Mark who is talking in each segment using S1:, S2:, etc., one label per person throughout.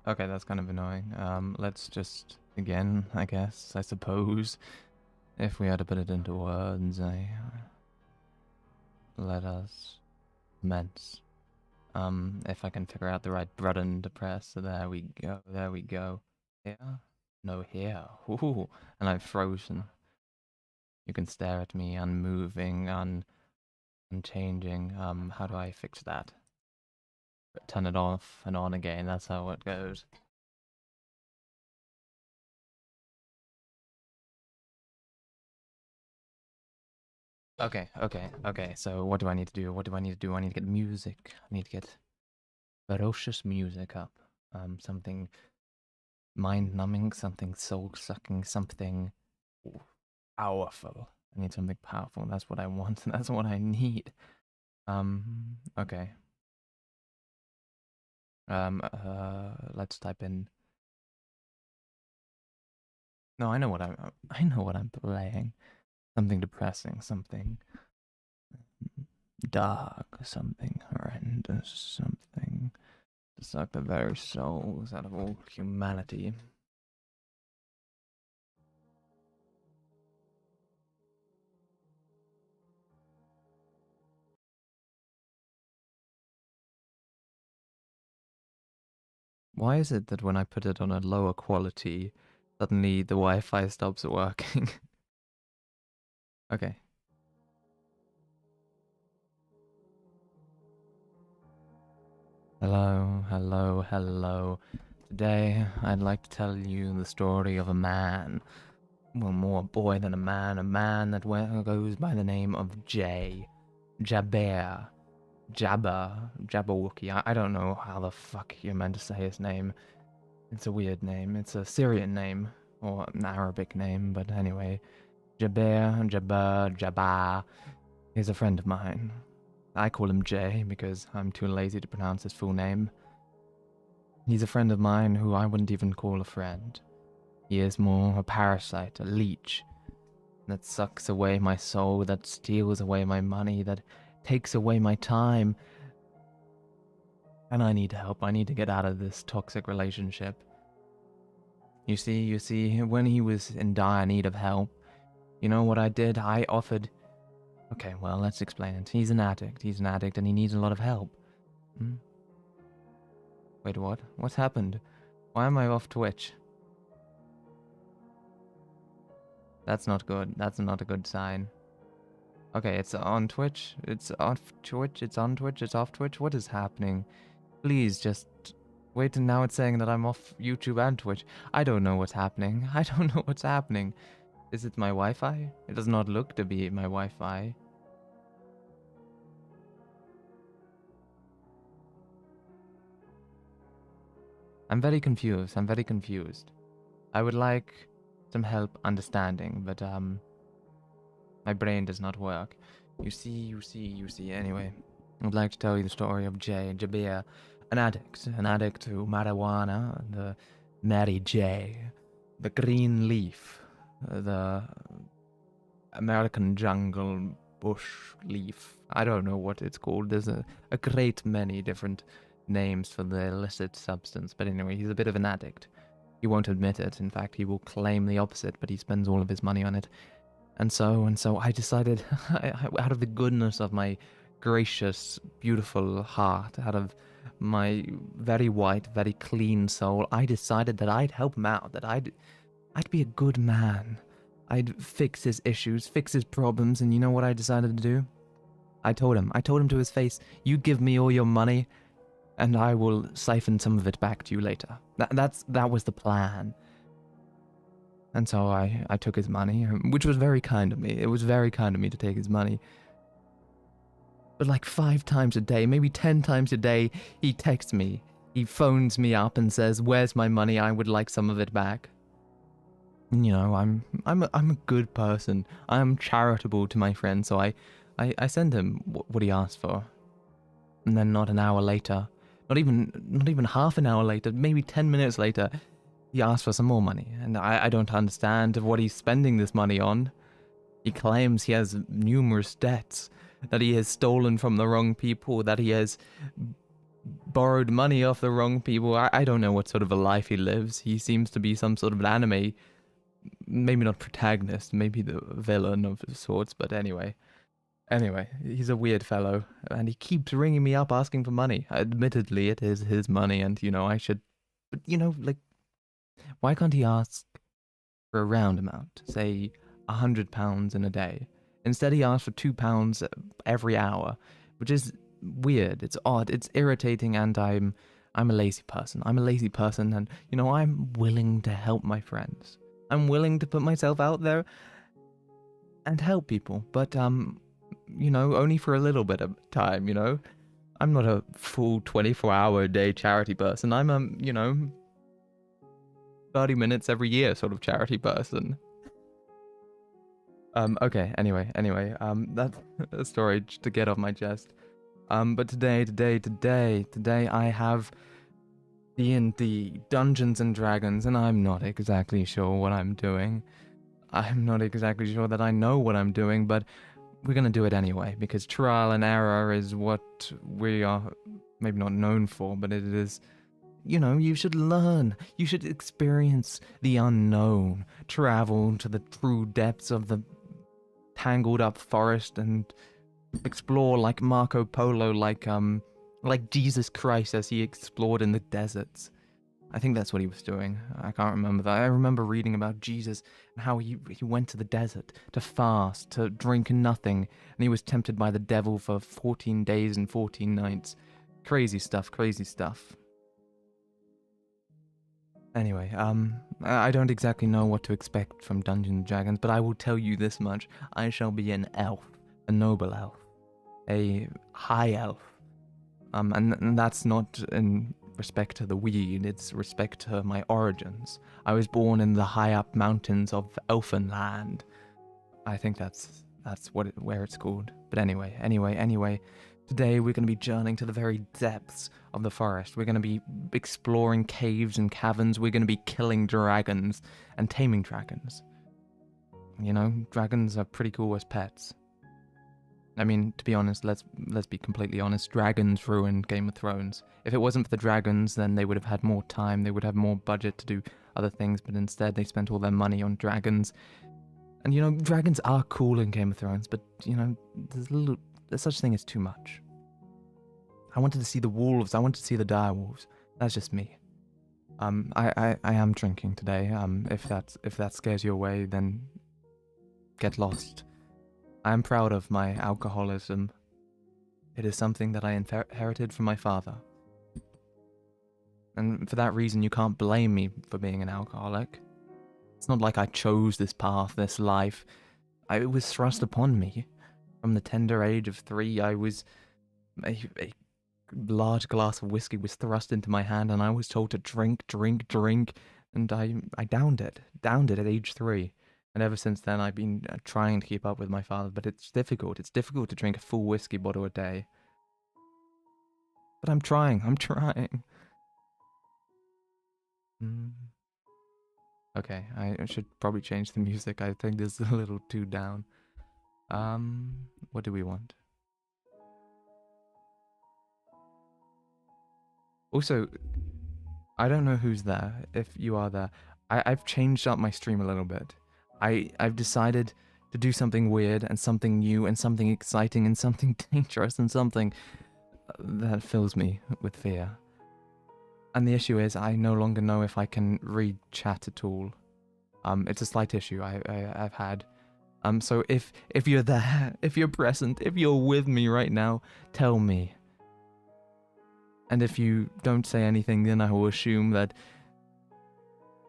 S1: Okay, that's kind of annoying. Let's just again, I guess, I suppose, if we had to put it into words, let us commence. If I can figure out the right button to press, so there we go, there we go. Here? No, here. Ooh, and I've frozen. You can stare at me, unmoving, unchanging. How do I fix that? Turn it off and on again, that's how it goes. Okay, so what do I need to do? What do I need to do? I need to get music. I need to get ferocious music up. Something mind-numbing, something soul-sucking, something powerful. I need something powerful. That's what I want. That's what I need. Okay. Let's type in. No, I know what I'm playing. Something depressing, something dark, something horrendous, something to suck the very souls out of all humanity. Why is it that when I put it on a lower quality, suddenly the Wi-Fi stops working? Okay. Hello, hello, hello. Today, I'd like to tell you the story of a man. Well, more a boy than a man that goes by the name of Jaber. Jabberwocky. I don't know how the fuck you're meant to say his name. It's a weird name. It's a Syrian name, or an Arabic name, but anyway. Jabbar. He's a friend of mine. I call him Jay because I'm too lazy to pronounce his full name. He's a friend of mine who I wouldn't even call a friend. He is more a parasite, a leech, that sucks away my soul, that steals away my money, that takes away my time. And I need help. I need to get out of this toxic relationship. You see, when he was in dire need of help, you know what I did? I offered. Okay, well, let's explain it. He's an addict. He's an addict and he needs a lot of help. Hmm? Wait, what? What's happened? Why am I off Twitch? That's not good. That's not a good sign. Okay, it's on Twitch. It's off Twitch. It's on Twitch. It's off Twitch. What is happening? Please just wait, and now it's saying that I'm off YouTube and Twitch. I don't know what's happening. I don't know what's happening. Is it my Wi-Fi? It does not look to be my Wi-Fi. I'm very confused. I'm very confused. I would like some help understanding, but my brain does not work. You see. Anyway, I'd like to tell you the story of Jabir, an addict to marijuana, the Mary J, the green leaf, the American jungle bush leaf. I don't know what it's called. There's a great many different names for the illicit substance. But anyway, he's a bit of an addict. He won't admit it. In fact, he will claim the opposite, but he spends all of his money on it. And so I decided, out of the goodness of my gracious, beautiful heart, out of my very white, very clean soul, I decided that I'd help him out, that I'd be a good man. I'd fix his issues, fix his problems, and you know what I decided to do? I told him to his face, you give me all your money, and I will siphon some of it back to you later. That was the plan. And so I took his money, which was very kind of me. It was very kind of me to take his money. But like 5 times a day, maybe 10 times a day, he texts me. He phones me up and says, "Where's my money? I would like some of it back." And, you know, I'm a good person. I am charitable to my friend, so I send him what he asked for. And then not an hour later, not even half an hour later, maybe 10 minutes later, he asked for some more money, and I don't understand what he's spending this money on. He claims he has numerous debts, that he has stolen from the wrong people, that he has borrowed money off the wrong people. I don't know what sort of a life he lives. He seems to be some sort of an anime, maybe not protagonist, maybe the villain of sorts, but anyway. Anyway, he's a weird fellow, and he keeps ringing me up asking for money. Admittedly, it is his money, and, I should... But, like, why can't he ask for a round amount? Say, £100 in a day. Instead, he asks for £2 every hour, which is weird. It's odd. It's irritating, and I'm a lazy person. I'm a lazy person, and, I'm willing to help my friends. I'm willing to put myself out there and help people, but, only for a little bit of time, I'm not a full 24-hour-a-day charity person. I'm a, 30 minutes every year sort of charity person. Okay, anyway, that's a story to get off my chest. But today, I have D&D, Dungeons and Dragons, and I'm not exactly sure what I'm doing. I'm not exactly sure that I know what I'm doing, but we're gonna do it anyway, because trial and error is what we are maybe not known for, but it is, you should learn, you should experience the unknown, travel to the true depths of the tangled up forest and explore like Marco Polo, like Jesus Christ as he explored in the deserts. I think that's what he was doing. I can't remember that. I remember reading about Jesus and how he went to the desert to fast, to drink nothing, and he was tempted by the devil for 14 days and 14 nights. Crazy stuff, crazy stuff. Anyway, I don't exactly know what to expect from Dungeons and Dragons, but I will tell you this much. I shall be an elf, a noble elf, a high elf. And that's not in respect to the weed, it's respect to my origins. I was born in the high up mountains of Elfenland. I think that's where it's called. But anyway, today we're going to be journeying to the very depths of the forest. We're going to be exploring caves and caverns. We're going to be killing dragons and taming dragons. Dragons are pretty cool as pets. I mean, to be honest, let's be completely honest, dragons ruined Game of Thrones. If it wasn't for the dragons, then they would have had more time, they would have more budget to do other things, but instead they spent all their money on dragons. And, dragons are cool in Game of Thrones, but, there's such thing as too much. I wanted to see the wolves, I wanted to see the direwolves. That's just me. I am drinking today. If that scares you away, then get lost. I am proud of my alcoholism. It is something that I inherited from my father. And for that reason, you can't blame me for being an alcoholic. It's not like I chose this path, this life. It was thrust upon me. From the tender age of 3, I was... A large glass of whiskey was thrust into my hand, and I was told to drink, and I downed it at age 3. And ever since then, I've been trying to keep up with my father, but it's difficult. It's difficult to drink a full whiskey bottle a day. But I'm trying. Okay, I should probably change the music. I think this is a little too down. What do we want? Also, I don't know who's there, if you are there. I've changed up my stream a little bit. I've decided to do something weird and something new and something exciting and something dangerous and something that fills me with fear. And the issue is I no longer know if I can read chat at all. It's a slight issue I've had. So if you're there, if you're present, if you're with me right now, tell me. And if you don't say anything, then I will assume that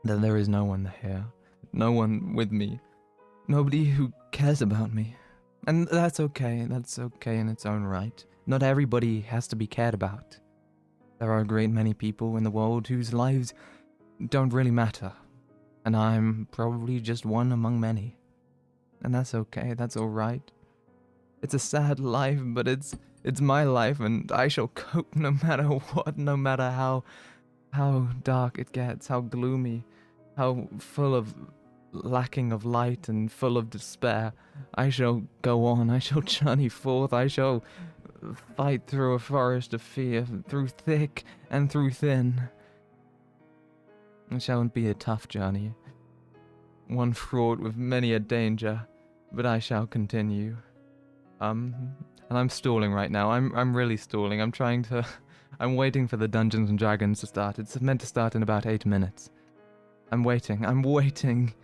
S1: there is no one here. No one with me. Nobody who cares about me. And that's okay in its own right. Not everybody has to be cared about. There are a great many people in the world whose lives don't really matter. And I'm probably just one among many. And that's okay, that's alright. It's a sad life, but it's my life, and I shall cope no matter what, no matter how dark it gets, how gloomy, how full of lacking of light and full of despair. I shall go on, I shall journey forth, I shall fight through a forest of fear, through thick and through thin. It shall be a tough journey, one fraught with many a danger, but I shall continue. And I'm stalling right now. I'm really stalling. I'm trying to. I'm waiting for the Dungeons and Dragons to start. It's meant to start in about 8 minutes. I'm waiting.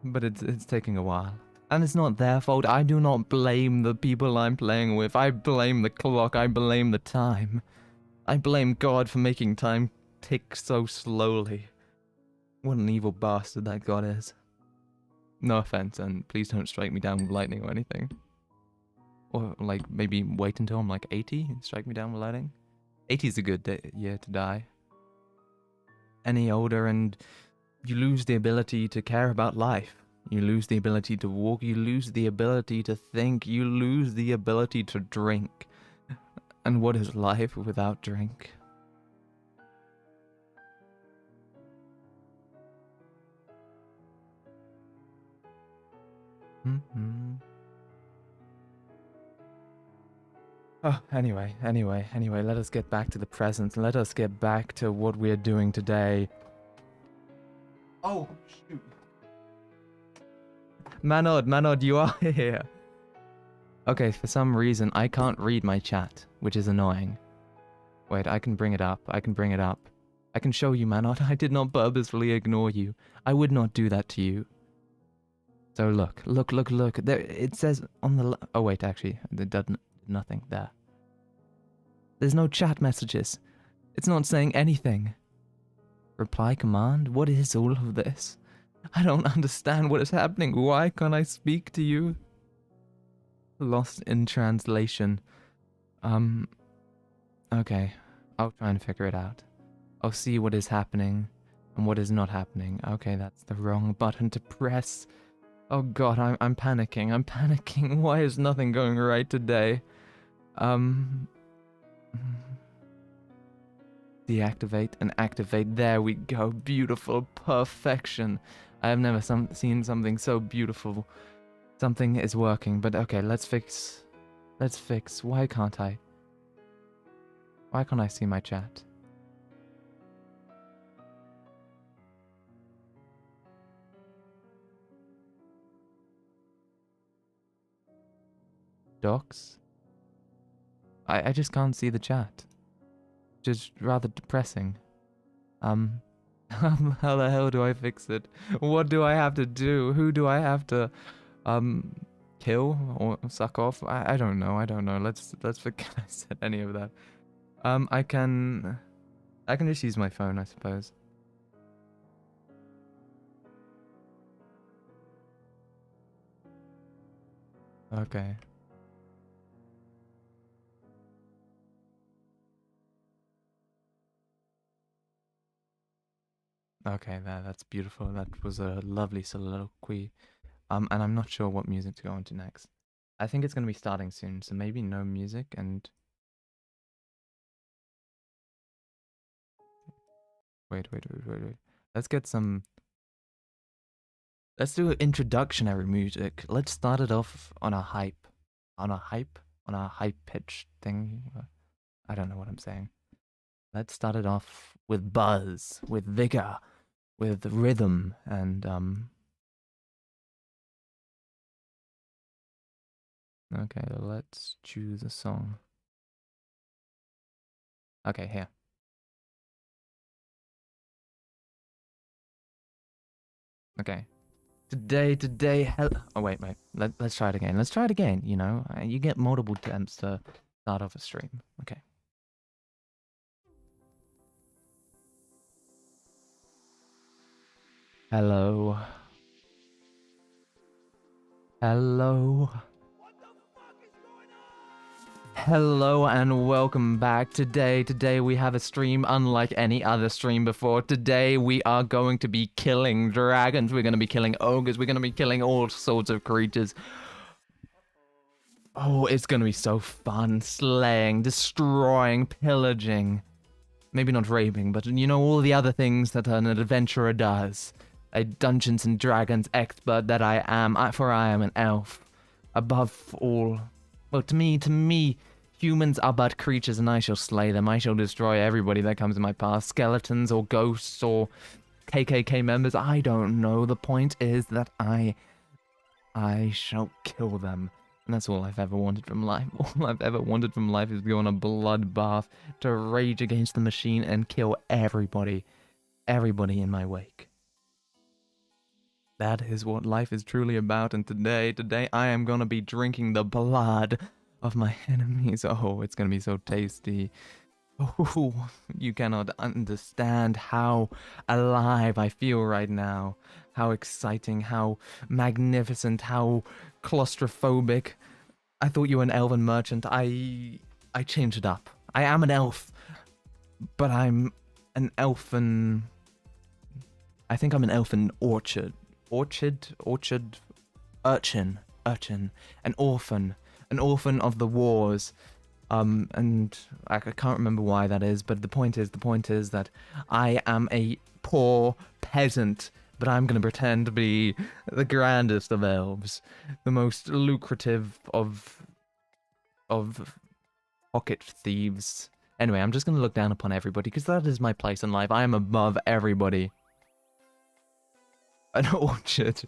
S1: But it's taking a while. And it's not their fault. I do not blame the people I'm playing with. I blame the clock. I blame the time. I blame God for making time tick so slowly. What an evil bastard that God is. No offense, and please don't strike me down with lightning or anything. Or, like, maybe wait until I'm like 80 and strike me down with lightning. 80 is a good year to die. Any older and you lose the ability to care about life. You lose the ability to walk. You lose the ability to think. You lose the ability to drink. And what is life without drink? Mm-hmm. Oh, anyway, let us get back to the present. Let us get back to what we're doing today. Oh, shoot. Manod, you are here. Okay, for some reason, I can't read my chat, which is annoying. Wait, I can bring it up. I can show you, Manod. I did not purposefully ignore you. I would not do that to you. So look. There, it says on the... Oh, wait, actually, it does nothing there. There's no chat messages. It's not saying anything. Reply command? What is all of this? I don't understand what is happening. Why can't I speak to you? Lost in translation. Okay. I'll try and figure it out. I'll see what is happening and what is not happening. Okay, that's the wrong button to press. Oh god, I'm panicking. I'm panicking. Why is nothing going right today? Deactivate and activate. There we go. Beautiful. Perfection. I have never seen something so beautiful. Something is working, but okay, let's fix. Why can't I see my chat? Docs? I just can't see the chat. Just rather depressing. How the hell do I fix it? What do I have to do? Who do I have to, kill or suck off? I don't know. Let's forget I said any of that. I can just use my phone, I suppose. Okay. Okay, that's beautiful. That was a lovely soliloquy. And I'm not sure what music to go on to next. I think it's gonna be starting soon, so maybe no music and... Wait. Let's get some... Let's do introductionary music. Let's start it off on a hype. On a high pitch thing. I don't know what I'm saying. Let's start it off with buzz, with vigor, with rhythm, and okay, let's choose a song. Okay, here. Okay. Today, oh wait. Let's try it again. Let's try it again, you know? You get multiple attempts to start off a stream. Okay. Hello. Hello and welcome back. Today we have a stream unlike any other stream before. Today we are going to be killing dragons. We're going to be killing ogres. We're going to be killing all sorts of creatures. Oh, it's going to be so fun. Slaying, destroying, pillaging. Maybe not raping, but you know, all the other things that an adventurer does. A Dungeons and Dragons expert that I am, for I am an elf. Above all. Well, to me, Humans are but creatures, and I shall slay them. I shall destroy everybody that comes in my path. Skeletons or ghosts or KKK members. I don't know. The point is that I shall kill them. And that's all I've ever wanted from life. All I've ever wanted from life is to go on a bloodbath, to rage against the machine and kill everybody. Everybody in my wake. That is what life is truly about, and today I am gonna be drinking the blood of my enemies. Oh, it's gonna be so tasty. Oh, you cannot understand how alive I feel right now. How exciting, how magnificent, how claustrophobic. I thought you were an elven merchant. I changed it up. I am an elf, but I'm an elfin... I think I'm an elfin urchin, an orphan of the wars. And I can't remember why that is, but the point is that I am a poor peasant, but I'm gonna pretend to be the grandest of elves, the most lucrative of pocket thieves. Anyway, I'm just gonna look down upon everybody because that is my place in life. I am above everybody. An orchard.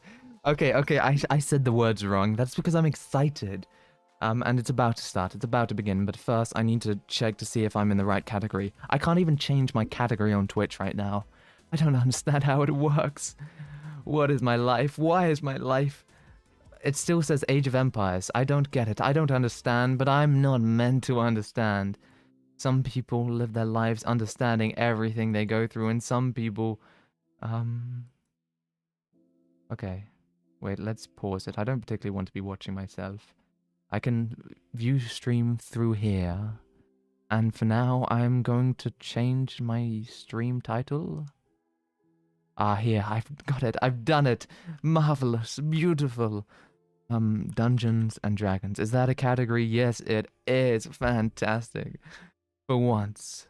S1: Okay, I said the words wrong. That's because I'm excited. And it's about to start. It's about to begin. But first, I need to check to see if I'm in the right category. I can't even change my category on Twitch right now. I don't understand how it works. What is my life? Why is my life... It still says Age of Empires. I don't get it. I don't understand, but I'm not meant to understand. Some people live their lives understanding everything they go through, and some people... Okay. Wait, let's pause it. I don't particularly want to be watching myself. I can view stream through here. And for now, I'm going to change my stream title. Ah, here, I've got it. I've done it. Marvelous, beautiful. Dungeons and Dragons. Is that a category? Yes, it is. Fantastic. For once.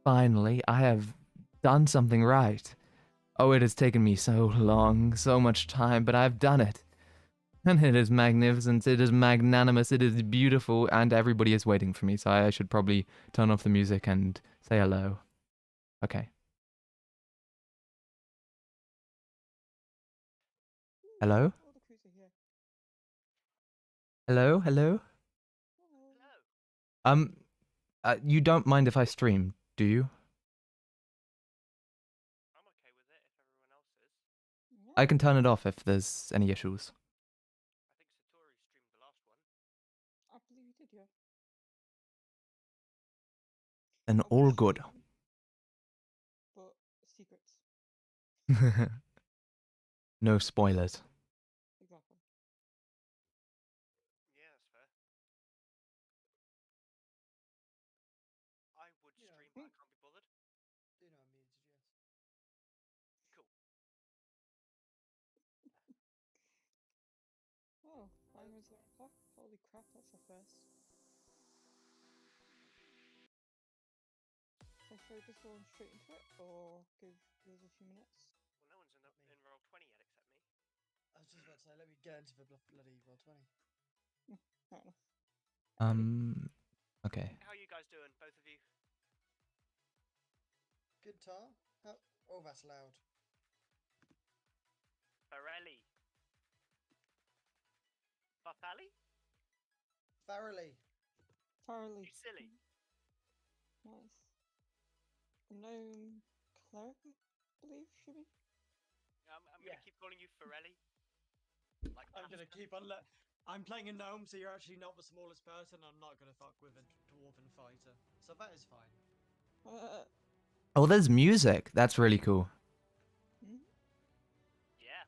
S1: Finally, I have done something right. Oh, it has taken me so long, so much time, but I've done it. And it is magnificent, it is magnanimous, it is beautiful, and everybody is waiting for me, so I should probably turn off the music and say hello. Okay. Hello? Hello? Hello? You don't mind if I stream, do you?
S2: I'm okay with it if everyone else is.
S1: I can turn it off if there's any issues.
S2: I think Satori streamed the last one.
S3: I believe you did, yeah.
S1: Then all good.
S3: But secrets.
S1: No spoilers.
S3: Exactly.
S2: Yeah, that's fair. I would stream, but I can't be bothered.
S4: Do know I'm muted, yes.
S2: Cool.
S3: Oh, I was there. Holy crap, that's a first. So should we just go on straight into it, or give us a few minutes?
S2: Well, no one's in roll 20 yet except me.
S4: I was just about to say, let me get into the bloody roll 20.
S3: Fair enough.
S1: Okay.
S2: How are you guys doing, both of you?
S4: Good tar? Oh, that's loud.
S2: Farrelly. Buffally?
S4: Thoroughly.
S3: Thoroughly.
S2: You silly.
S3: Nice. Gnome cleric, I believe, should be.
S2: I'm gonna keep calling you Farrelly. Like
S4: I'm gonna keep on. I'm playing a gnome, so you're actually not the smallest person. I'm not gonna fuck with a dwarven fighter, so that is fine.
S1: Oh, there's music. That's really cool.
S2: Yeah.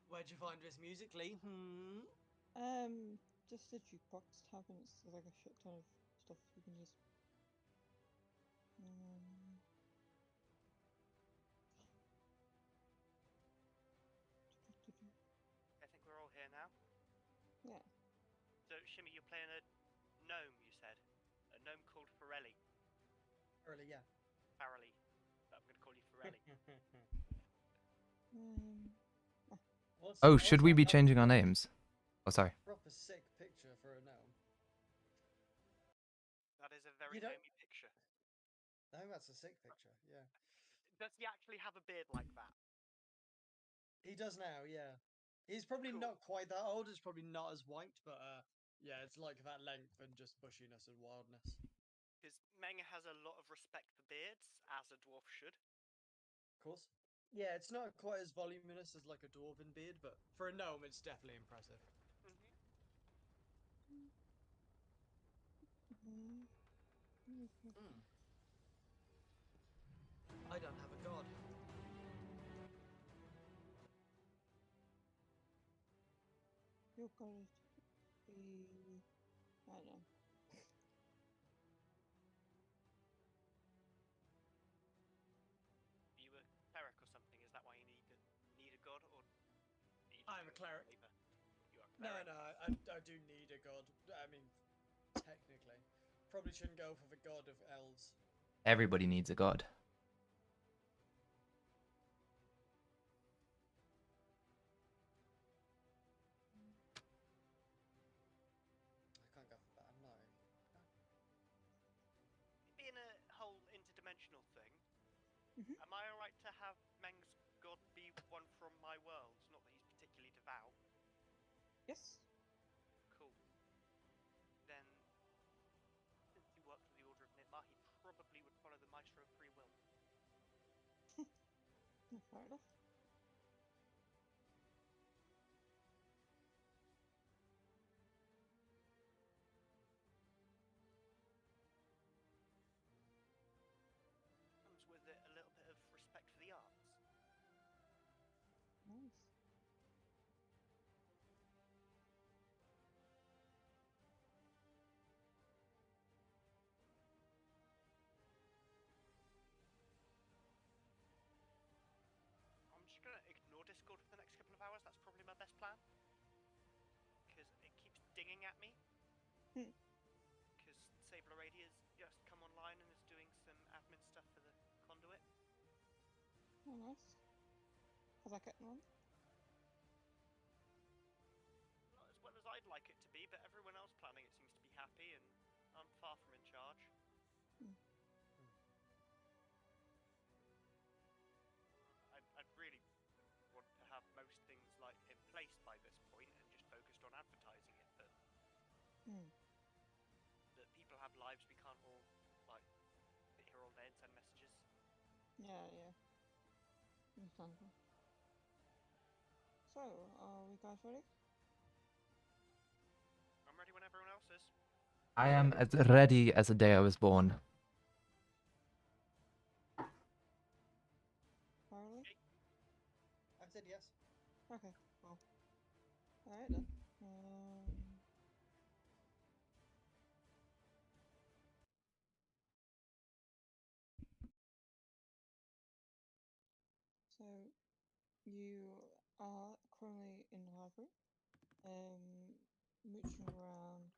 S4: Where'd you find this music, Lee?
S3: Just a jukebox tab, and it's like a shit ton of stuff you can use.
S2: I think we're all here now.
S3: Yeah.
S2: So, Shimmy, you're playing a gnome, you said? A gnome called Farrelly.
S4: Thoroughly, yeah.
S2: Farrelly. But I'm gonna call you Farrelly.
S1: Oh, should we be changing our names? Oh, sorry.
S4: A sick picture for a gnome.
S2: That is a very
S4: You don't-
S2: gnomey picture.
S4: I think that's a sick picture. Yeah.
S2: Does he actually have a beard like that?
S4: He does now. Yeah. He's probably
S2: Cool.
S4: not quite that old. It's probably not as white, but yeah, it's like that length and just bushiness and wildness.
S2: Because Meng has a lot of respect for beards, as a dwarf should.
S4: Of course. Yeah, it's not quite as voluminous as like a dwarven beard, but for a gnome, it's definitely impressive. I don't have a god.
S3: You're going to be. I don't know.
S2: Are you a cleric or something? Is that why you need a god, or? Are you just
S4: I'm a
S2: doing it
S4: cleric.
S2: for flavor? You are a
S4: No,
S2: cleric.
S4: no, I do need a god. I mean, technically. Probably shouldn't go for the god of elves.
S1: Everybody needs a god.
S4: I can't go for that. No.
S2: Being a whole interdimensional thing,
S3: Mhm.
S2: am I alright to have Meng's god be one from my world? Not that he's particularly devout.
S3: Yes.
S2: Cool. Then, since he worked with the Order of Nidmar, he probably would follow the Maestro of Free Will.
S3: Fair enough.
S2: Comes with it a little bit of respect for the arts.
S3: Nice.
S2: I'm just gonna ignore Discord for the next couple of hours. That's probably my best plan. Because it keeps dinging at me.
S3: Hmm.
S2: Because Sable Arady has just come online and is doing some admin stuff for the conduit.
S3: Oh, nice. How's that getting on?
S2: Not as well as I'd like it to be, but everyone else planning it seems to be happy, and I'm far from in charge. I'd really want to have most things like in place by this point and just focused on advertising it, but that people have lives, we can't all like sit here all day and send messages.
S3: Yeah. Understandable. So, are we guys ready?
S2: I'm ready when everyone else is.
S1: I am as ready as the day I was born.
S3: Farley?
S4: I said yes.
S3: Okay, cool. Alright then. So, you are currently in the library, mooching around,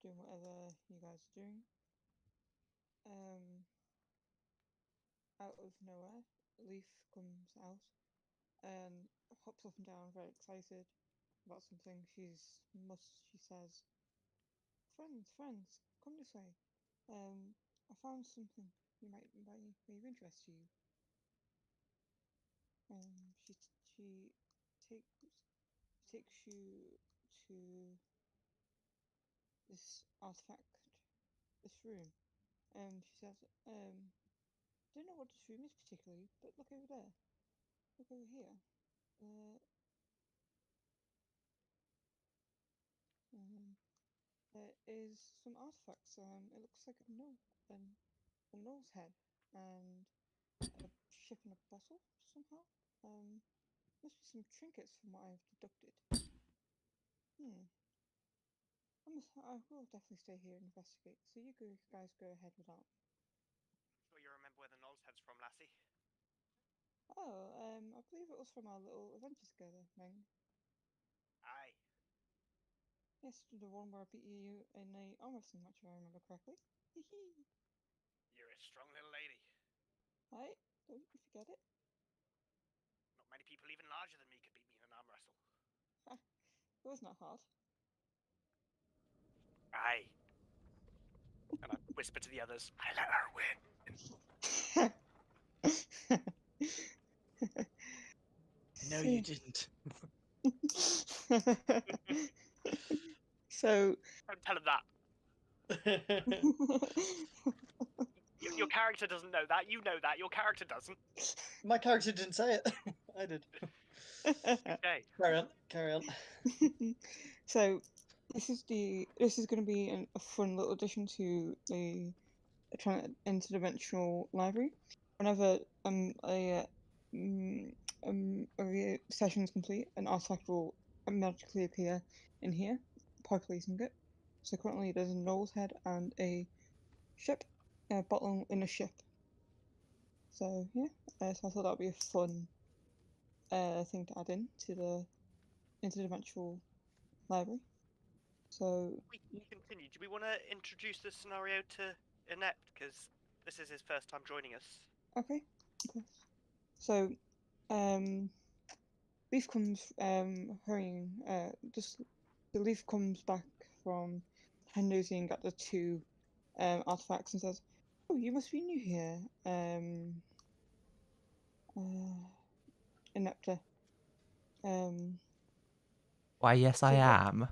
S3: doing whatever you guys are doing. Out of nowhere, Leaf comes out and hops up and down, very excited about something. She says, friends, come this way. I found something may of interest to you. She takes you to this artifact, this room. She says, don't know what this room is particularly, but look over there. Look over here. There is some artifacts. It looks like a nose head and a ship in a bottle somehow. Must be some trinkets from what I've deducted. I will definitely stay here and investigate. So you guys go ahead with that.
S2: Sure you remember where the Knowles head's from, lassie?
S3: Oh, I believe it was from our little adventure together, Meng.
S2: Aye.
S3: Yes, the one where I beat you in a arm wrestling match, if I remember correctly. Hee.
S2: You're a strong little lady.
S3: Hey, don't you forget it.
S2: Not many people even larger than me could beat me in an arm wrestle.
S3: Ha, it was not hard.
S2: Aye. And I whisper to the others, I let her win.
S4: No,
S3: So-
S4: you didn't.
S3: So,
S2: Don't tell him that. Your character doesn't know that. You know that. Your character doesn't.
S4: My character didn't say it. I did.
S2: Okay.
S4: Carry on.
S3: so this is going to be a fun little addition to the interdimensional library. Whenever a session is complete, an artifact will magically appear in here, populating it. So currently there's a Knoll's head and a ship, bottle in a ship. So yeah, so I thought that would be a fun thing to add in to the interdimensional library. So
S2: We continue. Do we want to introduce the scenario to Inept? Because this is his first time joining us.
S3: okay. So Leaf comes hurrying. Just the Leaf comes back from nosing at the two artifacts and says, "Oh, you must be new here, Inepta.
S1: Why, yes, I
S3: So what-
S1: am.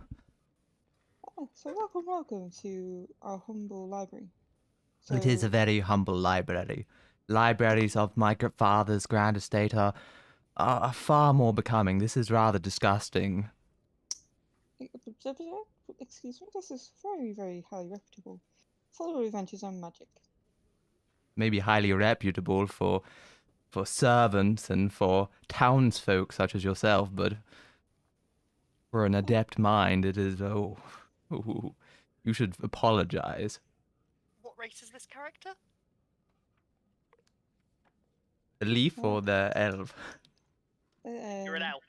S3: so welcome to our humble library.
S1: It is a
S3: So
S1: very humble library. Libraries of my father's grand estate are far more becoming. This is rather disgusting.
S3: excuse me, this is very highly reputable. Full of adventures and magic.
S1: Maybe highly reputable for servants and for townsfolk such as yourself, but for an adept mind, it is ooh, you should apologize.
S2: What race is this character?
S1: The leaf
S3: What?
S1: or the elf?
S2: You're an elf.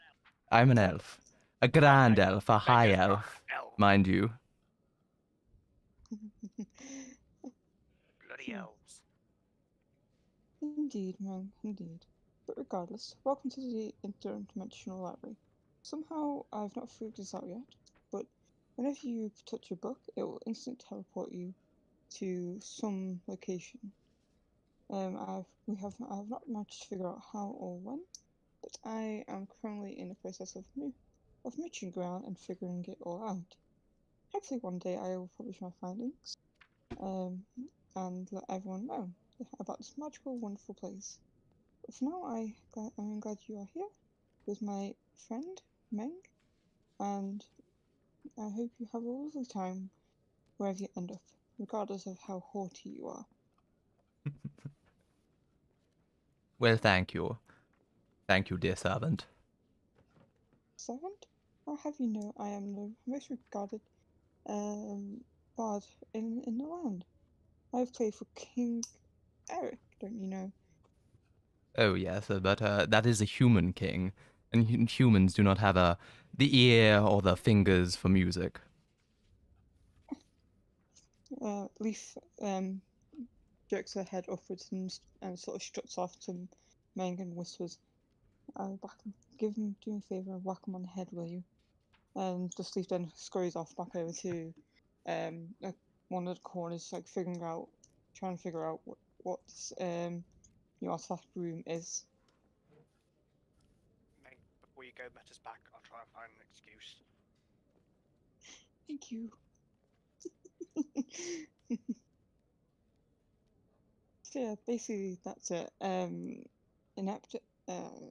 S1: I'm an elf, a grand
S2: Okay.
S1: elf, a high
S2: Beggars
S1: elf,
S2: elf.
S1: mind you.
S2: Bloody elves.
S3: Indeed, man, indeed. But regardless, welcome to the interdimensional library. Somehow I've not figured this out yet, but whenever you touch a book, it will instantly teleport you to some location. I have not managed to figure out how or when, but I am currently in the process of mooching around and figuring it all out. Hopefully one day I will publish my findings, and let everyone know about this magical, wonderful place. But for now, I'm glad you are here with my friend Meng, and I hope you have a lovely time wherever you end up, regardless of how haughty you are.
S1: Well, thank you. Thank you, dear servant.
S3: Servant, I'll have you know I am the most regarded bard in the land. I've played for King Eric, don't you know?
S1: Oh, yes, but that is a human king, and humans do not have the ear or the fingers for music.
S3: Leaf jerks her head upwards and sort of struts off to Meng and whispers, do me a favour and whack him on the head, will you? And just Leaf then scurries off back over to like one of the corners, like trying to figure out what this new artifact room is.
S2: Meg, before you go, met us back. I'll try and find an excuse.
S3: Thank you. So yeah, basically that's it. Inept.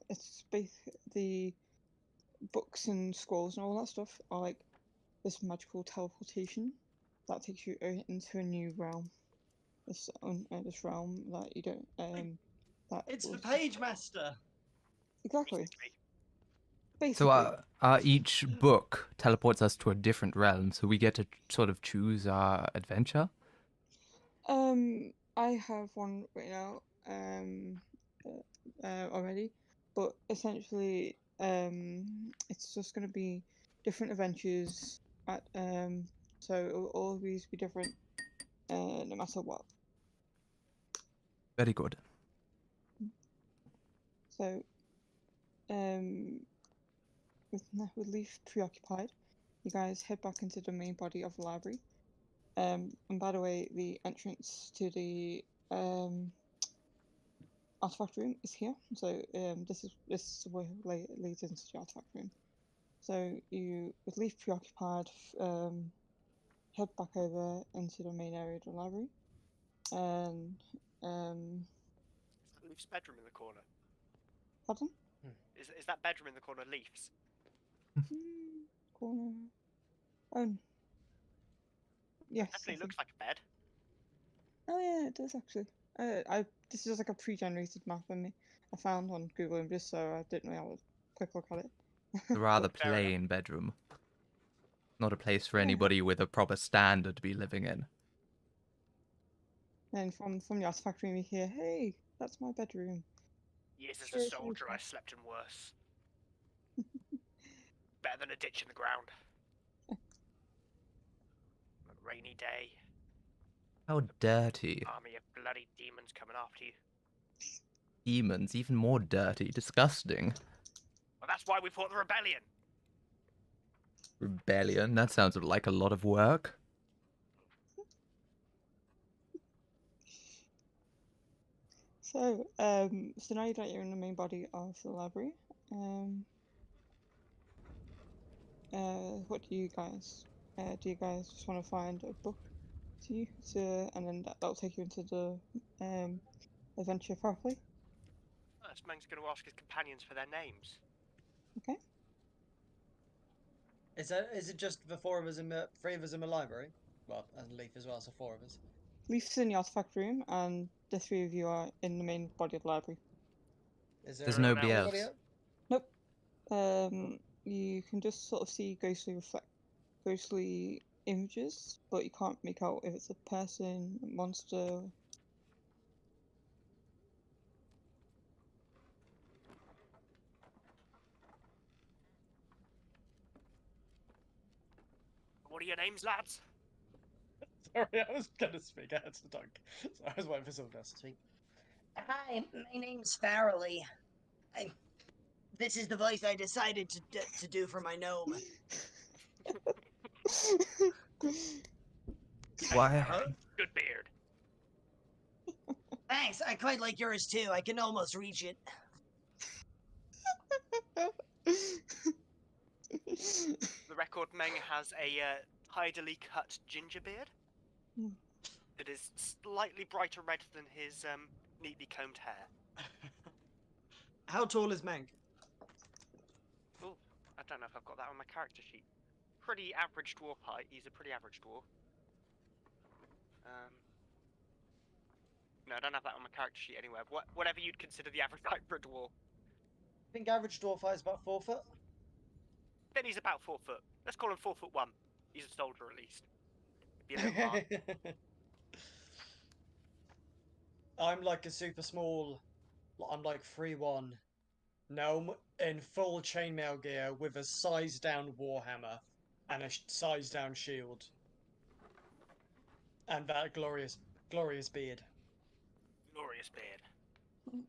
S3: It's basically the books and scrolls and all that stuff are like this magical teleportation that takes you into a new realm. This realm that you don't that
S4: It's the
S3: was
S4: Page Master.
S3: exactly
S1: So
S3: basically.
S1: each book teleports us to a different realm, so we get to sort of choose our adventure.
S3: I have one right now already, but essentially it's just gonna be different adventures at so it will always be different no matter what.
S1: Very good.
S3: So with Leaf preoccupied, you guys head back into the main body of the library And by the way, the entrance to the artifact room is here. So this is where it leads into the artifact room. So you, with Leaf preoccupied, head back over into the main area of the library, and
S2: Leaf's bedroom in the corner.
S3: pardon?
S2: Is that bedroom in the corner Leaf's?
S3: Corner. Oh, yes.
S2: Definitely looks like a bed.
S3: Oh yeah, it does actually. This is like a pre-generated map I found on Google Images, so I didn't really have a quick look at it.
S1: A rather
S2: Fair enough.
S1: plain bedroom. Not a place for
S3: Yeah.
S1: anybody with a proper standard to be living in.
S3: And from the artifact room, you hear, "Hey, that's my bedroom."
S2: Years as
S3: Sure,
S2: a
S3: sure,
S2: soldier,
S3: sure.
S2: I slept in worse. Better than a ditch in the ground. A rainy day.
S1: How dirty.
S2: Army of bloody demons coming after you.
S1: Demons, even more dirty. Disgusting.
S2: Well, that's why we fought the rebellion.
S1: Rebellion, that sounds like a lot of work.
S3: So, so now that you're in the main body of the library, what do you guys? Do you guys just want to find a book and then that'll take you into the adventure properly?
S2: This man's going to ask his companions for their names.
S3: Okay.
S4: Is it just the four of us in the three of us in the library? Well, and Leaf as well, so four of us.
S3: Leaf's in the artifact room, and the three of you are in the main body of the library.
S4: Is there
S1: There's
S2: Anyone
S1: nobody
S2: else?
S1: else.
S3: Nope. You can just sort of see ghostly images, but you can't make out if it's a person, a monster.
S2: What are your names, lads?
S4: Sorry, I was gonna speak. I had to talk. So I was waiting for someone else to speak.
S5: Hi, my name's Farrelly. This is the voice I decided to do for my gnome.
S1: Why?
S2: Good beard.
S5: Thanks, I quite like yours too. I can almost reach it.
S2: The record Meng has a tidily cut ginger beard. It is slightly brighter red than his neatly combed hair.
S4: How tall is Mank?
S2: Oh, I don't know if I've got that on my character sheet. Pretty average dwarf height. He's a pretty average dwarf. No, I don't have that on my character sheet anywhere. Whatever you'd consider the average height for a dwarf.
S4: I think average dwarf height is about 4 foot.
S2: Then he's about 4 foot. Let's call him 4'1". He's a soldier at least. Be a little hard.
S4: I'm like a super small. I'm like 3'1" gnome in full chainmail gear with a size down warhammer and a size down shield, and that glorious beard.
S2: Glorious beard.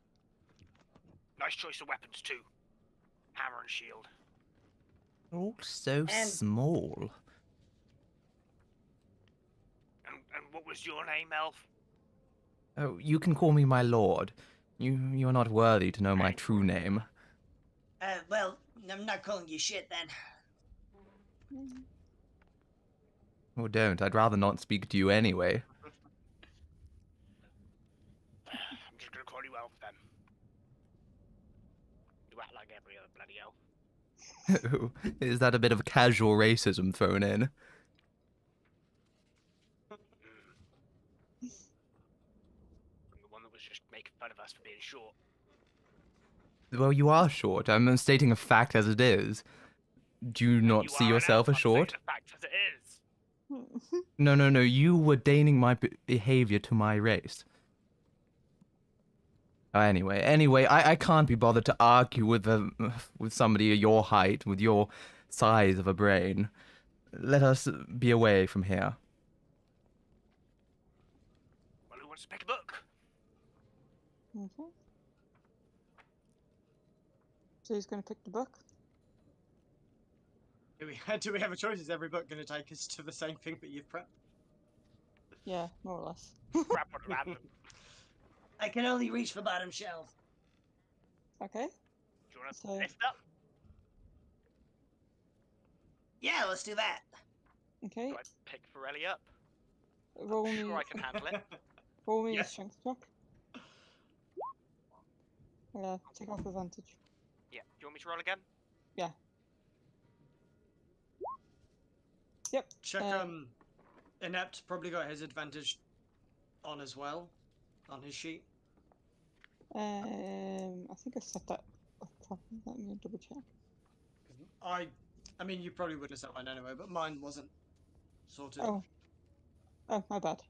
S2: Nice choice of weapons too. Hammer and shield.
S1: All so
S5: And-
S1: small.
S2: And what was your name, elf?
S1: Oh, you can call me my lord. You are not worthy to know my true name.
S5: Well, I'm not calling you shit then.
S1: Oh, don't. I'd rather not speak to you anyway.
S2: I'm just gonna call you elf then. You act like every other bloody elf.
S1: Is that a bit of casual racism thrown in?
S2: I'm the one that was just making fun of us for being short.
S1: Well, you are short. I'm stating a fact as it is. Do you not
S2: You
S1: see
S2: are an
S1: yourself
S2: elf,
S1: as
S2: I'm saying
S1: short?
S2: the fact as it is.
S1: No. You were deigning my behavior to my race. Anyway, I can't be bothered to argue with somebody your height, with your size of a brain. Let us be away from here.
S2: Well, who wants to pick a book?
S3: Okay. So he's going to pick the book.
S4: Do we have a choice? Is every book going to take us to the same thing that you've prepped?
S3: Yeah, more or less.
S2: Grab one random.
S5: I can only reach the bottom shelf.
S3: Okay.
S2: Do you want to
S3: So-
S2: lift up?
S5: Yeah, let's do that.
S3: Okay.
S2: Do I pick Forelli up?
S3: Roll
S2: I'm
S3: me.
S2: sure I can handle it.
S3: Roll me a
S4: Yes.
S3: strength check. Take off advantage.
S2: Yeah. Do you want me to roll again?
S3: Yep.
S4: Check Inept probably got his advantage on as well, on his sheet.
S3: I think I set that up properly. Let me double check.
S4: I mean, you probably would have set mine anyway, but mine wasn't sorted.
S3: Oh, my bad.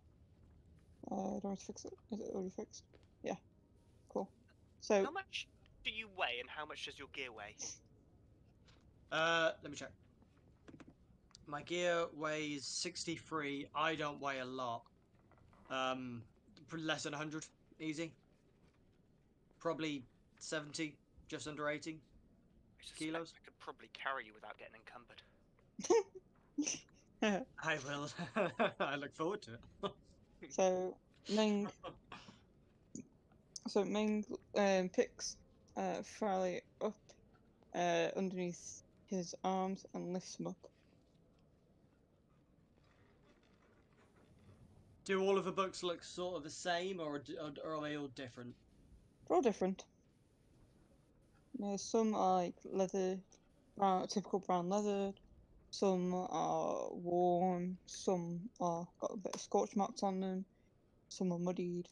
S3: Do I have to fix it? Is it already fixed? Yeah. Cool. So
S2: How much do you weigh, and how much does your gear weigh?
S4: Let me check. My gear weighs 63. I don't weigh a lot. Less than 100, easy. Probably 70, just under 80.
S2: I suspect
S4: Kilos?
S2: I could probably carry you without getting encumbered.
S4: I will. I look forward to it.
S3: so Ming picks Farley up underneath his arms and lifts him up.
S4: Do all of the books look sort of the same, or are they all different?
S3: They're all different. Some are like leather, typical brown leather. Some are worn. Some are got a bit of scorch marks on them. Some are muddied.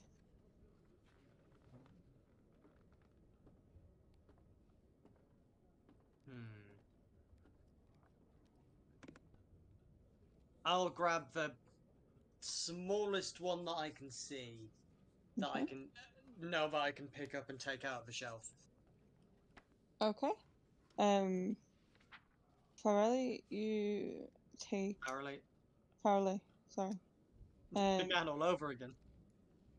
S4: I'll grab the smallest one that I can see, that I
S3: Okay.
S4: can know that I can pick up and take out of the shelf.
S3: Okay. Farley, you take
S4: Apparently,
S3: Farley. Sorry.
S4: big man all over again.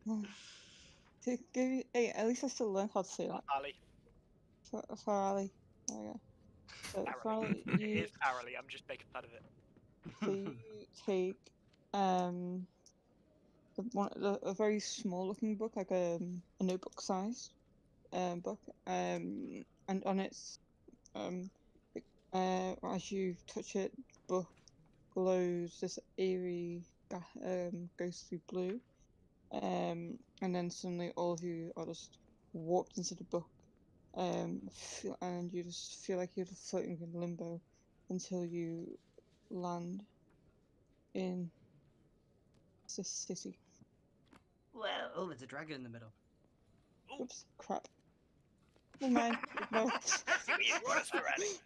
S3: To give you, hey, at least I still learned how to say that.
S2: Ali.
S3: Farley. There we go. So Farley,
S2: It
S3: you
S2: is hourly. I'm just making fun of it.
S3: so you take a very small looking book, like a notebook size book, and on its as you touch it, book glows this eerie ghostly blue, and then suddenly all of you are just warped into the book, and you just feel like you're just floating in limbo until you land in this city.
S5: Well,
S4: Oh, there's a dragon in the middle.
S3: Oops, crap. Never mind. No.
S2: See what you brought us already.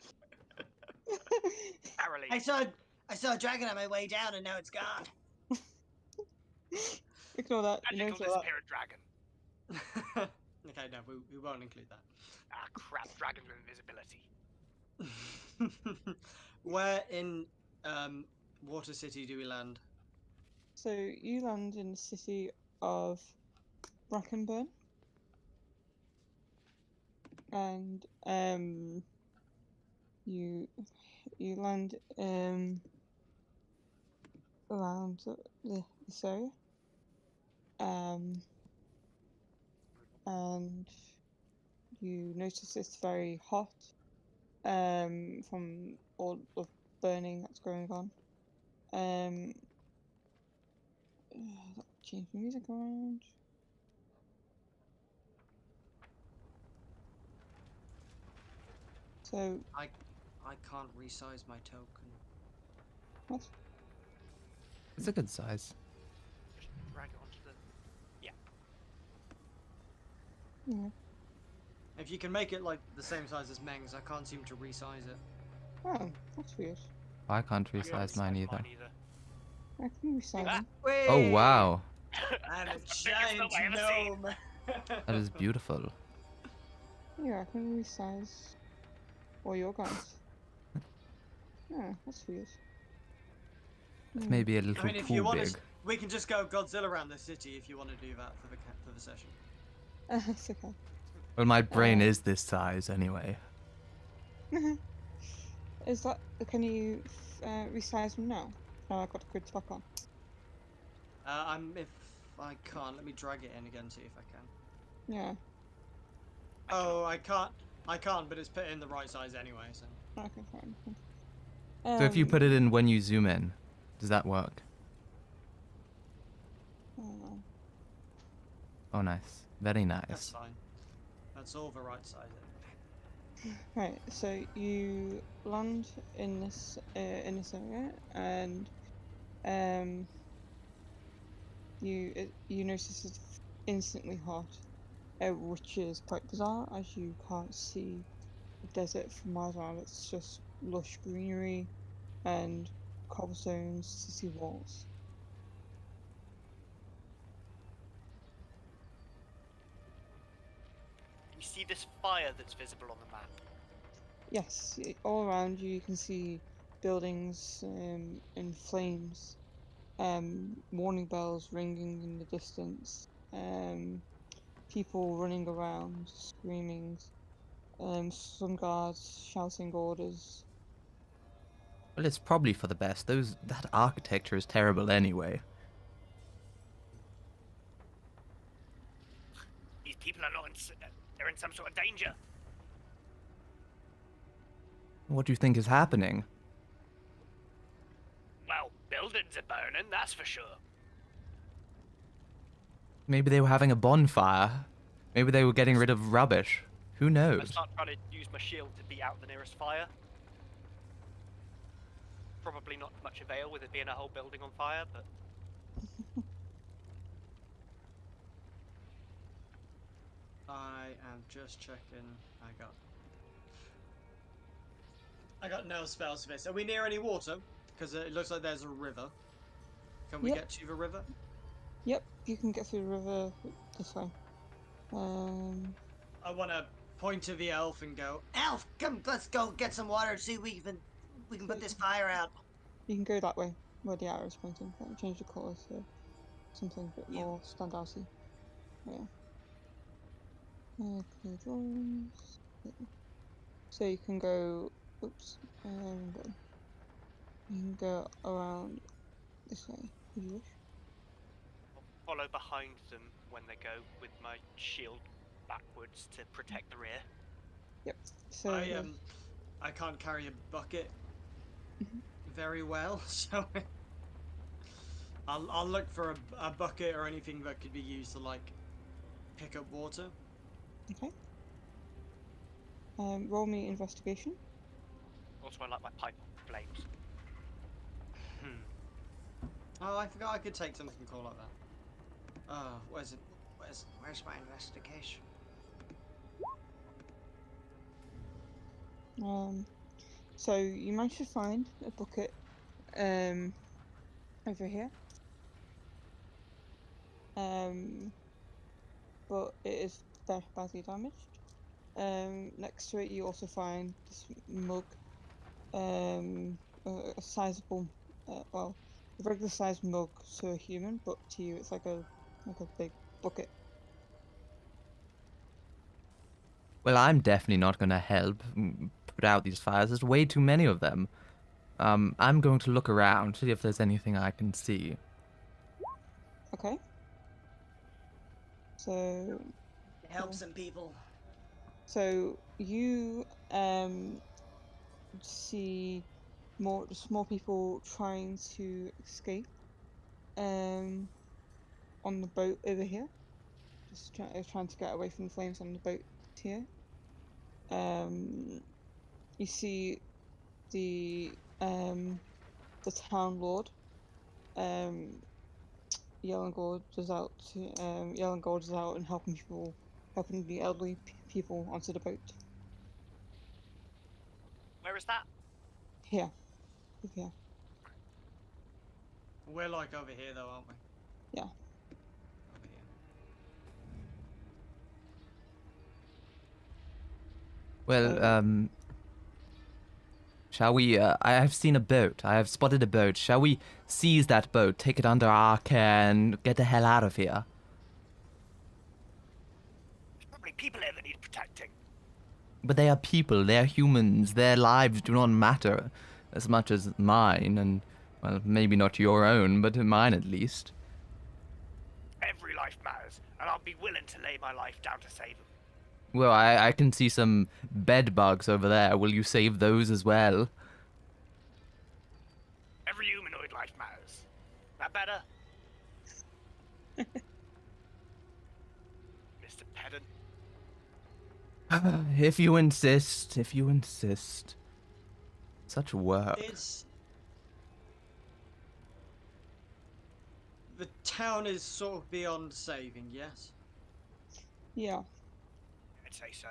S2: Hourly.
S5: I saw a dragon on my way down, and now it's gone.
S3: Ignore that. You know
S2: Magical
S3: it's all that.
S2: disappearance dragon.
S4: Okay, no, we won't include
S2: Ah, crap. Dragons with invisibility.
S4: that. Where in Water City do we land?
S3: So you land in the city of Brackenburn, and you land around this area, and you notice it's very hot from all the burning that's going on. Change the music around. So
S4: I can't resize my token.
S3: what?
S1: It's a good size.
S2: Just drag it onto the.
S3: Yeah.
S4: If you can make it like the same size as Meng's, I can't seem to resize it.
S3: Oh, that's weird.
S1: I can't
S2: I can't
S1: resize mine either.
S3: I can resize
S2: Ah.
S3: them.
S1: Oh wow,
S4: I'm a
S2: Biggest
S4: giant
S2: gnome I ever seen.
S4: gnome.
S1: that is beautiful.
S3: Yeah, I can resize all your guys. Yeah, that's weird.
S1: It's
S3: Hmm.
S1: maybe a little
S4: I mean, if
S1: too
S4: you want
S1: big.
S4: to, we can just go Godzilla around the city if you want to do that for the session.
S3: It's okay.
S1: Well, my brain is this size anyway.
S3: Is that? Can you resize them now? Oh, I got the grid back on.
S4: If I can't, let me drag it in again, see if I can.
S3: Yeah.
S4: Oh, I can't, but it's put in the right size anyway, so.
S3: Okay, fine.
S1: So if you put it in when you zoom in, does that work?
S3: Oh,
S1: Oh, nice. Very
S4: That's
S1: nice.
S4: fine. That's all the right size.
S3: right. So you land in this area, and you notice it's instantly hot, which is quite bizarre as you can't see the desert from miles around. It's just lush greenery and cobblestones, city walls.
S2: You see this fire that's visible on the map.
S3: Yes, all around you can see buildings in flames, warning bells ringing in the distance, people running around screaming, some guards shouting orders.
S1: Well, it's probably for the best. That architecture is terrible anyway.
S2: These people are not they're in some sort of danger.
S1: What do you think is happening?
S2: Well, buildings are burning, that's for sure.
S1: Maybe they were having a bonfire. Maybe they were getting rid of rubbish. Who
S2: I
S1: knows?
S2: start trying to use my shield to beat out the nearest fire. Probably not much avail with it being a whole building on fire, but
S4: I am just checking. I got no spells for this. Are we near any water? Because it looks like there's a river. Can we
S3: Yep.
S4: get to the river?
S3: Yep, you can get through the river this way.
S4: I want to point to the elf and go,
S5: Elf, come, let's go get some water. See if we can put this fire out.
S3: You can go that way, where the arrow is pointing. Let me change the colour to something a bit
S5: Yeah.
S3: more standouty. Yeah. Clear drawings. Yeah. So you can go. Oops. You can go around this way if you wish.
S2: I'll follow behind them when they go with my shield backwards to protect the rear.
S3: Yep. So
S4: I can't carry a bucket
S3: Mhm.
S4: very well, so I'll look for a bucket or anything that could be used to like pick up water.
S3: Okay. Roll me investigation.
S2: Also, I like my pipe flames.
S4: Oh, I forgot I could take something cool like that. Oh, where's it? Where's my investigation?
S3: So you managed to find a bucket over here. But it is very badly damaged. Next to it you also find this mug, a sizable, well, a regular sized mug to a human, but to you it's like a big bucket.
S1: Well, I'm definitely not going to help put out these fires. There's way too many of them. I'm going to look around, see if there's anything I can see.
S3: Okay. So
S5: Help some people.
S3: So you see more people trying to escape on the boat over here, just trying to get away from the flames on the boat here. You see the town lord, Yelling Gorge is out and helping the elderly people onto the boat.
S2: Where is that?
S3: Here, over here.
S4: We're like over here though, aren't we?
S3: Yeah.
S4: Over here.
S1: Well, shall we, I have seen a boat. I have spotted a boat. Shall we seize that boat, take it under our care, and get the hell out of here?
S2: There's probably people here that need protecting.
S1: But they are people, they are humans, their lives do not matter as much as mine, and, well, maybe not your own, but mine at least.
S2: life matters, and I'll be willing to lay my life down to save them.
S1: Well, I can see some bed bugs over there. Will you save those as well?
S2: Every humanoid life matters. That better? Mr. Pedant.
S1: If you insist, if you insist. Such work.
S4: It's the town is sort of beyond saving, yes.
S3: Yeah.
S2: I'd say so.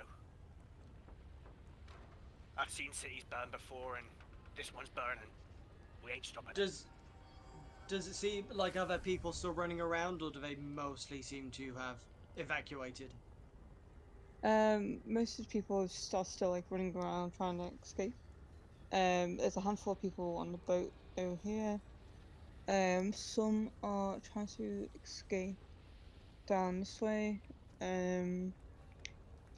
S2: I've seen cities burn before, and this one's burning. We ain't stopping.
S4: Does it seem like other people still running around, or do they mostly seem to have evacuated?
S3: Most of the people are still like running around trying to escape. There's a handful of people on the boat over here. Some are trying to escape down this way. To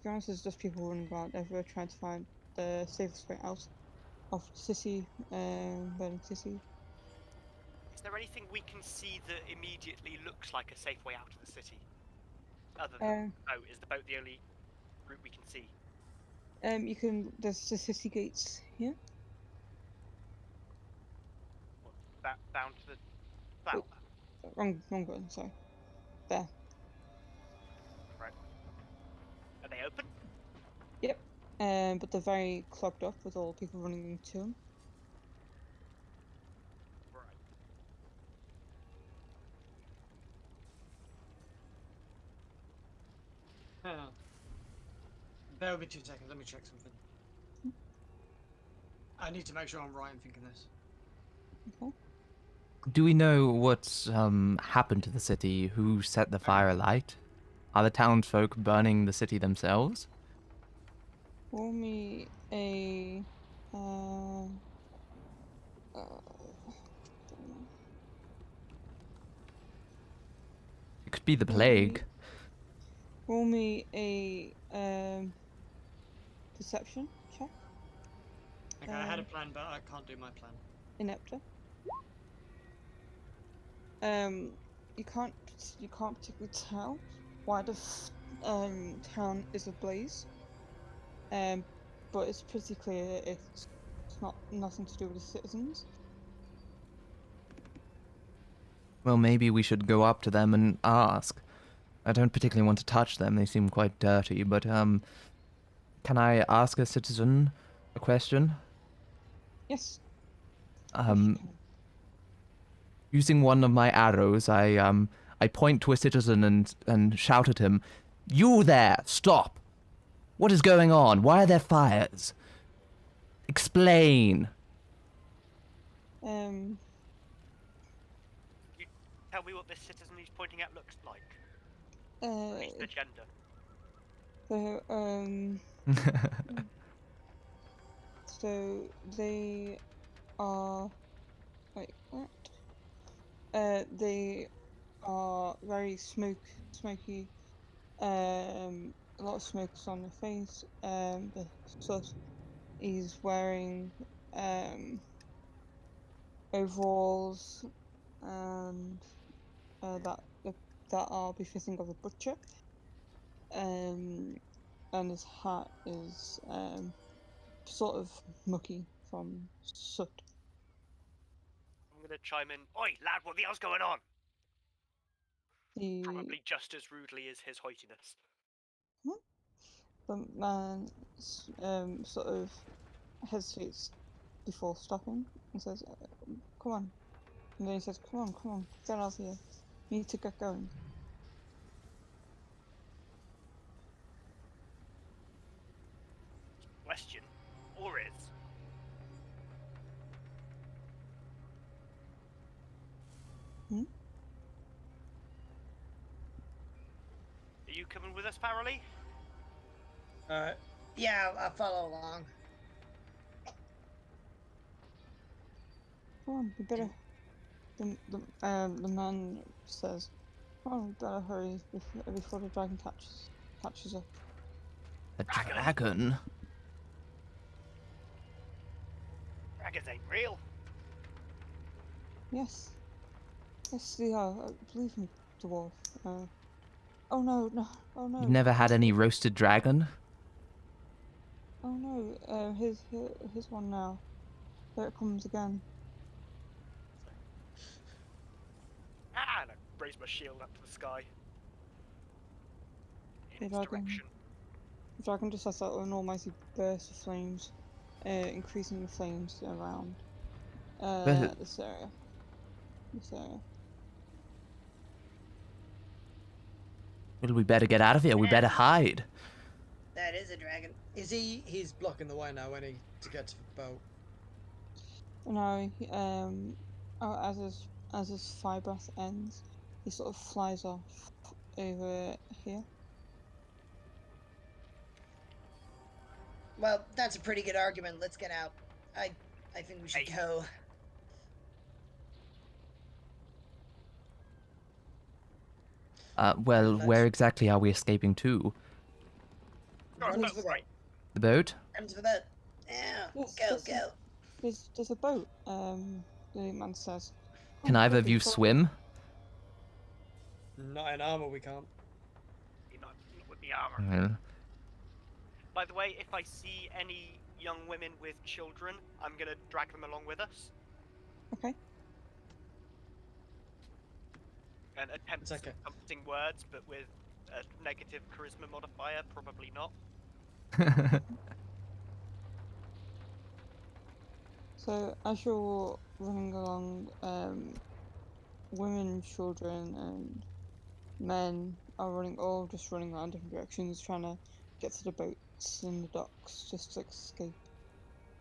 S3: be honest, there's just people running around everywhere trying to find the safest way out of the city, burning city.
S2: Is there anything we can see that immediately looks like a safe way out of the city? Other than the boat? Is the boat the only route we can see?
S3: There's the city gates here.
S2: Well, down to the south.
S3: Wrong button, sorry. There.
S2: Right. Are they open?
S3: Yep. But they're very clogged up with all people running into them.
S2: Right.
S4: Hang on. Bear with me 2 seconds, let me check something. I need to make sure I'm right in thinking this.
S3: Okay.
S1: Do we know what's happened to the city? Who set the fire alight? Are the townsfolk burning the city themselves?
S3: Roll me a
S1: It could be the plague.
S3: roll me a perception check.
S4: Okay, I had a plan, but I can't do my plan.
S3: Inepta. You can't particularly tell why the town is ablaze. But it's pretty clear it's nothing to do with the citizens.
S1: Well, maybe we should go up to them and ask. I don't particularly want to touch them. They seem quite dirty, but can I ask a citizen a question?
S3: Yes.
S1: Using one of my arrows, I point to a citizen and shout at him, "You there! Stop! What is going on? Why are there fires? Explain!"
S2: Can you tell me what this citizen he's pointing at looks like? At least the gender.
S3: So they are like what? They are very smoky. A lot of smokes on their face. The soot is wearing overalls and that are befitting of a butcher. And his hat is sort of mucky from soot.
S2: I'm gonna chime in. Oi, lad, what the hell's going on?
S3: The
S2: Probably just as rudely as his hoitiness.
S3: man sort of hesitates before stopping and says, "Come on," and then he says, "Come on, get out of here. We need to get going."
S2: Question, or is? Are you coming with us, Farrelly?
S5: Yeah, I'll follow along.
S3: Come on, we better. The man says, "Come on, we better hurry before the dragon catches up."
S1: A dragon?
S2: Dragons ain't real.
S3: Yes, they are. Believe me, dwarf. Oh no, no, oh no.
S1: You've never had any roasted dragon?
S3: Oh no, here's one now. There it comes again.
S2: Ah, and I raise my shield up to the sky. In
S3: The
S2: its
S3: dragon.
S2: direction.
S3: The dragon just lets out an almighty burst of flames, increasing the flames around
S1: But-
S3: this area. This area.
S1: Well, we better get out of here. We better hide.
S5: That is a dragon.
S4: Is he? He's blocking the way now, any to get to the boat.
S3: No, as his fire breath ends, he sort of flies off over here.
S5: Well, that's a pretty good argument. Let's get out. I think we should
S2: Hey.
S5: go.
S1: Well, where exactly are we escaping to?
S2: Oh,
S5: Run
S2: that's
S5: to the
S2: right.
S1: The boat?
S5: Run to the boat. Yeah,
S3: Yes,
S5: go,
S3: yes,
S5: go.
S3: There's a boat. The man says.
S1: Can
S3: "Oh,
S1: either of
S3: quickly,
S1: you
S3: follow-"
S1: swim?
S4: Not in armor, we can't.
S2: Not with the armor.
S1: Well,
S2: By the way, if I see any young women with children, I'm gonna drag them along with us
S3: Okay.
S2: and attempt
S4: It's okay.
S2: some comforting words, but with a negative charisma modifier, probably not.
S3: So as you're running along, women, children, and men are all just running around different directions, trying to get to the boats and the docks, just to escape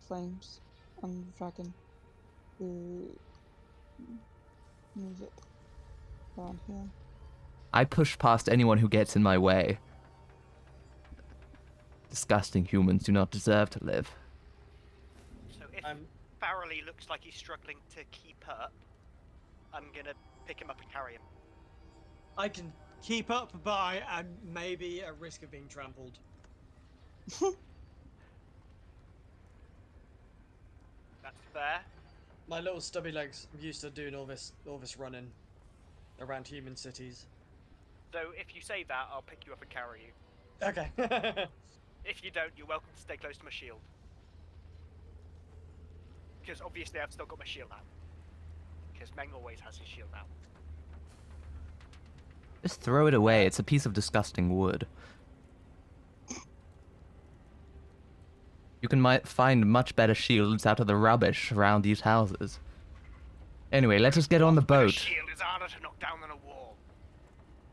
S3: flames and the dragon who moves up around here.
S1: I push past anyone who gets in my way. Disgusting humans do not deserve to live.
S2: So if
S4: I'm
S2: Farrelly looks like he's struggling to keep up, I'm gonna pick him up and carry him.
S4: I can keep up, but I'm maybe at risk of being trampled.
S2: That's fair.
S4: My little stubby legs I'm used to doing all this running around human cities.
S2: So if you say that, I'll pick you up and carry you.
S4: Okay.
S2: If you don't, you're welcome to stay close to my shield. Because obviously I've still got my shield out. Because Meng always has his shield out.
S1: Just throw it away. It's a piece of disgusting wood. You can find much better shields out of the rubbish around these houses. Anyway, let us get on the
S2: A
S1: boat.
S2: shield is harder to knock down than a wall.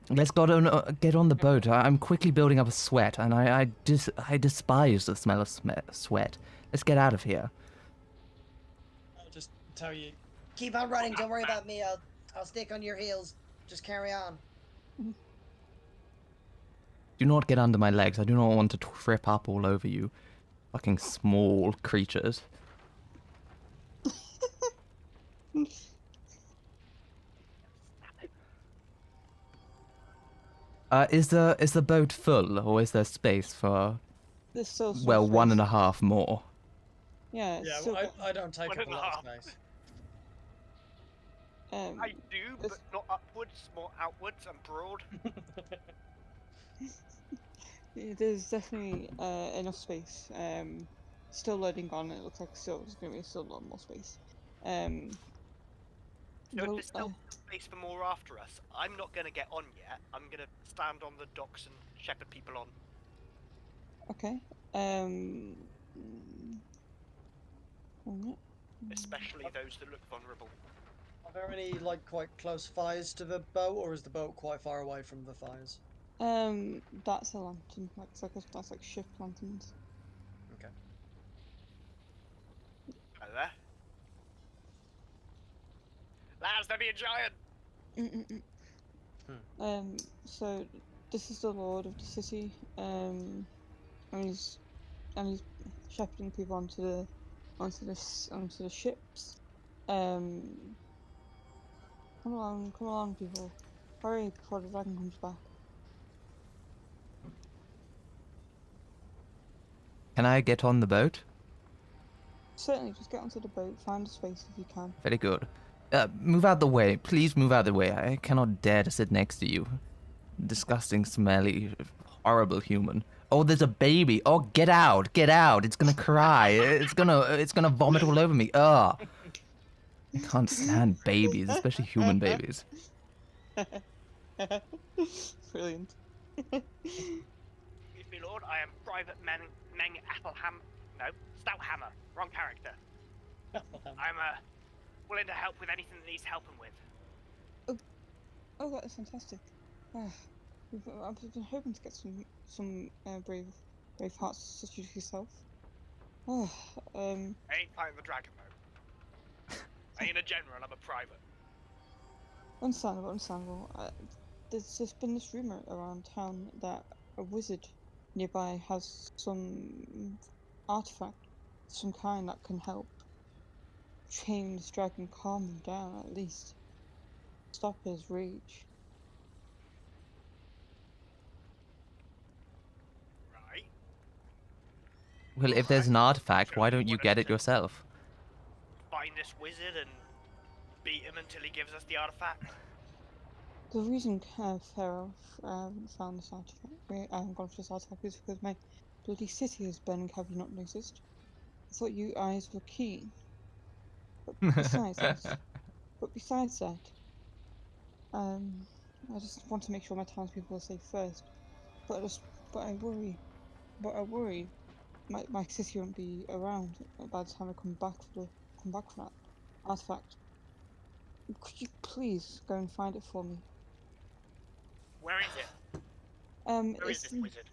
S1: Let's get on the boat. I'm quickly building up a sweat, and I despise the smell of sweat. Let's get out of here.
S4: I'll just tell you.
S5: Keep on running. Don't worry about me. I'll stick on your heels. Just carry on.
S1: Do not get under my legs. I do not want to trip up all over you. Fucking small creatures. Is the boat full, or is there space for,
S3: There's still some
S1: well,
S3: space.
S1: 1.5 more?
S3: Yeah, it's
S4: Yeah,
S3: still
S4: well, I don't take
S2: One
S4: up a
S2: and a
S4: lot of
S2: half.
S4: space.
S2: I do, but not upwards, more outwards and broad.
S3: There's definitely enough space. Still loading on. It looks like there's going to be still a lot more space.
S2: So if
S3: well,
S2: there's still space for more after us, I'm not going to get on yet. I'm going to stand on the docks and shepherd people on.
S3: okay. Alright.
S2: Especially those that look vulnerable.
S4: Are there any like quite close fires to the boat, or is the boat quite far away from the fires?
S3: That's a lantern. That's like ship lanterns.
S4: Okay.
S2: Hello there. Lads, there be a giant!
S3: So this is the lord of the city. And he's shepherding people onto the ships. Come along, people. Hurry before the dragon comes back.
S1: Can I get on the boat?
S3: Certainly, just get onto the boat, find a space if you can.
S1: Very good. Move out the way. Please move out the way. I cannot dare to sit next to you. disgusting, smelly, horrible human. Oh, there's a baby. Oh, get out, get out. It's gonna cry. It's gonna vomit all over me. Ugh. I can't stand babies, especially human babies.
S3: Brilliant.
S2: Excuse me, Lord. I am Private Meng Appleham. No, Stouthammer. Wrong character. I'm willing to help with anything that needs helping with.
S3: Oh, that is fantastic. I've been hoping to get some brave hearts such as yourself. Oh,
S2: I ain't fighting the dragon though. I ain't a general. I'm a private.
S3: understandable. There's just been this rumor around town that a wizard nearby has some artifact, some kind that can help chain this dragon, calm him down at least, stop his rage.
S2: Right.
S1: Well, if there's an artifact,
S2: So
S1: why
S2: you
S1: don't you
S2: want us
S1: get it
S2: to
S1: yourself?
S2: Find this wizard and beat him until he gives us the artifact?
S3: The reason Pharaoh haven't found this artifact, I haven't gone for this artifact, is because my bloody city is burning. Have you not noticed? I thought you eyes were keen. But besides that, I just want to make sure my townspeople are safe first. But I worry, my city won't be around by the time I come back for that artifact. Could you please go and find it for me?
S2: Where is it? Where is
S3: It's
S2: this wizard?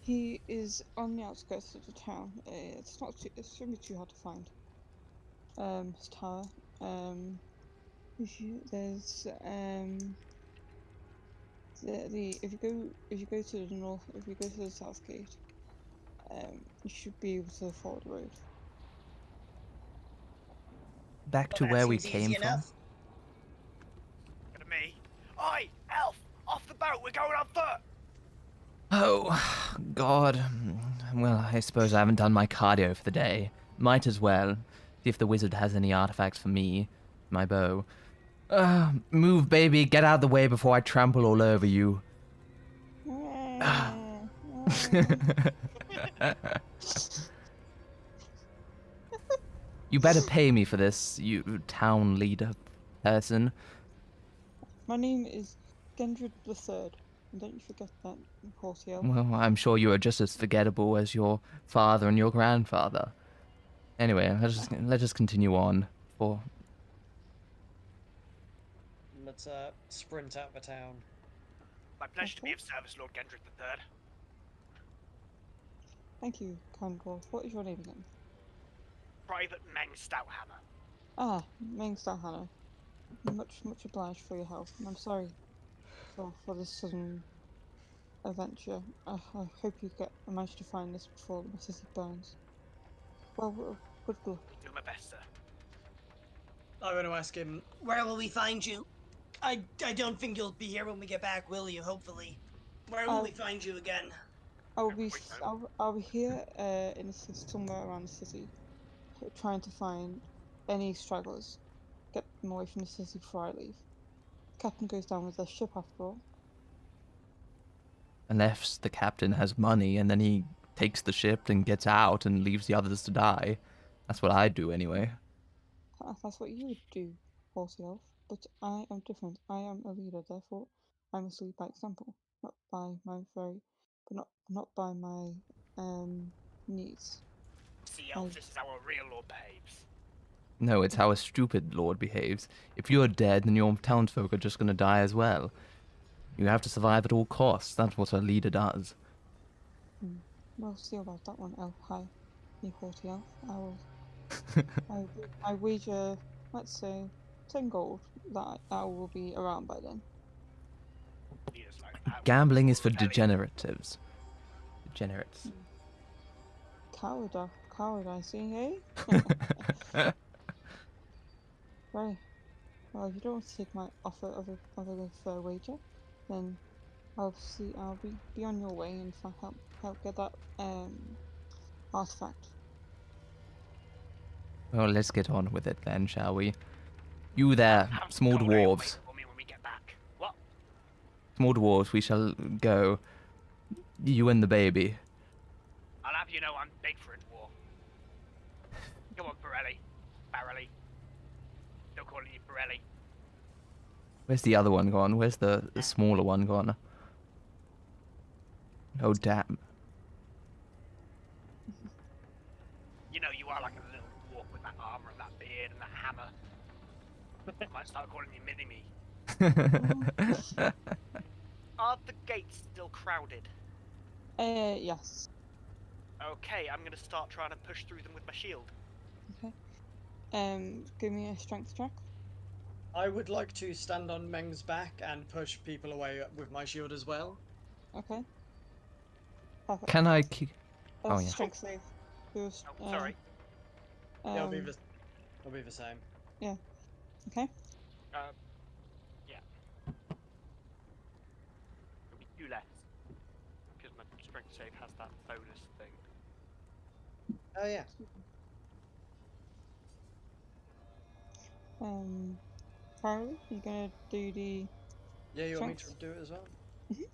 S3: He is on the outskirts of the town. It shouldn't be too hard to find. His tower. There's if you go to the north, if you go to the south gate, you should be able to follow the road.
S1: Back to
S5: Well, that
S1: where we
S5: seems
S1: came
S5: easy
S1: from.
S5: enough.
S2: Look at me. Oi, elf! Off the boat. We're going on foot.
S1: Oh, God. Well, I suppose I haven't done my cardio for the day. Might as well. See if the wizard has any artifacts for me. My bow. Move, baby. Get out of the way before I trample all over you. You better pay me for this, you town leader person.
S3: My name is Gendred the Third, and don't you forget that, Portiel.
S1: Well, I'm sure you are just as forgettable as your father and your grandfather. Anyway, let's just continue on. For
S4: Let's sprint out of the town.
S2: My pleasure to be of service, Lord Gendrick III.
S3: Thank you, kind dwarf. What is your name again?
S2: Private Meng Stouthammer.
S3: Ah, Ming Hannah. Much obliged for your help. And I'm sorry for this sudden adventure. I hope you manage to find this before the city burns. Well, good luck.
S2: Do my best, sir.
S4: I'm going to ask him.
S5: Where will we find you? I don't think you'll be here when we get back, will you? Hopefully. Where will we find you again?
S3: I'll be here somewhere around the city, trying to find any stragglers, get them away from the city before I leave. The captain goes down with their ship after all. Unless
S1: the captain has money and then he takes the ship and gets out and leaves the others to die. That's what I'd do anyway.
S3: That's what you would do, Horsey Elf. But I am different. I am a leader, therefore I must lead by example, not by my needs.
S2: See, elf, this is how a real lord behaves.
S1: No, it's how a stupid lord behaves. If you're dead, then your townsfolk are just gonna die as well. You have to survive at all costs. That's what a leader does.
S3: We'll see about that one, Elf. Hi, you haughty elf. I wager, let's say, 10 gold that I will be around by then.
S2: Leaders like that.
S1: Gambling is for degenerates. Degenerates.
S3: Coward, I see, eh? Right. Well, if you don't want to take my offer of a fair wager, then I'll be on your way and help get that artifact.
S1: Well, let's get on with it then, shall we? You there,
S2: Have
S1: small
S2: Golay wait
S1: dwarves.
S2: for me when we get back. What?
S1: Small dwarves, we shall go. You and the baby.
S2: I'll have you know I'm big for a dwarf. Come on, Pirelli. Barrelly. Still calling you Pirelli.
S1: Where's the other one gone? Where's the smaller one gone? Oh, damn.
S2: You know, you are like a little dwarf with that armor and that beard and that hammer. I might start calling you Mini-Me. Are the gates still crowded?
S3: Yes.
S2: Okay, I'm gonna start trying to push through them with my shield.
S3: Okay. Give me a strength check.
S4: I would like to stand on Meng's back and push people away with my shield as well.
S3: Okay. Perfect.
S1: Can I keep...
S3: That was
S1: Oh, yeah.
S3: strength save. It was,
S2: Oh, sorry.
S4: Yeah, it'll be
S3: um,
S4: the same.
S3: okay.
S2: Yeah. It'll be 2 less. Because my strength save has that bonus thing.
S4: Oh yeah.
S3: Farrell, you gonna do the
S4: Yeah, you want me to
S3: strength?
S4: do it as well?
S3: Mhm.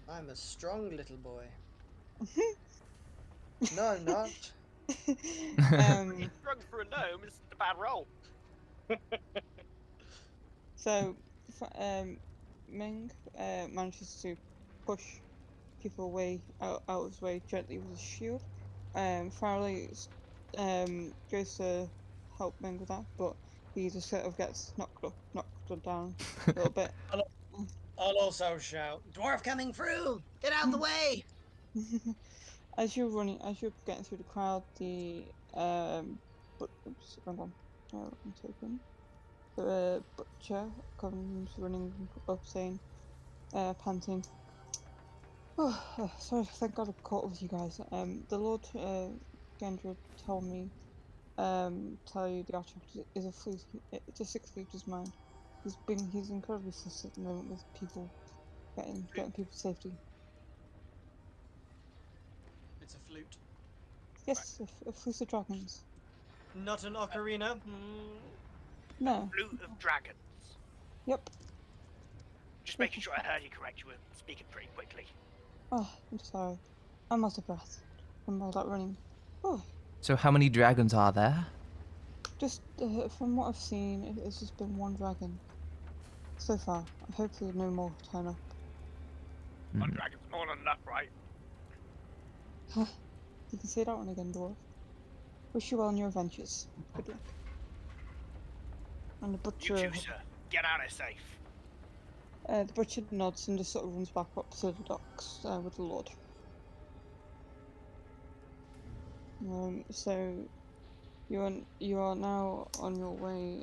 S4: I'm a strong little boy. No, I'm not.
S2: Drug for a gnome is a bad roll.
S3: So, Ming manages to push people away out of his way gently with his shield. Farley goes to help Ming with that, but he just sort of gets knocked down a little bit.
S4: I'll also shout,
S5: Dwarf coming through! Get out of the way!
S3: As you're getting through the crowd, the oops, hang on, one second. The butcher comes running up, saying, panting, "Oh, sorry, thank God I caught up with you guys. The Lord Gendra told me, tell you the artifact is a flute. It's a sixth of his mind. He's incredibly fussy at the moment with people getting people to safety.
S4: it's a flute.
S3: Yes, a flute of dragons.
S4: Not an ocarina.
S3: No.
S2: Flute of dragons.
S3: Yep.
S2: Just making sure I heard you correct. You were speaking pretty quickly.
S3: Oh, I'm sorry. I'm out of breath from all that running. Oh,
S1: So how many dragons are there?
S3: just from what I've seen, it's just been one dragon so far. Hopefully, no more turn up.
S2: One dragon's more than enough, right?
S3: You can say that one again, dwarf. Wish you well in your adventures. Good luck. And the butcher.
S2: You too, sir. Get out of safe.
S3: The butcher nods and just sort of runs back up to the docks with the Lord. So you are now on your way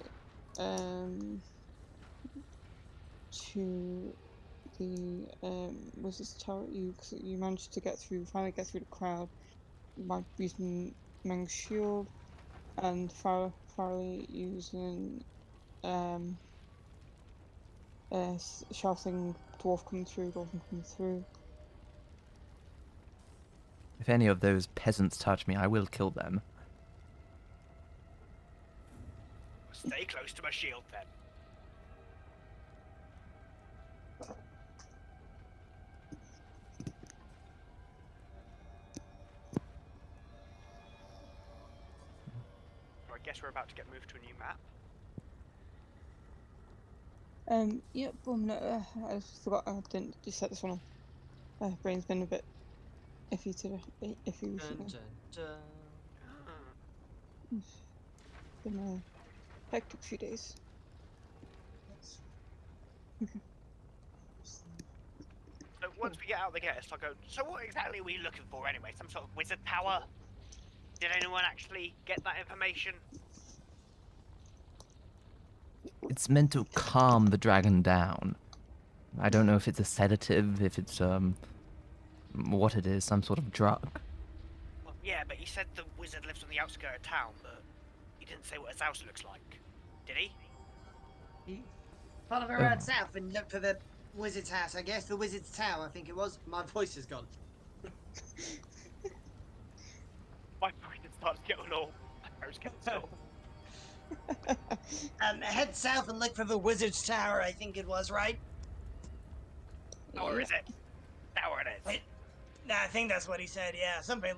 S3: to the Wizard's Tower. You managed to finally get through the crowd by using Meng's shield, and Farley using shouting dwarf coming through.
S1: If any of those peasants touch me, I will kill them.
S2: Stay close to my shield, then. So I guess we're about to get moved to a new map.
S3: Yep, no, I just forgot I didn't just set this one up. Brain's been a bit iffy recently. Been a hectic few days.
S2: So once we get out of the guest, I'll go, so what exactly are we looking for anyway? Some sort of wizard tower? Did anyone actually get that information?
S1: It's meant to calm the dragon down. I don't know if it's a sedative, if it's, what it is, some sort of drug.
S2: Well, yeah, but he said the wizard lives on the outskirts of town, but he didn't say what his house looks like. Did he?
S5: He followed around south and looked for the wizard's house, I guess. The wizard's tower, I think it was. My voice is gone.
S2: My brain starts getting all... My hair's getting so...
S5: Head south and look for the wizard's tower, I think it was, right?
S2: Tower is it? Tower it is.
S5: Wait, nah, I think that's what he said. Yeah, something.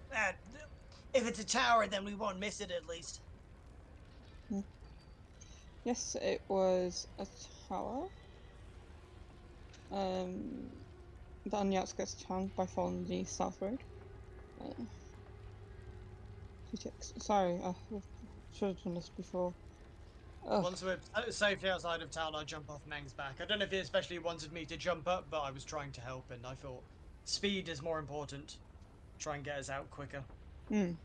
S5: If it's a tower, then we won't miss it at least.
S3: Yes, it was a tower. On the outskirts of town by following the south road. Sorry, I should have done this before. Ugh.
S4: Once we're safely outside of town, I jump off Meng's back. I don't know if he especially wanted me to jump up, but I was trying to help, and I thought speed is more important. Try and get us out quicker.
S3: Mm.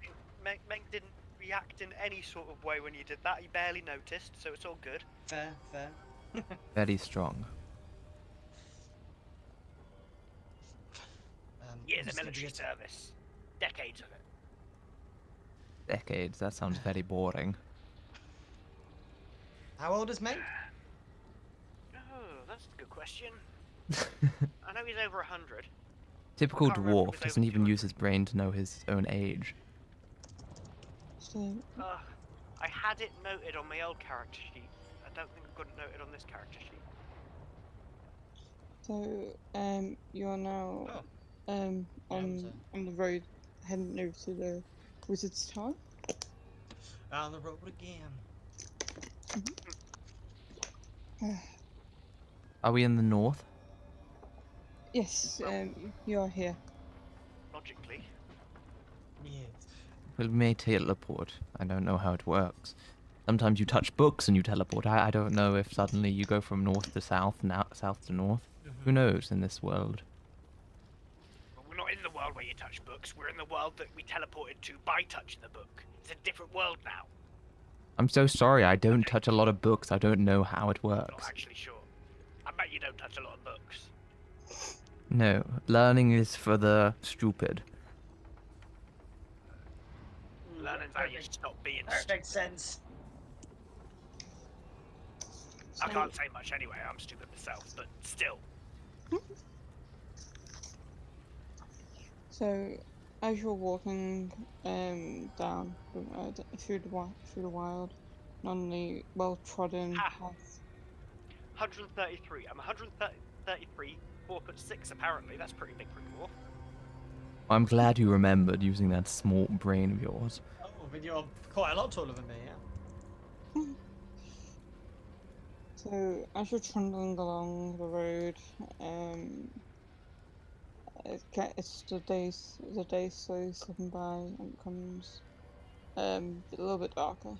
S2: Meng didn't react in any sort of way when you did that. He barely noticed, so it's all good.
S4: Fair, fair.
S1: Very strong.
S2: Years
S4: I'm
S2: of
S4: just
S2: military
S4: gonna
S2: service. Decades of it.
S1: Decades, that sounds very boring.
S4: How old is Meng?
S2: Oh, that's a good question. I know he's over 100.
S1: Typical
S2: Can't remember if
S1: dwarf
S2: it's
S1: doesn't
S2: over
S1: even
S2: 200.
S1: use his brain to know his own age.
S3: So,
S2: I had it noted on my old character sheet. I don't think I've got it noted on this character sheet.
S3: you are now
S4: Oh.
S3: on the road heading over to the Wizard's Tower.
S4: On the road again.
S1: Are we in the north?
S3: Yes, you are here.
S2: Logically.
S4: Yes.
S1: We may teleport. I don't know how it works. Sometimes you touch books and you teleport. I don't know if suddenly you go from north to south, now south to north. Who knows in this world?
S2: Well, we're not in the world where you touch books. We're in the world that we teleported to by touching the book. It's a different world now.
S1: I'm so sorry, I don't touch a lot of books. I don't know how it
S2: Not
S1: works.
S2: actually sure. I bet you don't touch a lot of books.
S1: No, learning is for the stupid.
S2: Learning's how you stop being
S5: Perfect sense.
S2: I can't say much anyway, I'm stupid myself, but still.
S3: So, as you're walking down through the wild, on the well-trodden path.
S2: 133. I'm 133, 4'6" apparently. That's pretty big for a dwarf.
S1: I'm glad you remembered using that small brain of yours.
S4: Oh, but you're quite a lot taller than me, yeah?
S3: So, as you're trundling along the road, the day slowly slipping by and it becomes a little bit darker.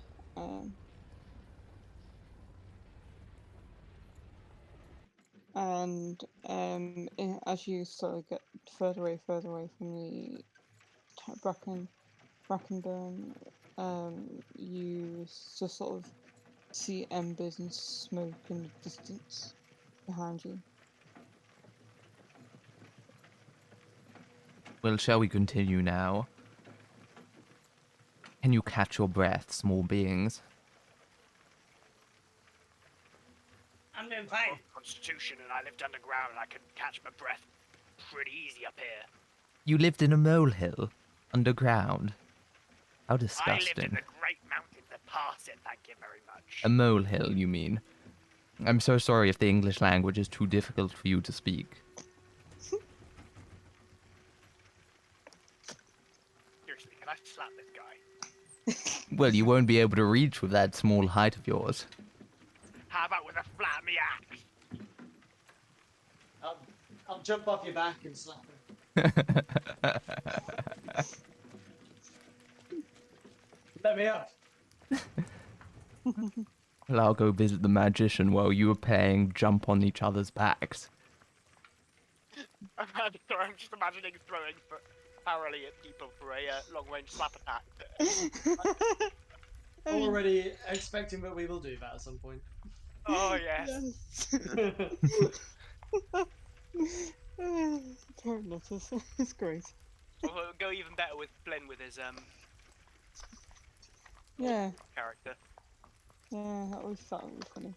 S3: As you slowly get further away from the Brackenburn, you just sort of see embers and smoke in the distance behind you.
S1: Well, shall we continue now? Can you catch your breath, small beings?
S5: I'm doing fine.
S2: Constitution, and I lived underground, and I could catch my breath pretty easy up here.
S1: You lived in a molehill, underground. How
S2: I lived in
S1: disgusting.
S2: the Great Mountains that pass it, thank you very much.
S1: A molehill, you mean? I'm so sorry if the English language is too difficult for you to speak.
S2: Seriously, can I slap this guy?
S1: Well, you won't be able to reach with that small height of yours.
S2: How about with a flat me axe?
S4: I'll jump off your back and slap him. Let me up.
S1: Well, I'll go visit the magician while you are playing jump on each other's backs.
S2: I'm just imagining throwing thoroughly at people for a long-range slap attack.
S4: Already expecting that we will do that at some point.
S2: Oh, yes.
S3: Don't notice. It's great.
S2: Well, it'll go even better with Flynn with his
S3: Yeah,
S2: character.
S3: that would be funny.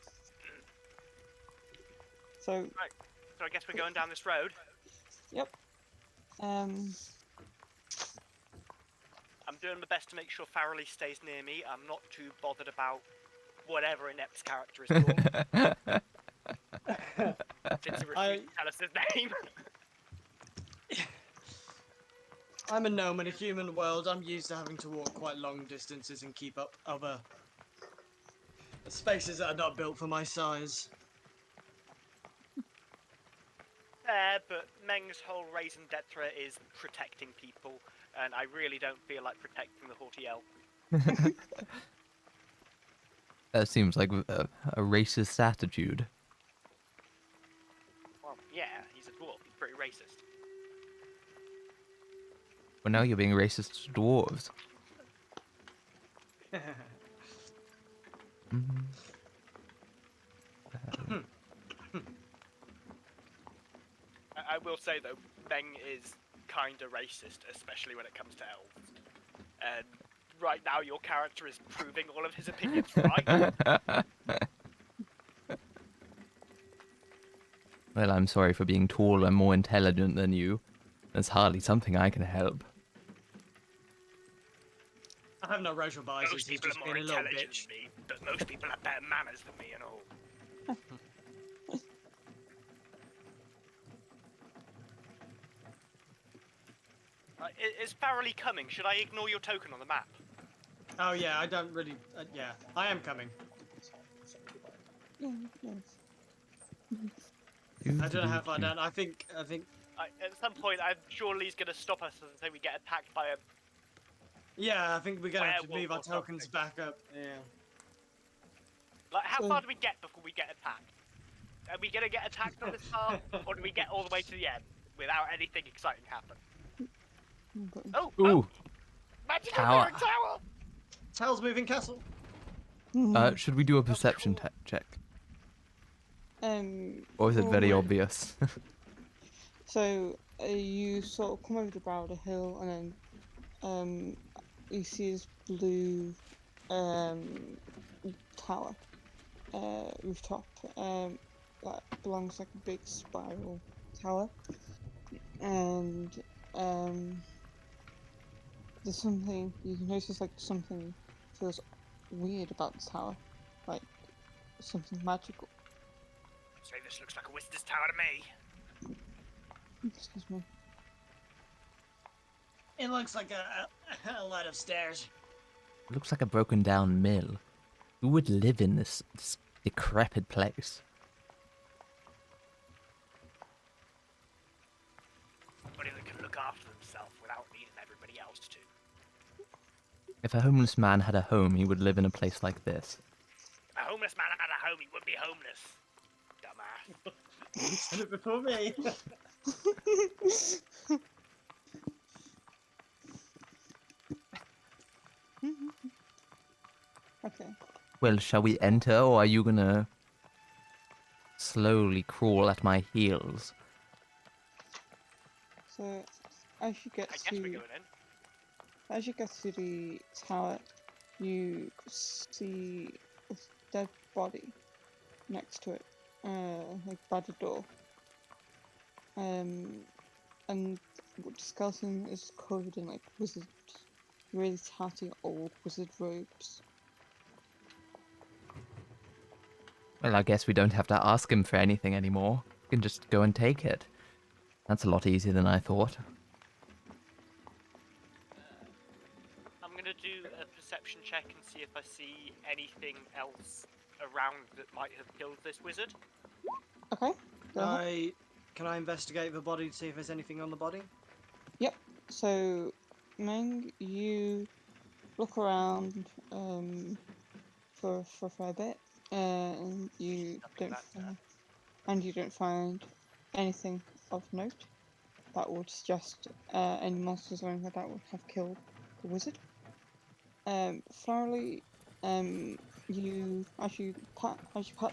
S3: So,
S2: Right, so I guess we're going down this road.
S3: yep.
S2: I'm doing my best to make sure Farrelly stays near me. I'm not too bothered about whatever Inept's character is called. since he refused to tell us his name.
S4: I'm a gnome in a human world. I'm used to having to walk quite long distances and keep up other spaces that are not built for my size.
S2: But Meng's whole raison d'etre is protecting people, and I really don't feel like protecting the haughty elf.
S1: That seems like a racist attitude.
S2: Well, yeah, he's a dwarf. He's pretty racist.
S1: Well, now you're being racist to dwarves. Mhm.
S2: I will say though, Meng is kinda racist, especially when it comes to elves. And right now, your character is proving all of his opinions right.
S1: Well, I'm sorry for being taller and more intelligent than you. That's hardly something I can help.
S4: I have no racial biases.
S2: Most
S4: He's
S2: people
S4: just
S2: are more
S4: being a little
S2: intelligent
S4: bitch.
S2: than me, but most people have better manners than me and all. Is Farrelly coming? Should I ignore your token on the map?
S4: Oh yeah, I don't really. Yeah, I am coming.
S3: Yeah, nice.
S4: I don't know how far down. I think.
S2: At some point, I'm sure Lee's gonna stop us and say we get attacked by a.
S4: Yeah, I think we're gonna have to
S2: Werewolf
S4: move our
S2: or
S4: tokens
S2: something.
S4: back up. Yeah.
S2: Like, how
S3: So-
S2: far do we get before we get attacked? Are we gonna get attacked on this path, or do we get all the way to the end without anything exciting happen?
S3: But-
S2: Oh,
S1: Ooh,
S2: oh, magical
S1: Tower.
S2: mirroring tower!
S4: Tails moving castle.
S1: should we do a perception
S2: cool.
S1: check?
S3: Or
S1: Or is it very obvious?
S3: So you sort of come over the brow of the hill, and then you see this blue tower, rooftop, that belongs like a big spiral tower, and there's something you notice, like something feels weird about the tower, like something magical.
S2: Say this looks like a wizard's tower to me.
S3: Excuse me.
S5: It looks like a lot of stairs.
S1: It looks like a broken down mill. Who would live in this decrepit place?
S2: Somebody that can look after themselves without needing everybody else to.
S1: If a homeless man had a home, he would live in a place like this.
S2: If a homeless man had a home, he wouldn't be homeless. Dumbass.
S4: You said it before me.
S3: Okay.
S1: Well, shall we enter, or are you gonna slowly crawl at my heels?
S3: So as you get
S2: I guess we're
S3: to
S2: going in.
S3: as you get to the tower, you see a dead body next to it, like by the door. And the skeleton is covered in like really tatty old wizard robes.
S1: Well, I guess we don't have to ask him for anything anymore. We can just go and take it. That's a lot easier than I thought.
S2: I'm gonna do a perception check and see if I see anything else around that might have killed this wizard.
S3: Okay. Go ahead.
S4: Can I investigate the body to see if there's anything on the body?
S3: So, Meng, you look around for a fair bit, and you
S2: Nothing
S3: don't
S2: that,
S3: find anything of note that would suggest any monsters or anything like that would have killed the wizard. Farley, you as you pat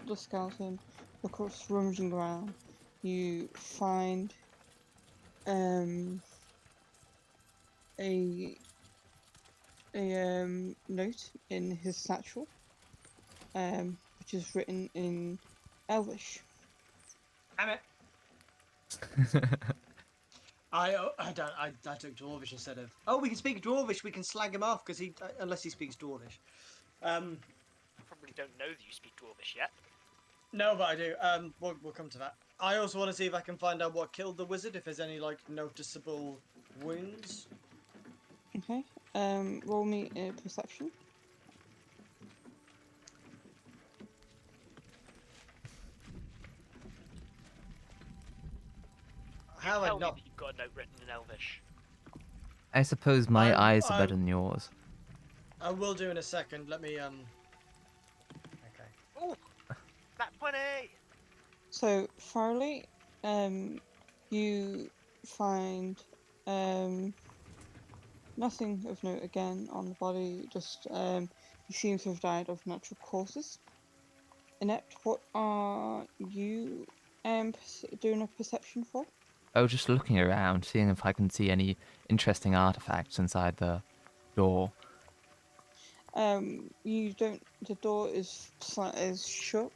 S3: the skeleton, look across rummaging around, you find a note in his satchel, which is written in Elvish.
S4: Damn it. I took Dwarvish instead of. Oh, we can speak Dwarvish. We can slag him off because unless he speaks Dwarvish.
S2: Probably don't know that you speak Dwarvish yet.
S4: No, but I do. We'll come to that. I also want to see if I can find out what killed the wizard, if there's any like noticeable wounds.
S3: Okay. Roll me a perception.
S4: How have I
S2: Tell me
S4: not?
S2: that you've got a note written in Elvish.
S1: I suppose my eyes are
S4: I
S1: better than yours.
S4: I will do in a second. Let me Okay.
S2: Oh, that 20!
S3: So, Farley, you find nothing of note again on the body, just he seems to have died of natural causes. Inept, what are you doing a perception for?
S1: Oh, just looking around, seeing if I can see any interesting artifacts inside the door.
S3: You don't. The door is shut.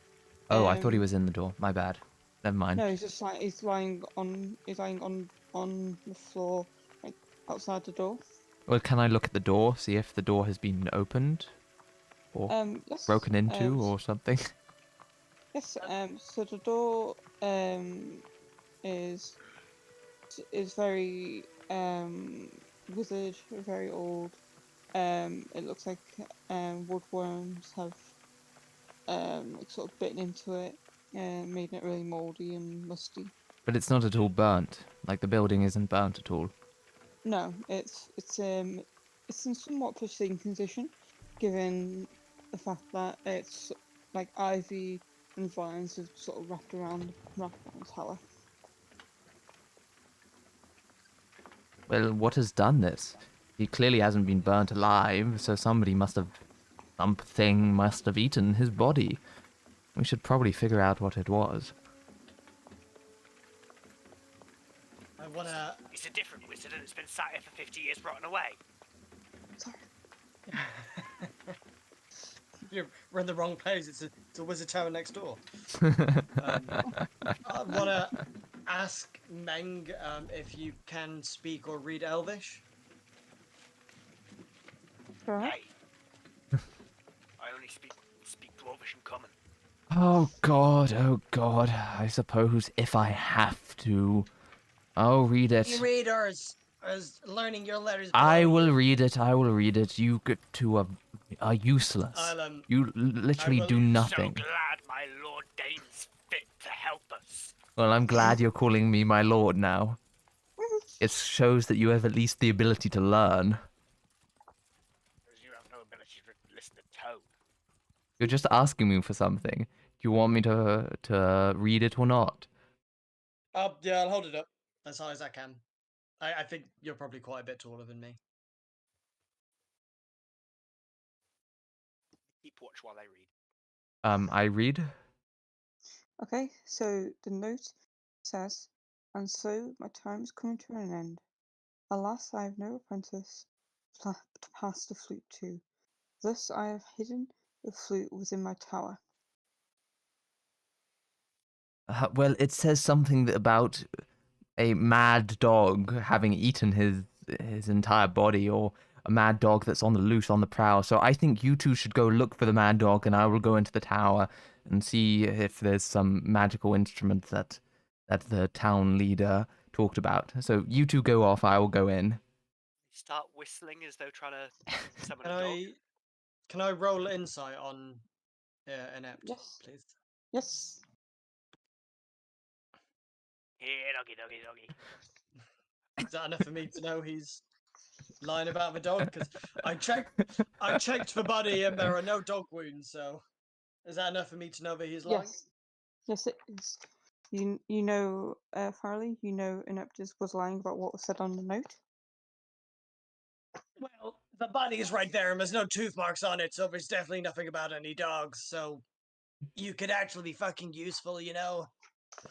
S1: Oh, I thought he
S3: Um,
S1: was in the door. My bad. Never mind.
S3: no, he's just like he's lying on the floor, like outside the door.
S1: Well, can I look at the door, see if the door has been opened or
S3: Yes.
S1: broken into or something?
S3: Yes. So the door is very withered, very old. It looks like woodworms have like sort of bitten into it, making it really moldy and musty.
S1: But it's not at all burnt. Like the building isn't burnt at all.
S3: No, it's in somewhat pristine condition, given the fact that it's like ivy and vines have sort of wrapped around the tower.
S1: Well, what has done this? He clearly hasn't been burnt alive, so something must have eaten his body. We should probably figure out what it was.
S4: I wanna.
S2: It's a different wizard and it's been sat here for 50 years rotting away.
S3: Sorry.
S4: We're in the wrong place. It's a wizard tower next door. I wanna ask Meng if you can speak or read Elvish.
S3: Alright.
S2: Hey. I only speak Dwarvish and Common.
S1: Oh God, I suppose if I have to, I'll read it.
S4: You read or is learning your letters.
S1: I will
S4: you?
S1: read it. You get to are useless. You literally
S4: will-
S1: do
S2: So
S1: nothing.
S2: glad my Lord Dane's fit to help us.
S1: Well, I'm glad you're calling me my lord now. It shows that you have at least the ability to learn.
S2: Because you have no ability to listen to tone.
S1: You're just asking me for something. Do you want me to read it or not?
S4: Yeah, I'll hold it up as high as I can. I think you're probably quite a bit taller than me.
S2: Keep watch while I read.
S1: I read.
S3: Okay, so the note says, "And so my time is coming to an end. Alas, I have no apprentice to pass the flute to. Thus I have hidden the flute within my tower."
S1: Well, it says something about a mad dog having eaten his entire body, or a mad dog that's on the loose on the prowl. So I think you two should go look for the mad dog, and I will go into the tower and see if there's some magical instrument that the town leader talked about. So you two go off, I will go in.
S2: Start whistling as though trying to summon
S4: Can
S2: a dog.
S4: can I roll insight on inept,
S3: Yes.
S4: please?
S3: Yes.
S2: Here, doggy, doggy, doggy.
S4: Is that enough for me to know he's lying about the dog? Because I checked for Buddy and there are no dog wounds. So is that enough for me to know that he's lying?
S3: Yes. Yes, it is. You know, Farley, you know Ineptus was lying about what was said on the note.
S4: Well, the body is right there, and there's no tooth marks on it, so there's definitely nothing about any dogs. So you could actually be fucking useful, you know.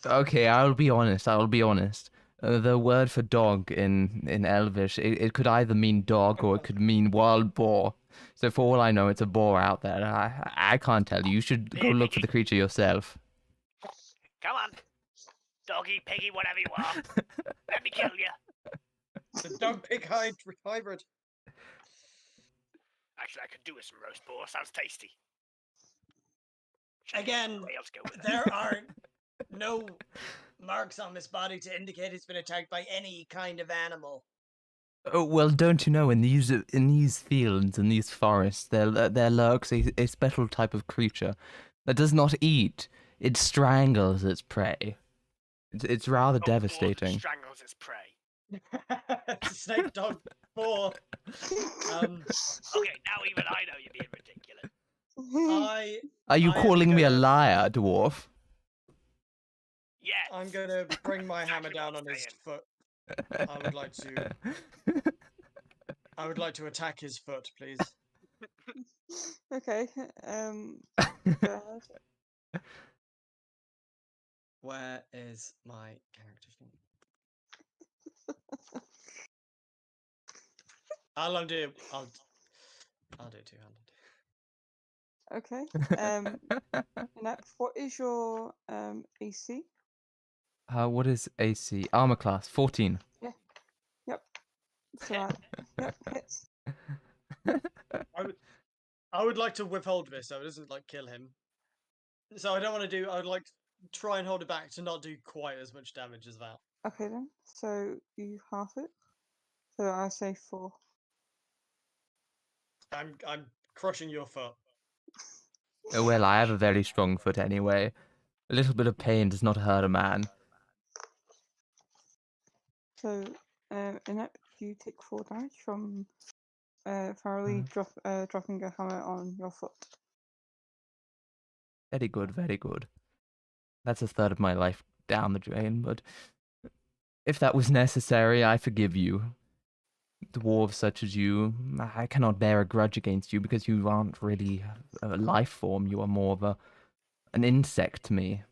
S1: Okay, I'll be honest. The word for dog in Elvish, it could either mean dog or it could mean wild boar. So for all I know, it's a boar out there. I can't tell you. You should go look for the creature yourself.
S2: Come on. Doggy, piggy, whatever you are. Let me kill you.
S4: The dog pig hybrid.
S2: Actually, I could do with some roast boar. Sounds tasty.
S4: Again,
S2: Somebody else go with it.
S4: there are no marks on this body to indicate it's been attacked by any kind of animal.
S1: Oh, well, don't you know, in these fields, in these forests, there lurks a special type of creature that does not eat. It strangles its prey. It's rather
S2: Oh, dwarf
S1: devastating.
S2: strangles its prey.
S4: It's a snake dog 4.
S2: Okay, now even I know you're being ridiculous.
S1: Are you
S4: I am
S1: calling me a
S4: gonna-
S1: liar, dwarf?
S2: Yes.
S4: I'm gonna bring my hammer
S2: Exactly
S4: down
S2: what
S4: on
S2: I'm
S4: his
S2: saying.
S4: foot. I would like to attack his foot, please.
S3: Okay. Go ahead.
S4: Where is my character sheet? I'll do two-handed.
S3: Okay. Inept, what is your AC?
S1: What is AC? Armor class 14.
S3: Yep. So yep, hits.
S4: I would like to withhold this so it doesn't like kill him. So I don't want to do. I would like to try and hold it back to not do quite as much damage as that.
S3: Okay then. So you half it. So I say 4.
S4: I'm crushing your foot.
S1: Oh, well, I have a very strong foot anyway. A little bit of pain does not hurt a man.
S3: So Inept, you take 4 damage from Farley dropping a hammer on your foot.
S1: Very good, very good. That's a third of my life down the drain, but if that was necessary, I forgive you. Dwarves such as you, I cannot bear a grudge against you because you aren't really a life form. You are more of an insect to me.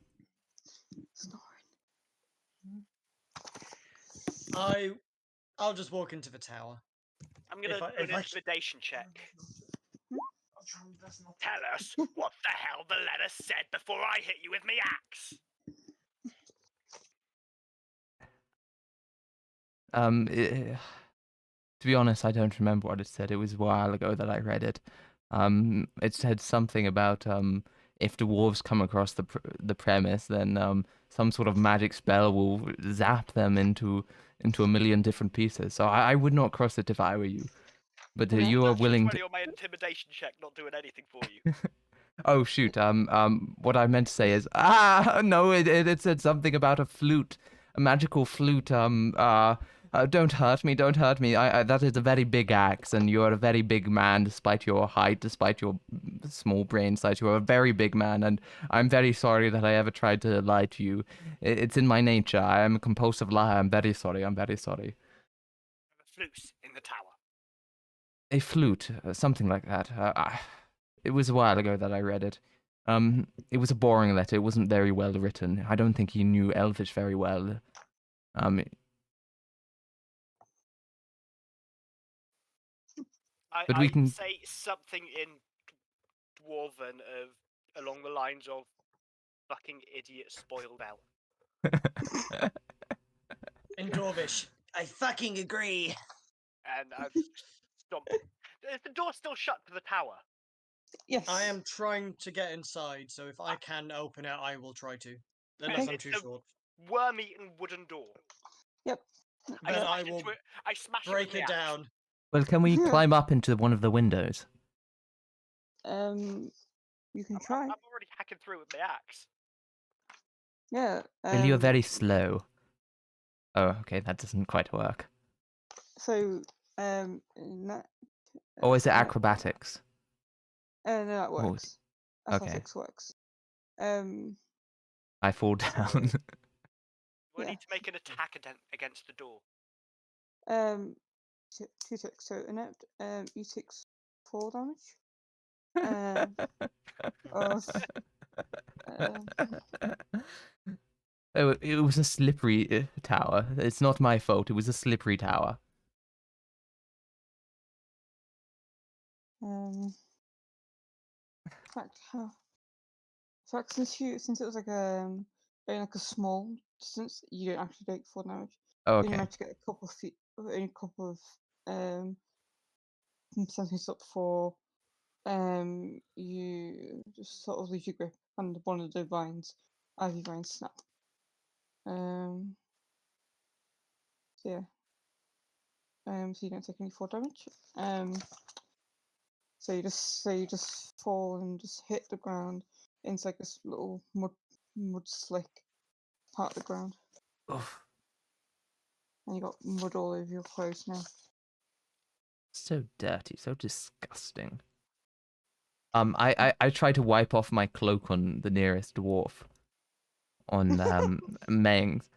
S4: I'll just walk into the tower.
S2: I'm gonna
S4: If I-
S2: do an
S4: if I-
S2: intimidation check. Tell us what the hell the letter said before I hit you with me axe.
S1: To be honest, I don't remember what it said. It was a while ago that I read it. It said something about if dwarves come across the premise, then some sort of magic spell will zap them into a million different pieces. So I would not cross it if I were you. But
S3: Okay.
S1: you are
S2: Natural
S1: willing
S2: 20
S1: to.
S2: on my intimidation check, not doing anything for you.
S1: Oh shoot. What I meant to say is no. It said something about a flute, a magical flute. Don't hurt me. Don't hurt me. That is a very big axe, and you are a very big man, despite your height, despite your small brain size. You are a very big man, and I'm very sorry that I ever tried to lie to you. It's in my nature. I am a compulsive liar. I'm very sorry. I'm very sorry.
S2: The flute in the tower.
S1: A flute, something like that. It was a while ago that I read it. It was a boring letter. It wasn't very well written. I don't think he knew Elvish very well. But we
S2: I'd
S1: can.
S2: say something in Dwarven of along the lines of fucking idiot spoiled elf.
S4: In Dwarvish,
S5: I fucking agree.
S2: And I've stomped. Is the door still shut to the tower?
S3: Yes.
S4: I am trying to get inside, so if I can open it, I will try to. Unless I'm
S2: It's
S4: too
S2: a
S4: short.
S2: worm-eaten wooden door.
S3: Yep.
S4: Then I will
S2: I smash
S4: break
S2: it, with
S4: it
S2: the axe.
S4: down.
S1: Well, can we climb up into one of the windows?
S3: You can try.
S2: I'm already hacking through with my axe.
S3: Yeah.
S1: Well, you're very slow. Oh, okay, that doesn't quite work.
S3: So in that.
S1: Or is it
S3: Inept-
S1: acrobatics?
S3: No, that
S1: Oh,
S3: works.
S1: okay.
S3: Athletics works.
S1: I fall down.
S2: We
S3: Yeah.
S2: need to make an attack against the door.
S3: 2 ticks. So Inept, you take 4 damage. Of
S1: Oh, it was a slippery tower. It's not my fault. It was a slippery tower.
S3: in fact, since it was like only like a small distance, you don't actually take 4 damage.
S1: Oh,
S3: You only
S1: okay.
S3: manage to get a couple of feet, only a couple of centimeters up before you just sort of lose your grip, and one of the vines, ivy vines, snap. So yeah. So you don't take any fall damage. So you just fall and just hit the ground into like this little mud slick part of the ground,
S1: Oof.
S3: and you got mud all over your clothes now.
S1: So dirty, so disgusting. I try to wipe off my cloak on the nearest dwarf. On Meng's.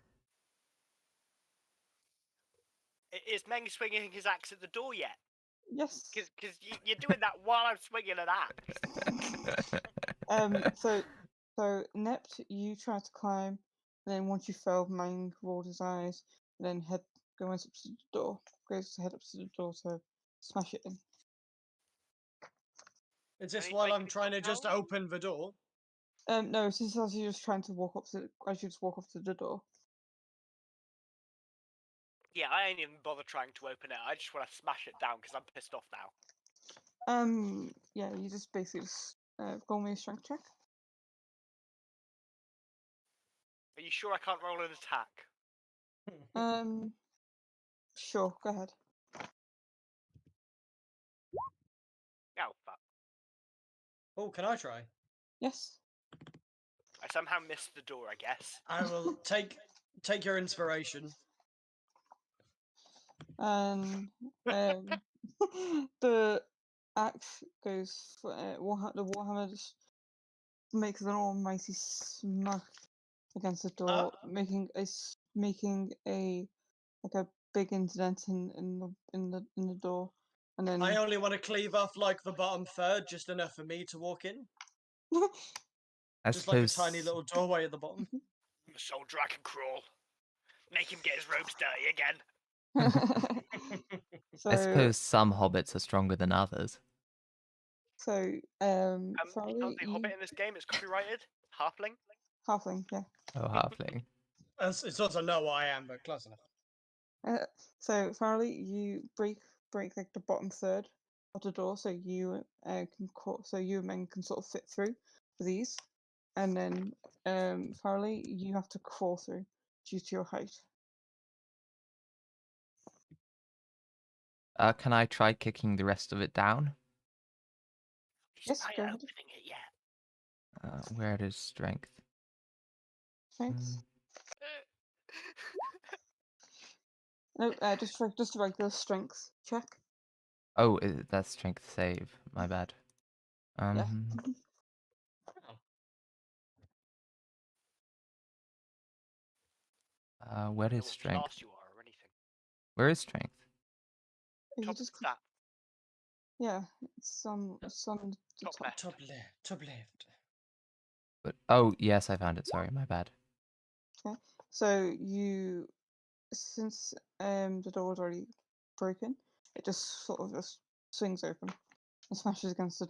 S2: Is Meng swinging his axe at the door yet?
S3: Yes.
S2: Because you're doing that while I'm swinging an axe.
S3: So Nept, you tried to climb, and then once you fell, Mang rolled his eyes, and then goes up to the door, goes to head up to the door to smash it in.
S4: Is this
S2: Any
S4: while I'm
S2: bacon
S4: trying to just
S2: tell?
S4: open the door?
S3: No, this is as you're just trying to walk up to, as you just walk up to the door.
S2: Yeah, I ain't even bother trying to open it. I just want to smash it down because I'm pissed off now.
S3: Yeah, you just basically just roll me a strength check.
S2: Are you sure I can't roll an attack?
S3: Sure, go ahead.
S2: Oh, fuck.
S4: Oh, can I try?
S3: Yes.
S2: I somehow missed the door, I guess.
S4: I will take your inspiration.
S3: And the axe goes for the warhammer just makes an almighty smack against the door, making a like a big indent in the door, and then
S4: I only want to cleave off like the bottom third, just enough for me to walk in.
S1: I
S4: Just like a
S1: suppose
S4: tiny little doorway at the bottom.
S2: The soldier I can crawl. Make him get his robes dirty again.
S3: so
S1: I suppose some hobbits are stronger than others.
S3: so
S2: You
S3: Farley,
S2: can't say Hobbit in this game. It's copyrighted. Halfling.
S3: halfling, yeah.
S1: Oh, halfling.
S4: It's also no I am, but close enough.
S3: So Farley, you break like the bottom third of the door, so you you and men can sort of fit through with ease, and then Farley, you have to crawl through due to your height.
S1: Can I try kicking the rest of it down?
S3: Yes, go ahead.
S2: Opening it yet.
S1: Where is strength?
S3: Thanks. No, just a regular strength check.
S1: Oh, that's strength save. My bad.
S3: Yeah.
S1: Where
S2: Know
S1: is
S2: what
S1: strength?
S2: class you are or anything.
S1: Where is strength?
S3: You
S2: Top
S3: just
S2: stat.
S3: yeah, it's on the
S2: Top
S3: top.
S2: left.
S4: Top left.
S1: But oh yes, I found it. Sorry, my bad.
S3: Okay. So since the door was already broken, it just sort of just swings open and smashes against the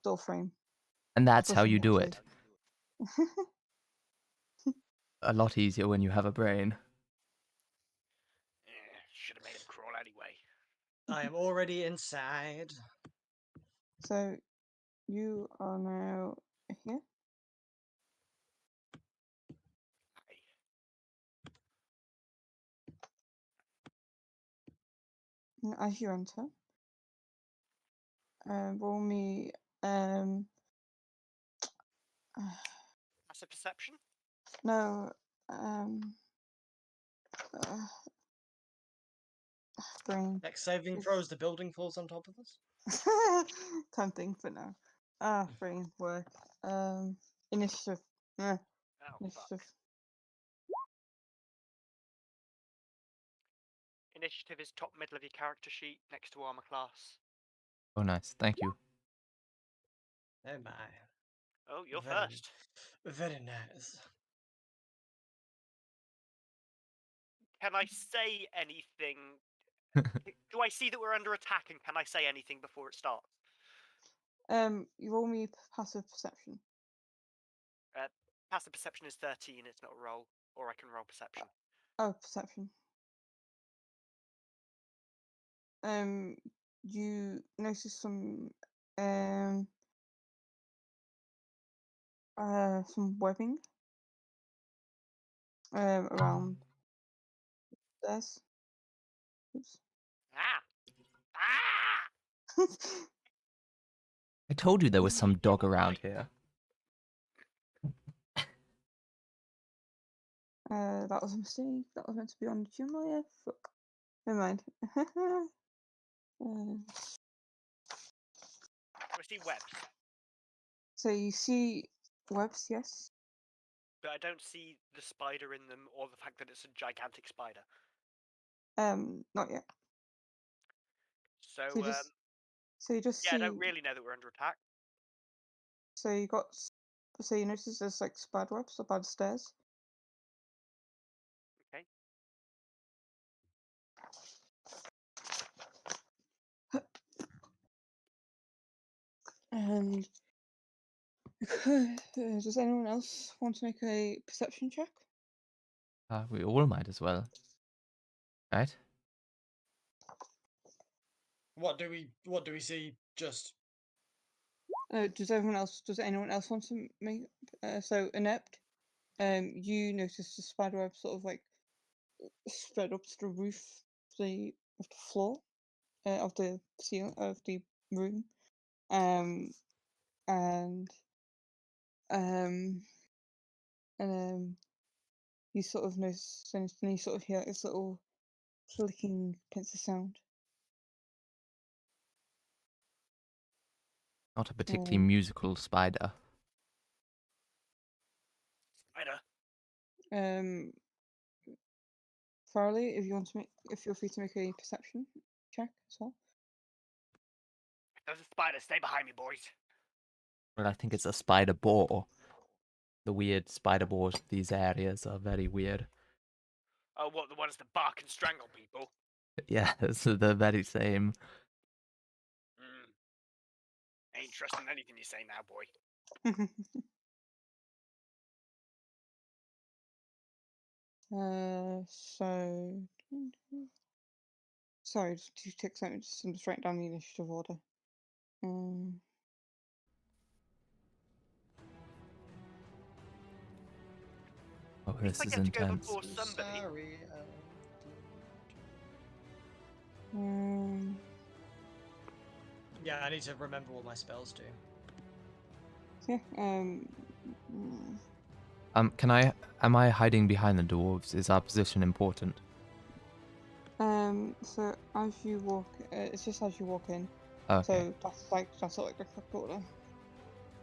S3: door frame.
S1: And that's how
S3: pushing
S1: you
S3: it
S1: do
S3: to-
S1: it. A lot easier when you have a brain.
S2: Should have made him crawl anyway.
S4: I am already inside.
S3: So you are now here. And as you enter, roll me
S2: That's a perception.
S3: no brain.
S4: Next saving throws, the building falls on top of us.
S3: Tempting, but no. Brain work. Initiative.
S2: Oh,
S3: Initiative.
S2: fuck. Initiative is top middle of your character sheet next to armor class.
S1: Oh, nice. Thank you.
S4: Oh my.
S2: Oh, you're
S4: Very-
S2: first.
S4: Very nice.
S2: Can I say anything? Do I see that we're under attack, and can I say anything before it starts?
S3: You roll me passive perception.
S2: Passive perception is 13. It's not a roll, or I can roll perception.
S3: Oh, perception. You notice some webbing Around this. Oops.
S2: Ah! Ah!
S1: I told you there was some dog around here.
S3: That was a mistake. That was meant to be on the gym layer. Fuck. Never mind.
S2: We see webs,
S3: So you see webs, yes.
S2: but I don't see the spider in them or the fact that it's a gigantic spider.
S3: Not yet.
S2: So,
S3: So you just
S2: yeah,
S3: see.
S2: I don't really know that we're under attack.
S3: So you got. So you notice there's like spider webs up by the stairs.
S2: Okay.
S3: And does anyone else want to make a perception check?
S1: We all might as well. Right?
S4: What do we see? Just
S3: Does anyone else want to make? So inept. You notice the spider web sort of like spread up to the roof of the floor, of the ceiling of the room, and um you sort of notice, and then you sort of hear this little clicking pencil sound.
S1: Not a particularly
S3: Um,
S1: musical spider.
S2: Spider.
S3: Farley, if you're free to make a perception check as well.
S2: There's a spider. Stay behind me, boys.
S1: Well, I think it's a spider boar. The weird spider boars of these areas are very weird.
S2: Oh, what, the ones that bark and strangle people?
S1: Yeah, so they're very same.
S2: Ain't trusting anything you say now, boy.
S3: So sorry, just 2 ticks. I'm just writing down the initiative order.
S1: Oh,
S2: It's
S1: this
S2: like
S1: is
S2: you have to go
S1: intense.
S2: before somebody.
S4: sorry. Yeah, I need to remember what my spells do.
S3: Yeah.
S1: Am I hiding behind the dwarves? Is our position important?
S3: So as you walk, it's just as you walk in.
S1: Okay.
S3: So that's sort of like the correct order.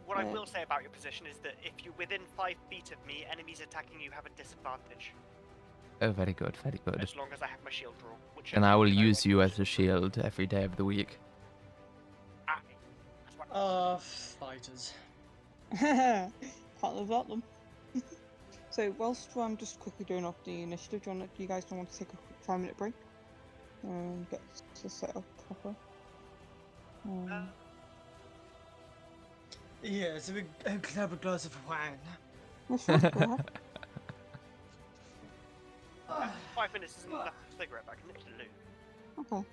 S2: What I will say about your position is that if you're within 5 feet of me, enemies attacking you have a disadvantage.
S1: Oh, very good, very good.
S2: As long as I have my shield draw. Which
S1: And I will
S2: know
S1: use you
S2: anyways.
S1: as a shield every day of the week.
S2: Ah, that's what-
S4: Fighters.
S3: Can't live without them. So whilst I'm just quickly doing up the initiative, do you guys don't want to take a quick 5-minute break and get to set up proper?
S4: Yeah, so we can have a glass of wine.
S3: Yeah, sure, go ahead.
S2: 5 minutes isn't enough for a cigarette, but I can nip to the loo.
S3: Okay.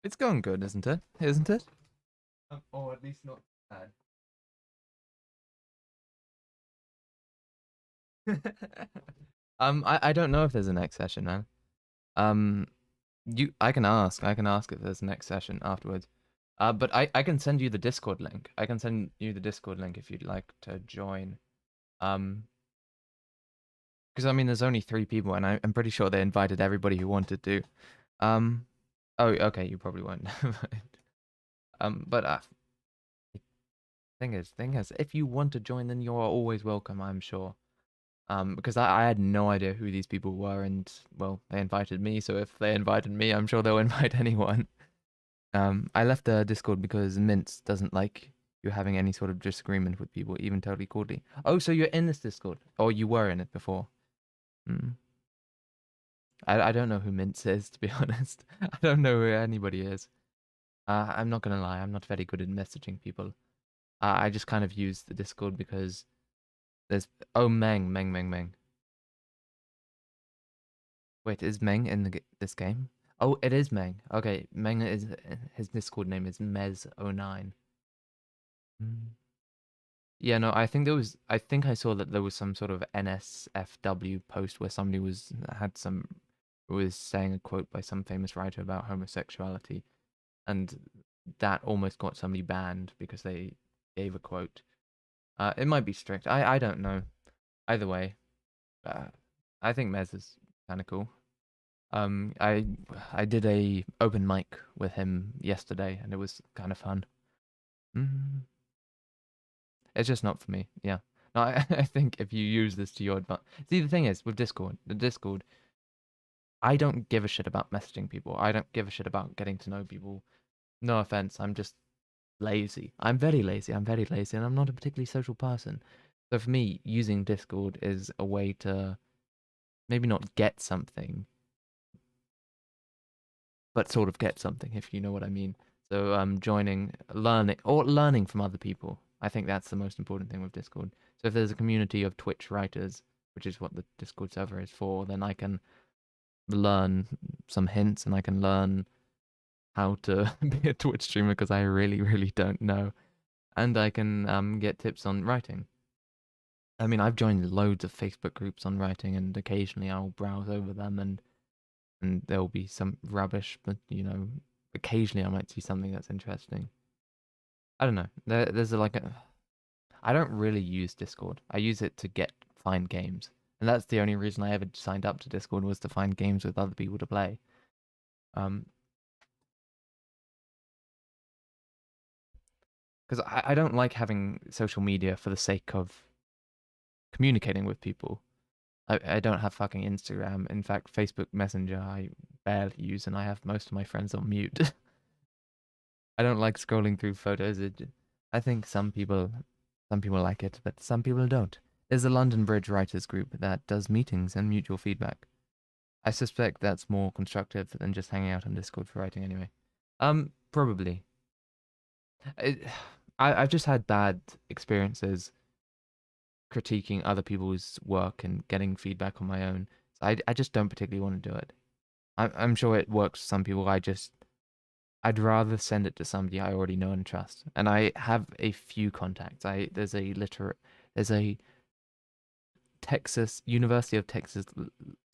S1: It's going good, isn't it? Isn't it? Or at least not bad. I don't know if there's a next session, man. I can ask if there's a next session afterwards. But I can send you the Discord link. I can send you the Discord link if you'd like to join. Because I mean, there's only 3 people, and I'm pretty sure they invited everybody who wanted to. Oh, okay, you probably won't. But thing is, if you want to join, then you're always welcome, I'm sure. Because I had no idea who these people were, and well, they invited me. So if they invited me, I'm sure they'll invite anyone. I left the Discord because Mince doesn't like you having any sort of disagreement with people, even totally cordially. Oh, so you're in this Discord, or you were in it before? I don't know who Mince is, to be honest. I don't know who anybody is. I'm not gonna lie, I'm not very good at messaging people. I just kind of use the Discord because there's Meng. Wait, is Meng in this game? Oh, it is Meng. Okay, Meng is his Discord name is Mez09. Mm. Yeah, no, I think there was. I think I saw that there was some sort of NSFW post where somebody was saying a quote by some famous writer about homosexuality, and that almost got somebody banned because they gave a quote. It might be strict. I don't know. Either way, I think Mez is kind of cool. I did a open mic with him yesterday, and it was kind of fun. Mm. It's just not for me. Yeah. No, I think if you use this to your advantage. See, the thing is with Discord, I don't give a shit about messaging people. I don't give a shit about getting to know people. No offense, I'm just lazy. I'm very lazy. I'm very lazy, and I'm not a particularly social person. So for me, using Discord is a way to maybe not get something, but sort of get something, if you know what I mean. So joining, learning from other people. I think that's the most important thing with Discord. So if there's a community of Twitch writers, which is what the Discord server is for, then I can learn some hints and I can learn how to be a Twitch streamer because I really, really don't know. And I can get tips on writing. I mean, I've joined loads of Facebook groups on writing, and occasionally I'll browse over them, and there'll be some rubbish, but occasionally I might see something that's interesting. I don't know. There's like a. I don't really use Discord. I use it to find games, and that's the only reason I ever signed up to Discord was to find games with other people to play. Because I don't like having social media for the sake of communicating with people. I don't have fucking Instagram. In fact, Facebook Messenger I barely use, and I have most of my friends on mute. I don't like scrolling through photos. I think some people like it, but some people don't. There's a London Bridge writers group that does meetings and mutual feedback. I suspect that's more constructive than just hanging out on Discord for writing anyway. Probably. I've just had bad experiences critiquing other people's work and getting feedback on my own. So I just don't particularly want to do it. I'm sure it works for some people. I'd rather send it to somebody I already know and trust. And I have a few contacts. There's a University of Texas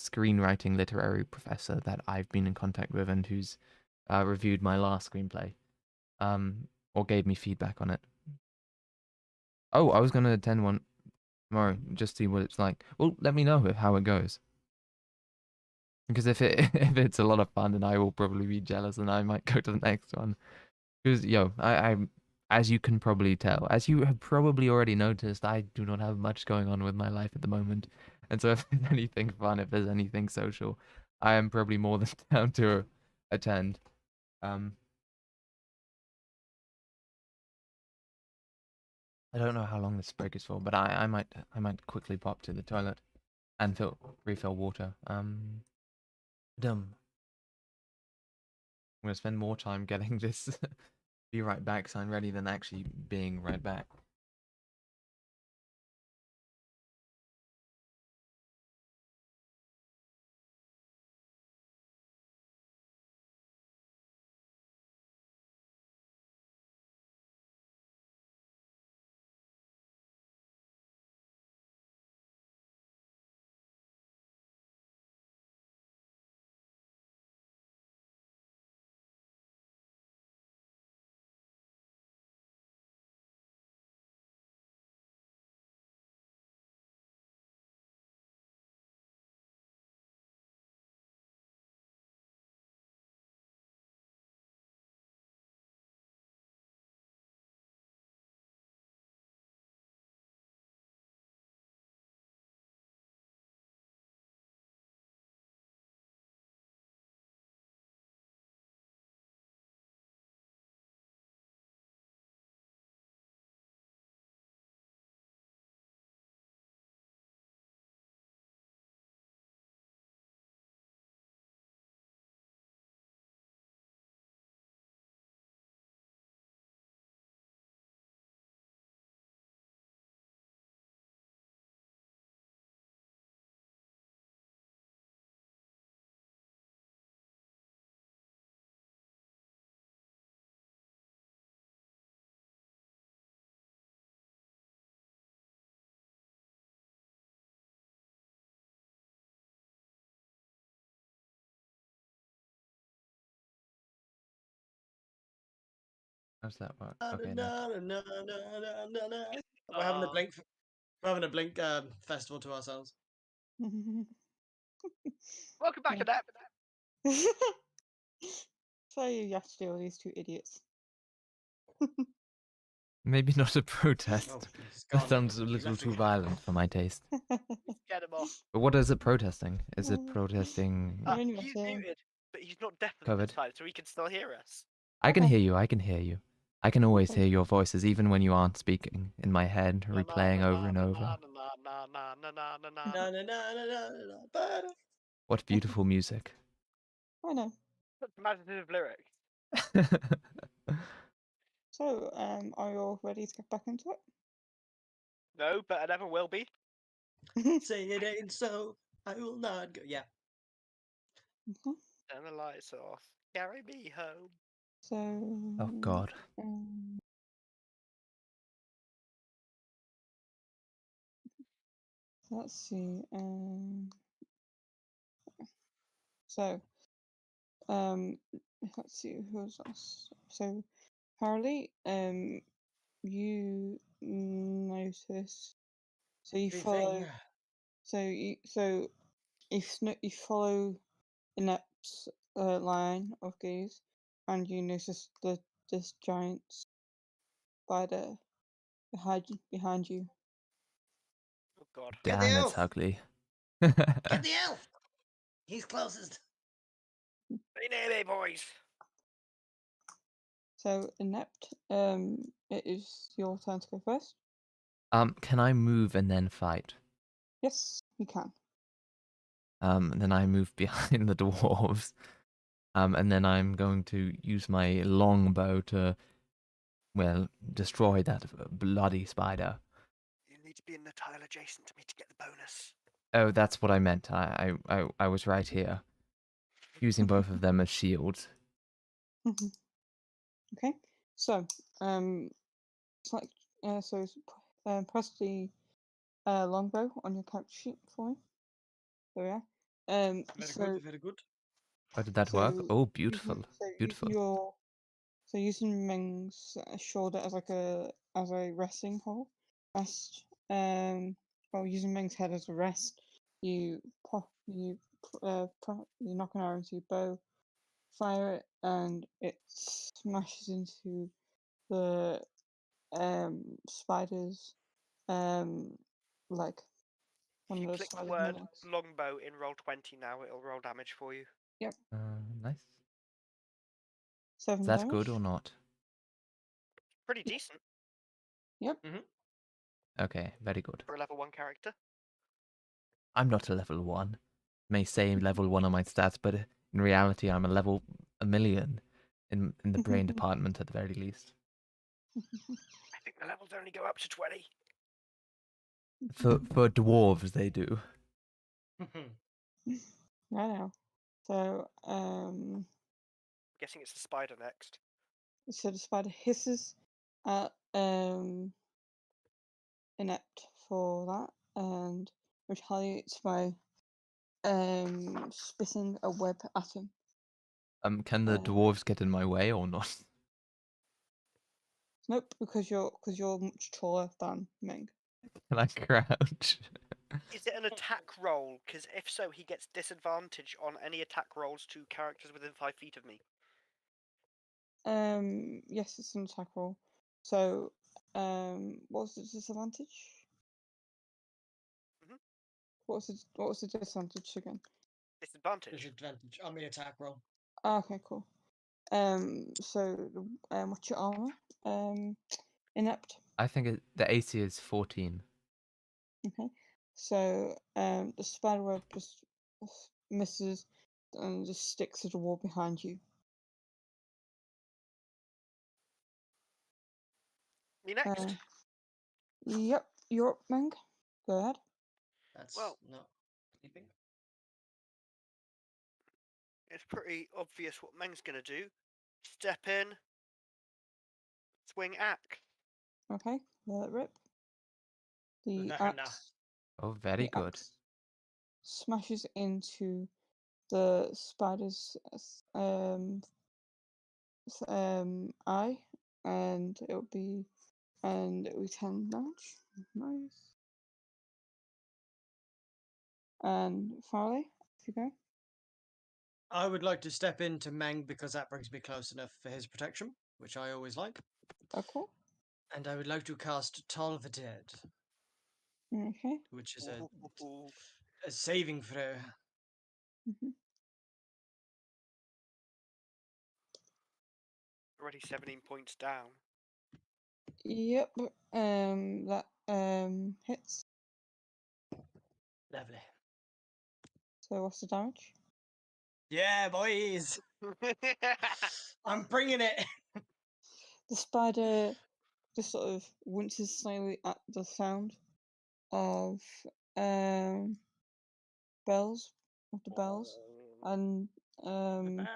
S1: screenwriting literary professor that I've been in contact with and who's reviewed my last screenplay, or gave me feedback on it. Oh, I was going to attend one tomorrow, just see what it's like. Well, let me know how it goes. Because if it's a lot of fun, then I will probably be jealous, and I might go to the next one. Because I'm as you can probably tell, as you have probably already noticed, I do not have much going on with my life at the moment. And so if there's anything fun, if there's anything social, I am probably more than down to attend. I don't know how long this break is for, but I might quickly pop to the toilet and refill water. Dumb. I'm gonna spend more time getting this be right back sign ready than actually being right back. How's that work?
S4: Na,
S1: Okay,
S4: na,
S1: no.
S4: na, na, na, na, na, na. We're having a
S2: Oh,
S4: blink. We're having a blink festival to ourselves.
S2: welcome back,
S3: Yeah.
S2: Adept.
S3: So you have to deal with these two idiots.
S1: Maybe not a protest.
S4: Oh, he's
S1: That
S4: gone.
S1: sounds a
S4: He's
S1: little
S4: left the
S1: too violent for my taste.
S2: Get him off.
S1: But what is it protesting? Is it protesting
S3: I only
S2: He's
S3: met him.
S2: muted, but he's not deaf
S1: COVID?
S2: this time, so he can still hear us.
S1: I can
S3: Okay.
S1: hear you, I can hear you. I can always
S3: Okay.
S1: hear your voices even when you aren't speaking in my head, replaying over and over.
S2: Na, na, na, na, na, na, na.
S4: Na, na, na, na, na, na, na.
S1: What beautiful music.
S3: I know.
S2: Such imaginative lyrics.
S3: So, are you all ready to get back into
S2: No, but I never will be.
S3: it?
S4: Say it ain't so. I will not go. Yeah.
S3: Okay.
S2: Turn the lights off. Carry me home.
S3: So,
S1: Oh god.
S3: um, let's see. So, let's see who's else. So, Harley, you notice. So you follow.
S4: Everything.
S3: You follow Inept's line of gaze, and you notice this giant spider behind you.
S2: Oh god.
S4: Get the
S1: Damn, it's
S4: elf!
S1: ugly.
S5: Get the elf! He's closest.
S2: Be near me, boys.
S3: So Inept, it is your turn to go first.
S1: Can I move and then fight?
S3: Yes, you can.
S1: Then I move behind the dwarves. And then I'm going to use my longbow to, well, destroy that bloody spider.
S2: You need to be in the tile adjacent to me to get the bonus.
S1: Oh, that's what I meant. I was right here, using both of them as shields.
S3: Okay. So, select. Press the longbow on your character sheet for me. There we are.
S4: Very
S3: So
S4: good, very good.
S1: How did that work?
S3: so
S1: Oh, beautiful,
S3: using
S1: beautiful.
S3: your using Ming's shoulder as a resting hole, using Ming's head as a rest, you knock an arrow into your bow, fire it, and it smashes into the spider's leg.
S2: If
S3: One
S2: you
S3: of the
S2: click the
S3: spider's
S2: word
S3: legs.
S2: longbow in roll 20 now, it'll roll damage for you.
S3: Yep,
S1: Nice.
S3: 7
S1: Is that
S3: damage.
S1: good or not?
S2: Pretty decent
S3: Yep.
S1: Okay, very good.
S2: for a level 1 character.
S1: I'm not a level 1. May say level 1 on my stats, but in reality I'm a million in the brain department at the very least.
S2: I think the levels only go up to 20.
S1: For dwarves they do.
S3: I know. So,
S2: Guessing it's the spider next.
S3: so the spider hisses at Inept for that and retaliates by spitting a web at him.
S1: Can the dwarves get in my way or not?
S3: Nope, because you're much taller than Ming.
S1: Can I crouch?
S2: Is it an attack roll? Because if so, he gets disadvantage on any attack rolls to characters within 5 feet of me.
S3: Yes, it's an attack roll. So, what was the disadvantage?
S2: Mhm.
S3: What was the disadvantage again?
S2: Disadvantage.
S4: Disadvantage on the attack roll.
S3: Okay, cool. So, what's your armor? Inept.
S1: I think the AC is 14.
S3: Okay. So, the spider web just misses and just sticks to the wall behind you.
S2: Me next.
S3: Yep, you're up, Ming. Go ahead.
S4: That's
S2: Well-
S4: not sleeping.
S2: It's pretty obvious what Meng's going to do. Step in. Swing axe.
S3: Okay, let it rip. The
S4: Nah, nah.
S3: axe.
S1: Oh, very good.
S3: Axe smashes into the spider's eye, and it'll be 10 damage. Nice. And Farley, if you go.
S4: I would like to step into Meng because that brings me close enough for his protection, which I always like.
S3: Okay.
S4: And I would like to cast Toll of the Dead,
S3: Okay.
S4: which is
S2: Ooh.
S4: a saving throw.
S3: hmm
S2: Already 17 points down.
S3: Yep. That hits.
S4: Lovely.
S3: So what's the damage?
S4: Yeah, boys! I'm bringing it!
S3: The spider just sort of winces slightly at the sound of um bells, of the bells, and and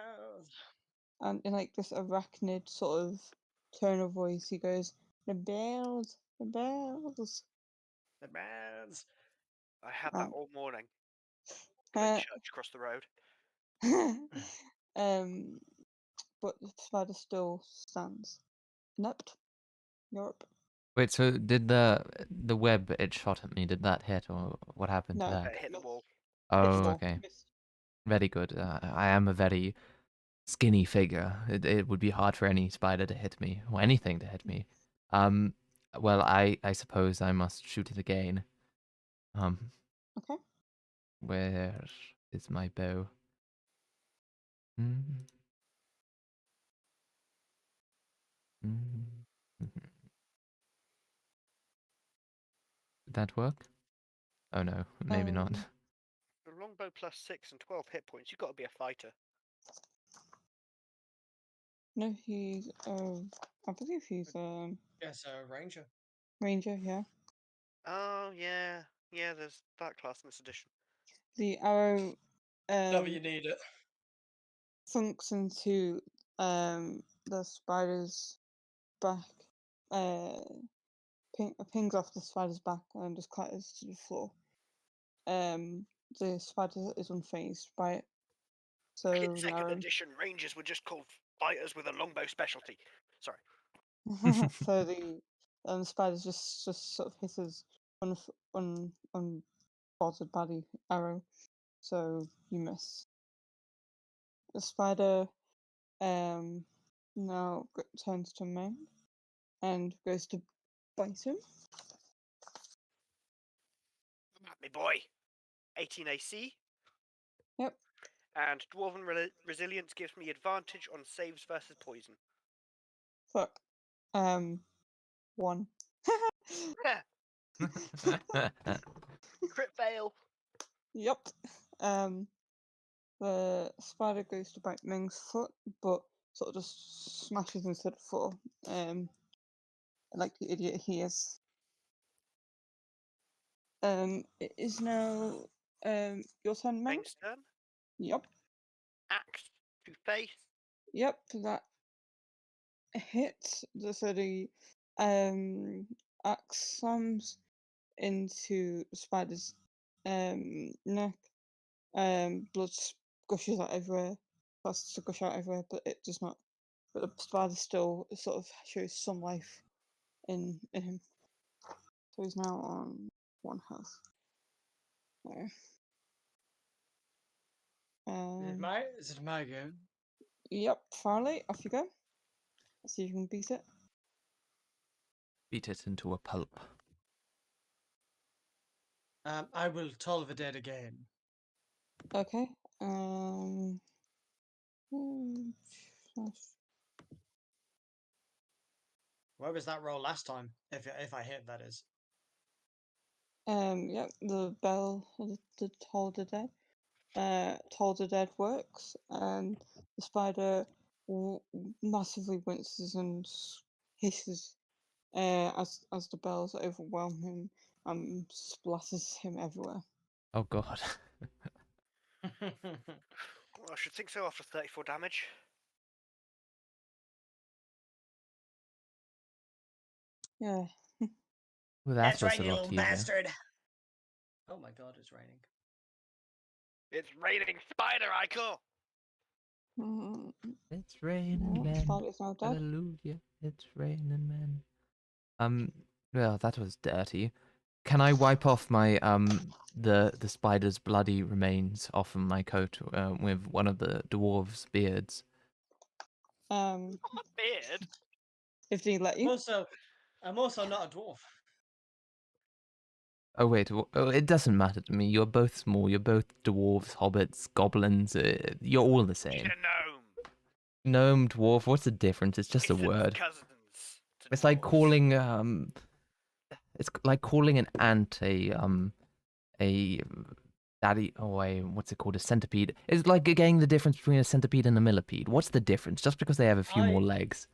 S3: in like this arachnid sort of tone of voice, he goes, "The bells, the bells."
S4: The bells!
S2: I had that
S3: Um,
S2: all morning. Great church across the road.
S3: um, but the spider still stands. Inept. Europe.
S1: Wait, so did the web it shot at me, did that hit, or what happened to
S3: No.
S1: that?
S2: It hit the wall.
S1: Oh,
S3: Ball.
S1: okay.
S3: Missed.
S1: Very good. I am a very skinny figure. It would be hard for any spider to hit me, or anything to hit me. Um, well, I suppose I must shoot it again.
S3: Okay.
S1: Where is my bow? Mm. Mm. Did that work? Oh no, maybe not.
S2: The longbow plus 6 and 12 hit points. You've got to be a fighter.
S3: No, he's I believe he's
S4: Yes, Ranger.
S3: ranger. Yeah.
S2: Oh, yeah. Yeah, there's that class in this edition.
S3: The arrow
S4: Whenever you need it.
S3: thunks into the spider's back, pings off the spider's back and just clatters to the floor. The spider is unfazed by it. So
S2: Back in
S3: the
S2: second
S3: arrow,
S2: edition, rangers were just called fighters with a longbow specialty. Sorry.
S3: so the spider just sort of hisses unbothered by the arrow. So you miss. The spider now turns to Meng and goes to bite him.
S2: Me boy. 18 AC.
S3: Yep.
S2: And Dwarven Resilience gives me advantage on saves versus poison.
S3: Fuck. 1.
S2: Crit fail.
S3: Yep. The spider goes to bite Meng's foot, but sort of just smashes into the floor. Like the idiot he is. It is now your turn, Meng.
S2: Bang's turn.
S3: Yep.
S2: Axe to face.
S3: Yep. That hits. So the axe slams into the spider's neck. Blood gushes out everywhere. Starts to gush out everywhere, but it does not. But the spider still sort of shows some life in him. So he's now on 1 health. There.
S4: Is it my go?
S3: Yep, Farley, off you go. Let's see if you can beat it.
S1: Beat it into a pulp.
S4: I will Toll of the Dead again.
S3: Okay. Hmm,
S4: Where was that roll last time? If I hit, that is.
S3: Yep, the bell, the Toll the Dead. Toll the Dead works, and the spider massively winces and hisses as the bells overwhelm him and splatters him everywhere.
S1: Oh god.
S2: Well, I should think so after 34 damage.
S3: Yeah.
S1: Well, that
S5: That's
S1: was
S5: right,
S1: a
S5: you
S1: lot
S5: little
S1: easier.
S5: bastard.
S4: Oh my god, it's raining.
S2: It's raining spider, Iko!
S3: Mm,
S1: It's raining
S3: no,
S1: men.
S3: spider is now dead.
S1: Hallelujah. It's raining men. Well, that was dirty. Can I wipe off my the spider's bloody remains off of my coat with one of the dwarves' beards?
S2: Beard.
S3: If they let you.
S4: I'm also not a dwarf.
S1: Oh wait, it doesn't matter to me. You're both small. You're both dwarves, hobbits, goblins. You're all the
S2: He's
S1: same.
S2: a gnome.
S1: Gnome, dwarf. What's the difference? It's just a
S2: Distant
S1: word.
S2: cousins to
S1: It's like
S2: dwarves.
S1: calling it's like calling an ant a daddy. Oh wait, what's it called? A centipede. It's like getting the difference between a centipede and a millipede. What's the difference? Just because they have a few more legs.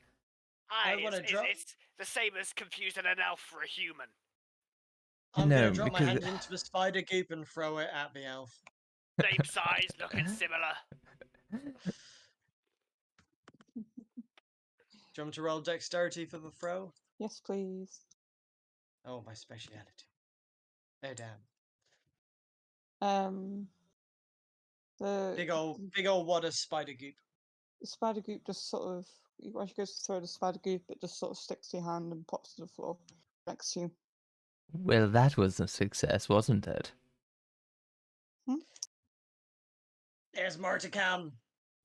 S4: I wanna drop-
S2: It's the same as confusing an elf for a human.
S4: I'm
S1: No,
S4: gonna drop my
S1: because
S4: hand into the spider goop and throw it at the elf.
S2: Same size, looking similar.
S4: Do you want me to roll dexterity for the throw?
S3: Yes, please.
S4: Oh, my speciality. Oh damn.
S3: The
S4: Big old water spider goop.
S3: the spider goop just sort of, as you go to throw the spider goop, it just sort of sticks to your hand and pops to the floor next to you.
S1: well, that was a success, wasn't it?
S4: There's more to come.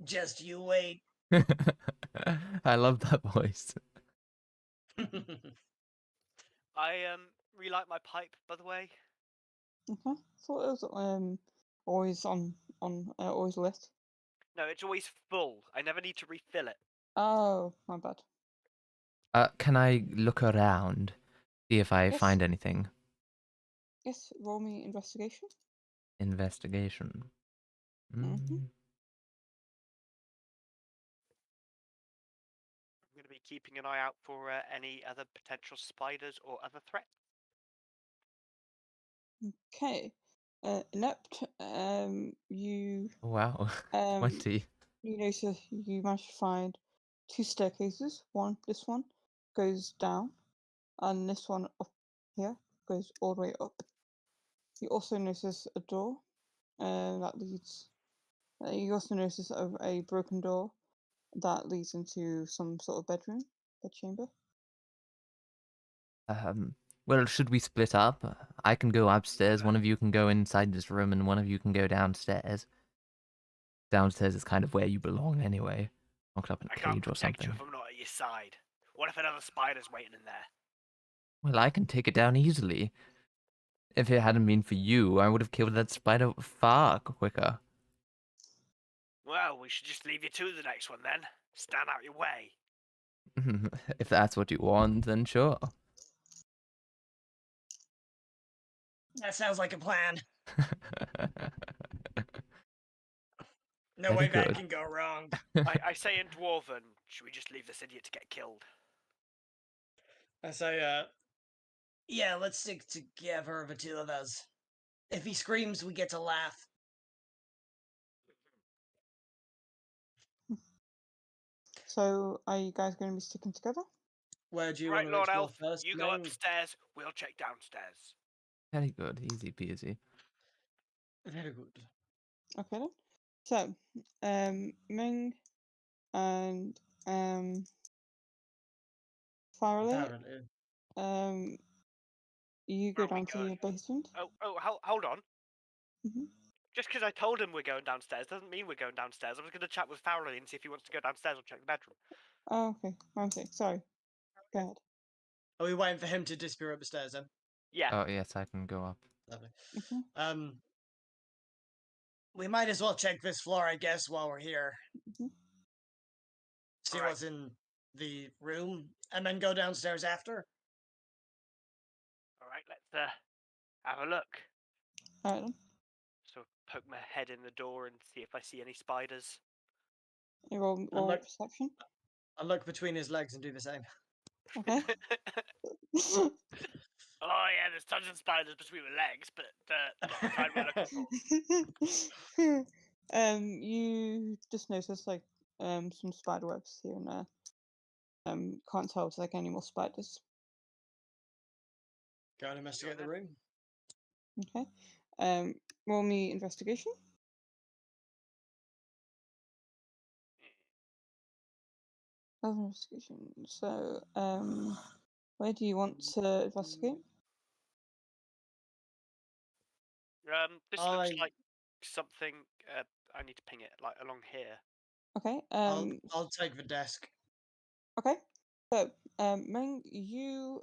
S4: Just you wait.
S1: I love that voice.
S2: I relight my pipe, by the way.
S3: Okay. Thought it was always always lit.
S2: No, it's always full. I never need to refill it.
S3: Oh, my bad.
S1: Can I look around, see if I
S3: Yes.
S1: find anything?
S3: Yes, roll me investigation.
S1: Investigation.
S3: Mhm.
S2: I'm going to be keeping an eye out for any other potential spiders or other threats.
S3: Okay. Inept. You
S1: Wow,
S3: um
S1: 20.
S3: you notice you managed to find two staircases. This one goes down, and this one up here goes all the way up. You also notice a door that leads. You also notice a broken door that leads into some sort of bed chamber.
S1: Well, should we split up? I can go upstairs, one of you can go inside this room, and one of you can go downstairs. Downstairs is kind of where you belong anyway. Locked up in a
S2: I can't
S1: cage or
S2: protect you
S1: something.
S2: if I'm not at your side. What if another spider's waiting in there?
S1: Well, I can take it down easily. If it hadn't been for you, I would have killed that spider far quicker.
S2: Well, we should just leave you to the next one then. Stand out your way.
S1: If that's what you want, then sure.
S5: That sounds like a plan. No
S1: Very
S5: way that
S1: good.
S5: can go wrong.
S2: I say in Dwarven, should we just leave this idiot to get killed?
S4: I say,
S5: Yeah, let's stick together, the two of us. If he screams, we get to laugh.
S3: So, are you guys going to be sticking together?
S4: where do you
S2: Right,
S4: want to
S2: Lord
S4: explore
S2: Elf,
S4: first?
S2: you go
S4: Ming?
S2: upstairs, we'll check downstairs.
S1: Very good. Easy peasy.
S4: Very good.
S3: Okay then. So, Ming and Farley,
S4: Apparently.
S3: you
S2: Where
S3: go
S2: are we
S3: down to
S2: going?
S3: your basement.
S2: Hold on.
S3: Hmm.
S2: Just because I told him we're going downstairs doesn't mean we're going downstairs. I was going to chat with Farrelly and see if he wants to go downstairs or check the bedroom.
S3: Oh, okay. Okay. Sorry. Go ahead.
S4: Are we waiting for him to disappear up the stairs then?
S2: Yeah.
S1: Oh, yes, I can go up.
S4: Lovely.
S3: Mhm.
S4: We might as well check this floor, I guess, while we're here.
S3: Mhm.
S4: See
S2: Alright.
S4: what's in the room, and then go downstairs after.
S2: Alright, let's have a look.
S3: Alright then.
S2: So poke my head in the door and see if I see any spiders.
S3: You roll
S4: look-
S3: perception.
S4: I'll look between his legs and do the same.
S3: Okay.
S2: Oh yeah, there's tons of spiders between my legs, but not the kind we're looking for.
S3: You just notice like some spider webs here and there. Can't tell if there's like any more spiders.
S4: Go and investigate the room.
S3: Okay. Roll me investigation. Elven investigation. So, where do you want to investigate?
S2: This looks
S4: I
S2: like something. I need to ping it like along here.
S3: Okay.
S4: I'll take the desk.
S3: Okay. So, Meng, you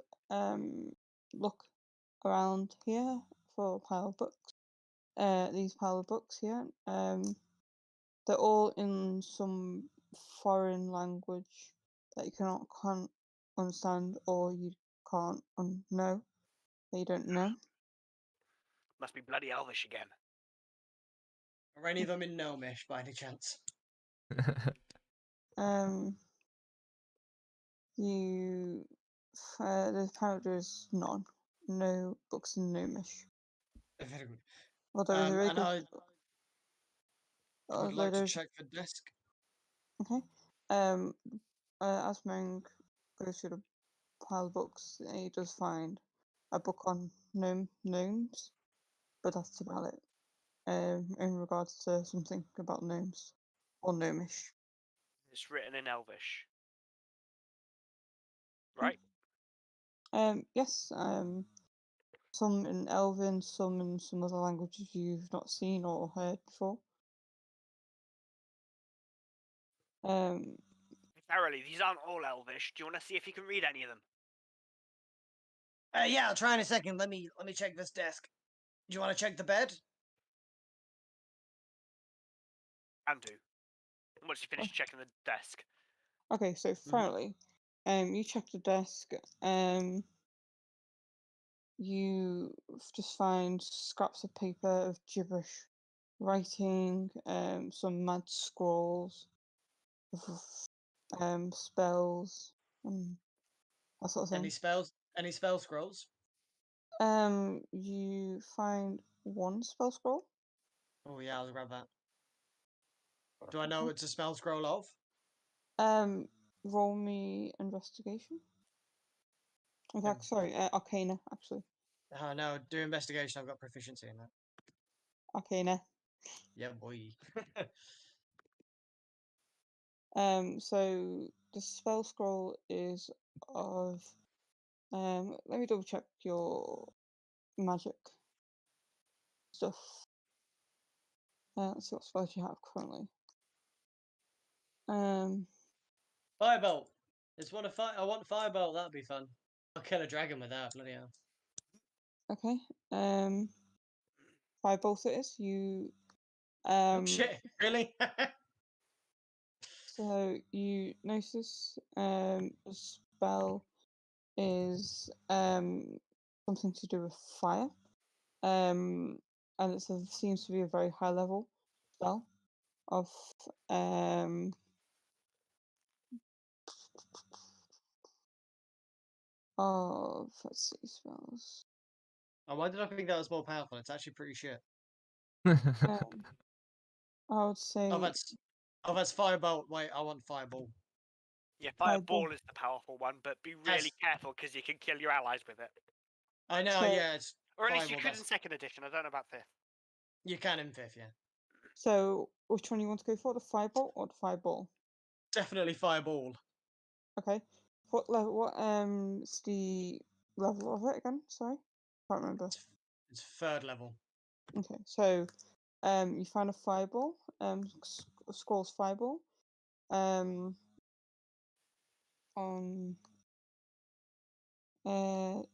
S3: look around here for a pile of books. These pile of books here. They're all in some foreign language that you can't understand or you can't know. That you don't know.
S2: Must be bloody Elvish again.
S4: Are any of them in Gnomish by any chance?
S3: You there's none. No books in Gnomish.
S4: Very good.
S3: Although there's a very
S4: And
S3: good.
S4: I would
S3: Although
S4: like to
S3: there's
S4: check the desk.
S3: okay. As Meng goes through the pile of books, he does find a book on gnomes, but that's about it. In regards to something about gnomes or gnomish.
S2: It's written in Elvish. Right?
S3: Yes. Some in Elven, some in some other languages you've not seen or heard before.
S2: Verily, these aren't all Elvish. Do you want to see if you can read any of them?
S5: Yeah, I'll try in a second. Let me check this desk. Do you want to check the bed?
S2: Can do. Once you finish checking the desk.
S3: Okay, so thoroughly, you check the desk. You just find scraps of paper of gibberish writing, some mad scrolls, spells, and that sort of
S4: Any
S3: thing.
S4: spells? Any spell scrolls?
S3: You find one spell scroll.
S4: Oh yeah, I'll grab that. Do I know what it's a spell scroll of?
S3: Roll me investigation. In
S4: Yeah.
S3: fact, sorry, Arcana actually.
S4: No, do investigation. I've got proficiency in that.
S3: Arcana.
S4: Yeah, boy.
S3: So the spell scroll is of. Let me double check your magic stuff. Let's see what spells you have currently.
S4: Firebolt. It's one of I want firebolt. That'd be fun. I'll kill a dragon with that. Bloody hell.
S3: Okay. Firebolt it is. You.
S4: Oh shit! Really?
S3: So you notice the spell is something to do with fire. And seems to be a very high level spell of let's see spells.
S4: Oh, why did I think that was more powerful? It's actually pretty shit.
S3: I would say
S4: that's firebolt. Wait, I want fireball.
S2: Yeah,
S3: Fireball.
S2: Fireball is the powerful one, but be really
S4: Yes.
S2: careful because you can kill your allies with it.
S4: I know.
S3: So-
S4: Yeah, it's
S2: Or at least you
S4: fireball.
S2: could
S4: That's
S2: in second edition. I don't know about fifth.
S4: you can in fifth. Yeah,
S3: So which one you want to go for, the firebolt or the fireball?
S4: definitely fireball.
S3: Okay. What level? What's the level of it again? Sorry, can't remember.
S4: It's third level.
S3: Okay, so you find a fireball. Scrolls fireball. On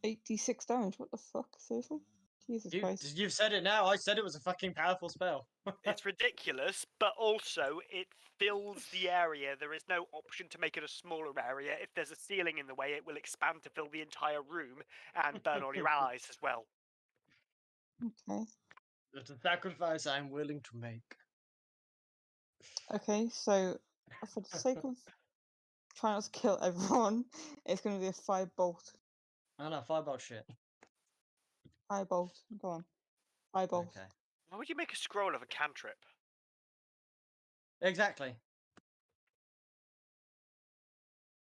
S3: 86 damage. What the fuck? Seriously? Jesus Christ.
S4: You've said it now. I said it was a fucking powerful spell.
S2: It's ridiculous, but also it fills the area. There is no option to make it a smaller area. If there's a ceiling in the way, it will expand to fill the entire room and burn all your allies as well.
S3: Okay.
S4: It's a sacrifice I'm willing to make.
S3: Okay, so for the sake of trying not to kill everyone, it's going to be a firebolt.
S4: I don't know, fireball shit.
S3: Firebolt. Go on. Firebolt.
S4: Okay.
S2: Why would you make a scroll of a cantrip?
S4: Exactly.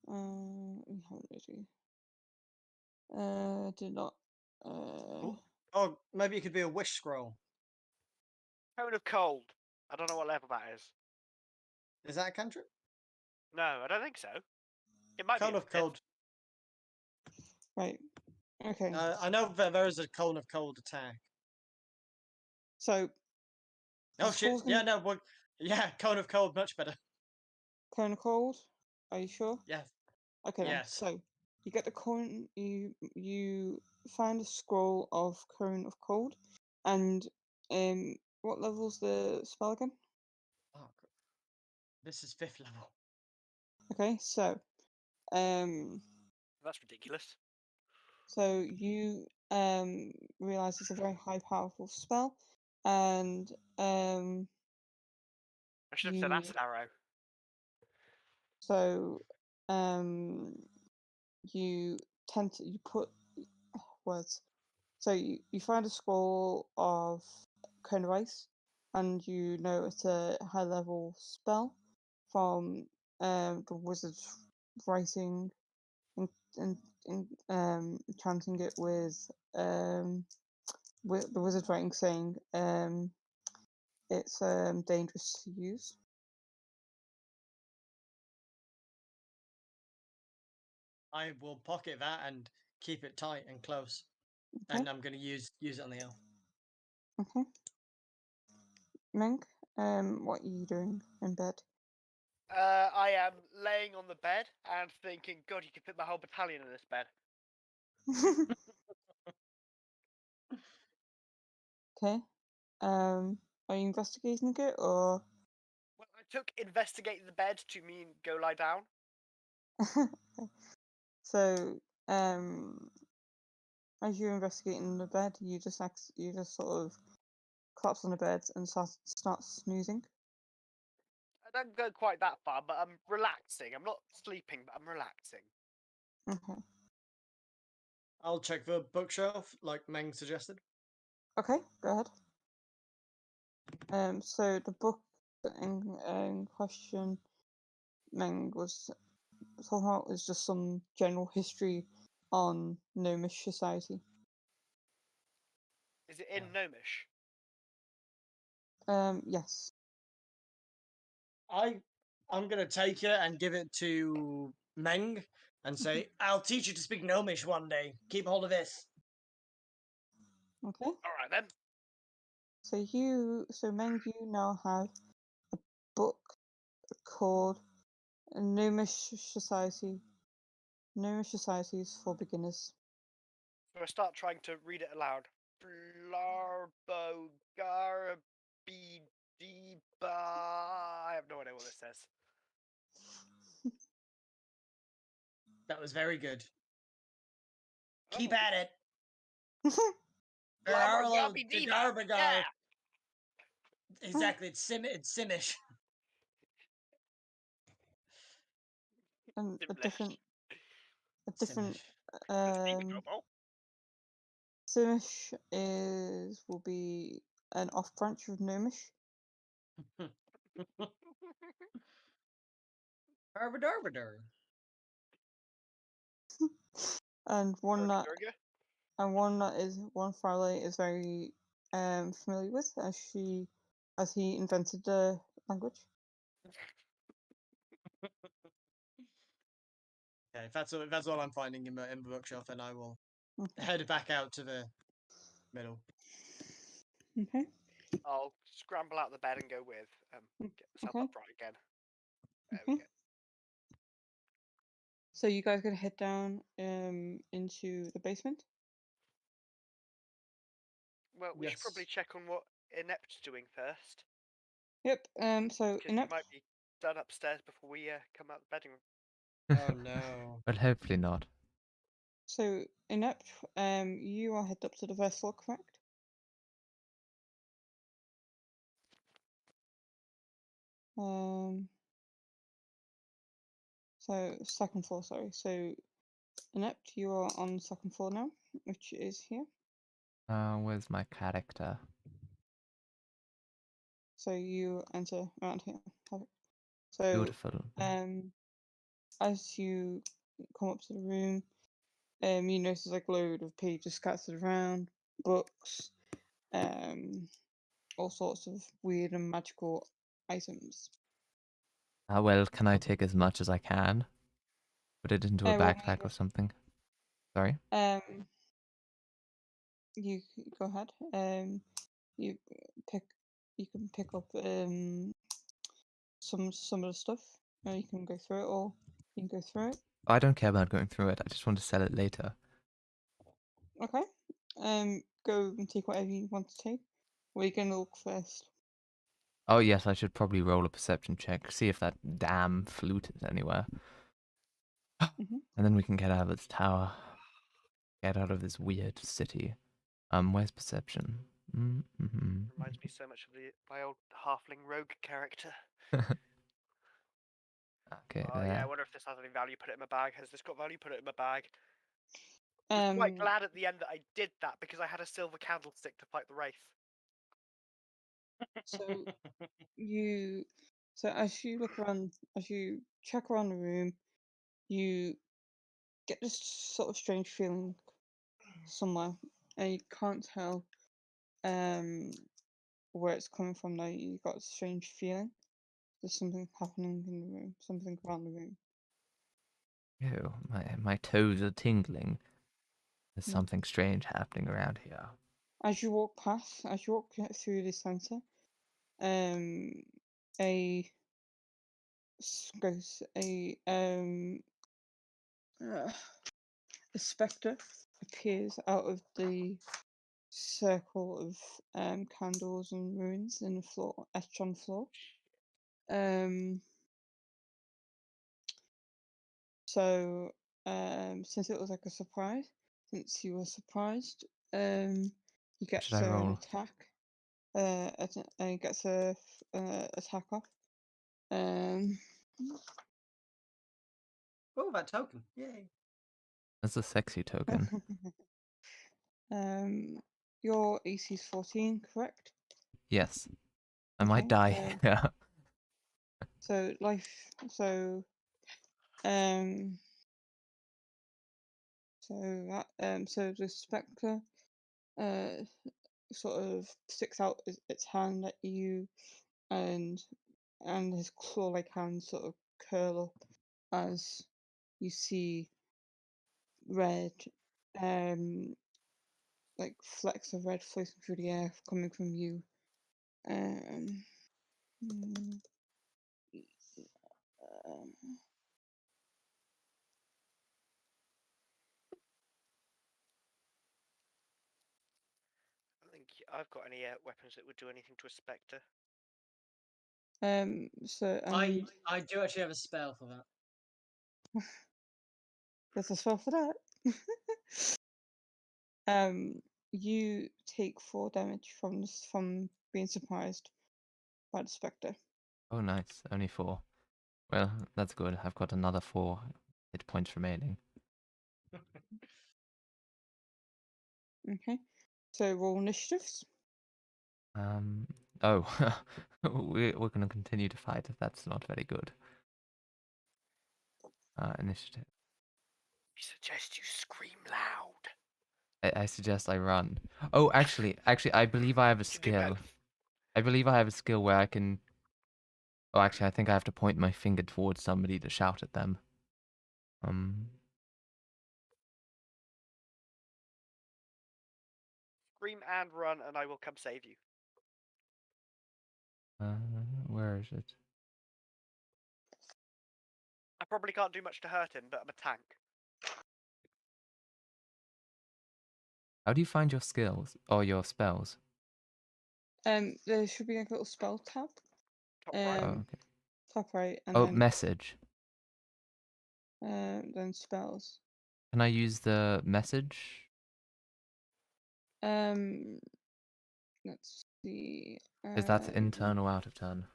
S3: We haven't really. Did not.
S4: Oh, maybe it could be a wish scroll.
S2: Cone of Cold. I don't know what level that is.
S4: Is that a cantrip?
S2: No, I don't think so. It might
S4: Cone
S2: be
S4: of
S2: infinite.
S4: cold.
S3: Right. Okay.
S4: I know that there is a cone of cold attack.
S3: So
S4: Oh
S3: the
S4: shit!
S3: school's
S4: Yeah,
S3: gonna
S4: no, well, yeah, cone of cold, much better.
S3: cone of cold. Are you sure?
S4: Yeah,
S3: Okay then.
S4: yes.
S3: So you get the cone. You find a scroll of cone of cold, and what level's the spell again?
S4: Oh, this is 5th level.
S3: Okay, so
S2: That's ridiculous.
S3: so you realize it's a very high powerful spell, and
S2: I should have said
S3: you
S2: acid arrow.
S3: so you tend to you put words. So you find a scroll of cone of ice, and you know it's a high level spell from the wizard's writing and chanting it with the wizard writing saying it's dangerous to use.
S4: I will pocket that and keep it tight and close.
S3: Okay.
S4: And I'm gonna use it on the elf.
S3: Okay. Meng, what are you doing in bed?
S2: I am laying on the bed and thinking, God, you could fit my whole battalion in this bed.
S3: Okay. Are you investigating it or?
S2: Well, I took investigate the bed to mean go lie down.
S3: So, as you're investigating the bed, you just sort of collapse on the bed and start snoozing.
S2: I don't go quite that far, but I'm relaxing. I'm not sleeping, but I'm relaxing.
S3: Okay.
S4: I'll check the bookshelf, like Meng suggested.
S3: Okay, go ahead. So the book in question Meng was talking about is just some general history on gnomish society.
S2: Is it in Gnomish?
S3: Yes.
S4: I'm gonna take it and give it to Meng and say, "I'll teach you to speak Gnomish one day. Keep hold of this."
S3: Okay.
S2: All right then.
S3: So Meng, you now have a book called Gnomish Society. Gnomish Societies for Beginners.
S2: So I start trying to read it aloud. Blarbogarbidiba. I have no idea what this says.
S4: That was very good. Keep
S2: Oh.
S4: at it. Arlo
S2: Blarbogarbidiba.
S4: Darbagar.
S2: Yeah.
S4: Exactly, it's Simish.
S3: And a different
S4: Simish.
S3: um Simish will be an off branch of Gnomish.
S4: Arbadarbadar.
S3: And one that Farley is very familiar with as he invented the language.
S4: Okay, if that's all I'm finding in the bookshelf, then I will
S3: Okay.
S4: head back out to the middle.
S3: Okay.
S2: I'll scramble out of the bed and go with. Get myself
S3: Okay.
S2: upright again. There we
S3: Okay.
S2: go.
S3: So you guys gonna head down into the basement?
S2: Well, we should probably
S4: Yes.
S2: check on what Inept's doing first,
S3: Yep. So
S2: because he might be done upstairs before we come out the bedroom.
S4: Oh no.
S1: Well, hopefully not.
S3: So Inept, you are headed up to the first floor, correct? So second floor, sorry. So Inept, you are on the second floor now, which is here.
S1: Where's my character?
S3: So you enter around here. Perfect. So
S1: Beautiful.
S3: as you come up to the room, you notice like a load of pages scattered around, books, all sorts of weird and magical items.
S1: Well, can I take as much as I can? Put it into a
S3: roll me
S1: backpack or something. Sorry.
S3: You go ahead. You pick. You can pick up some of the stuff. You can go through it, or you can go through it.
S1: I don't care about going through it. I just want to sell it later.
S3: Okay. Go and take whatever you want to take. Where are you gonna look first?
S1: Oh yes, I should probably roll a perception check. See if that damn flute is anywhere.
S3: Mhm.
S1: And then we can get out of this tower. Get out of this weird city. Where's perception? Mm-hmm.
S2: Reminds me so much of my old halfling rogue character.
S1: Okay,
S2: Oh yeah, I
S1: there.
S2: wonder if this has any value. Put it in my bag. Has this got value? Put it in my bag. I was quite glad at the end that I did that because I had a silver candlestick to fight the wraith.
S3: So as you look around, as you check around the room, you get this sort of strange feeling somewhere, and you can't tell where it's coming from. Now you got a strange feeling. There's something happening in the room, something around the room.
S1: Ew, my toes are tingling. There's
S3: Mm.
S1: something strange happening around here.
S3: As you walk through the center, a goes a spectre appears out of the circle of candles and runes in the floor, etched on the floor. So since it was like a surprise, since you were surprised, he gets
S1: Should I
S3: an
S1: roll?
S3: attack. He gets a attack off.
S4: Oh, that token! Yay!
S1: That's a sexy token.
S3: Your AC is 14, correct?
S1: Yes. I might die.
S3: Okay,
S1: Yeah.
S3: so um so the spectre sort of sticks out its hand at you, and his claw-like hands sort of curl up as you see red, like flecks of red floating through the air coming from you. Um, mm, um,
S2: I don't think I've got any weapons that would do anything to a spectre.
S3: so
S4: I do actually have a spell for that.
S3: there's a spell for that. You take 4 damage from being surprised by the spectre.
S1: Oh, nice. Only 4. Well, that's good. I've got another 4 hit points remaining.
S3: Okay, so roll initiatives.
S1: Oh, we're going to continue to fight if that's not very good. Initiative.
S2: We suggest you scream loud.
S1: I suggest I run. Oh, actually, I believe I have a
S2: You can do
S1: skill.
S2: both.
S1: I believe I have a skill where I can. Oh, actually, I think I have to point my finger towards somebody to shout at them.
S2: Scream and run, and I will come save you.
S1: Where is it?
S2: I probably can't do much to hurt him, but I'm a tank.
S1: How do you find your skills or your spells?
S3: There should be like a little spell tab.
S2: Top right.
S1: Oh, okay.
S3: Top right, and
S1: Oh,
S3: then
S1: message.
S3: then spells.
S1: Can I use the message?
S3: Let's see.
S1: Is that in turn or out of turn?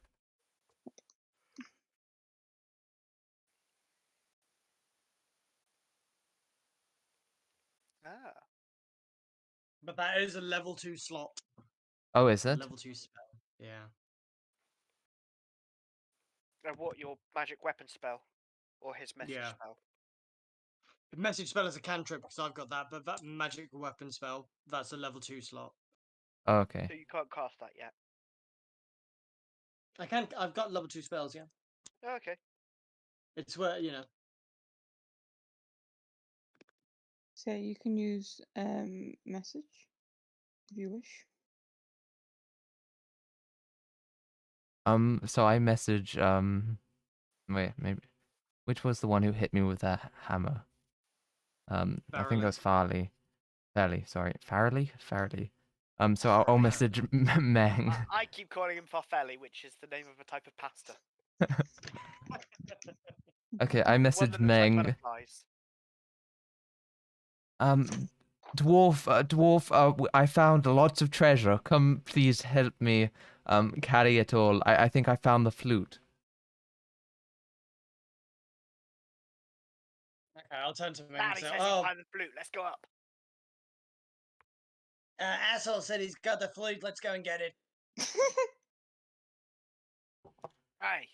S2: Ah.
S4: But that is a level 2 slot.
S1: Oh, is
S4: A
S1: it?
S4: level 2 spell. Yeah.
S2: What, your magic weapon spell? Or his message
S4: Yeah.
S2: spell?
S4: The message spell is a cantrip because I've got that, but that magic weapon spell, that's a level 2 slot.
S1: Oh, okay.
S2: So you can't cast that yet.
S4: I've got level 2 spells, yeah.
S2: Oh, okay.
S4: It's where, you know.
S3: So you can use message if you wish.
S1: So I message wait, maybe which was the one who hit me with that hammer? I think it was Farley. Sorry. Farley. So I'll message Meng.
S2: I keep calling him farfelli, which is the name of a type of pasta.
S1: Okay, I
S2: One
S1: message
S2: that looks like
S1: Meng.
S2: butterflies.
S1: Dwarf, I found lots of treasure. Come, please help me carry it all. I think I found the flute.
S4: Okay, I'll turn to him and
S2: Daddy
S4: say,
S2: says he
S4: "Oh,
S2: found the flute. Let's go up.
S5: Asshole said he's got the flute. Let's go and get it.
S2: Hey.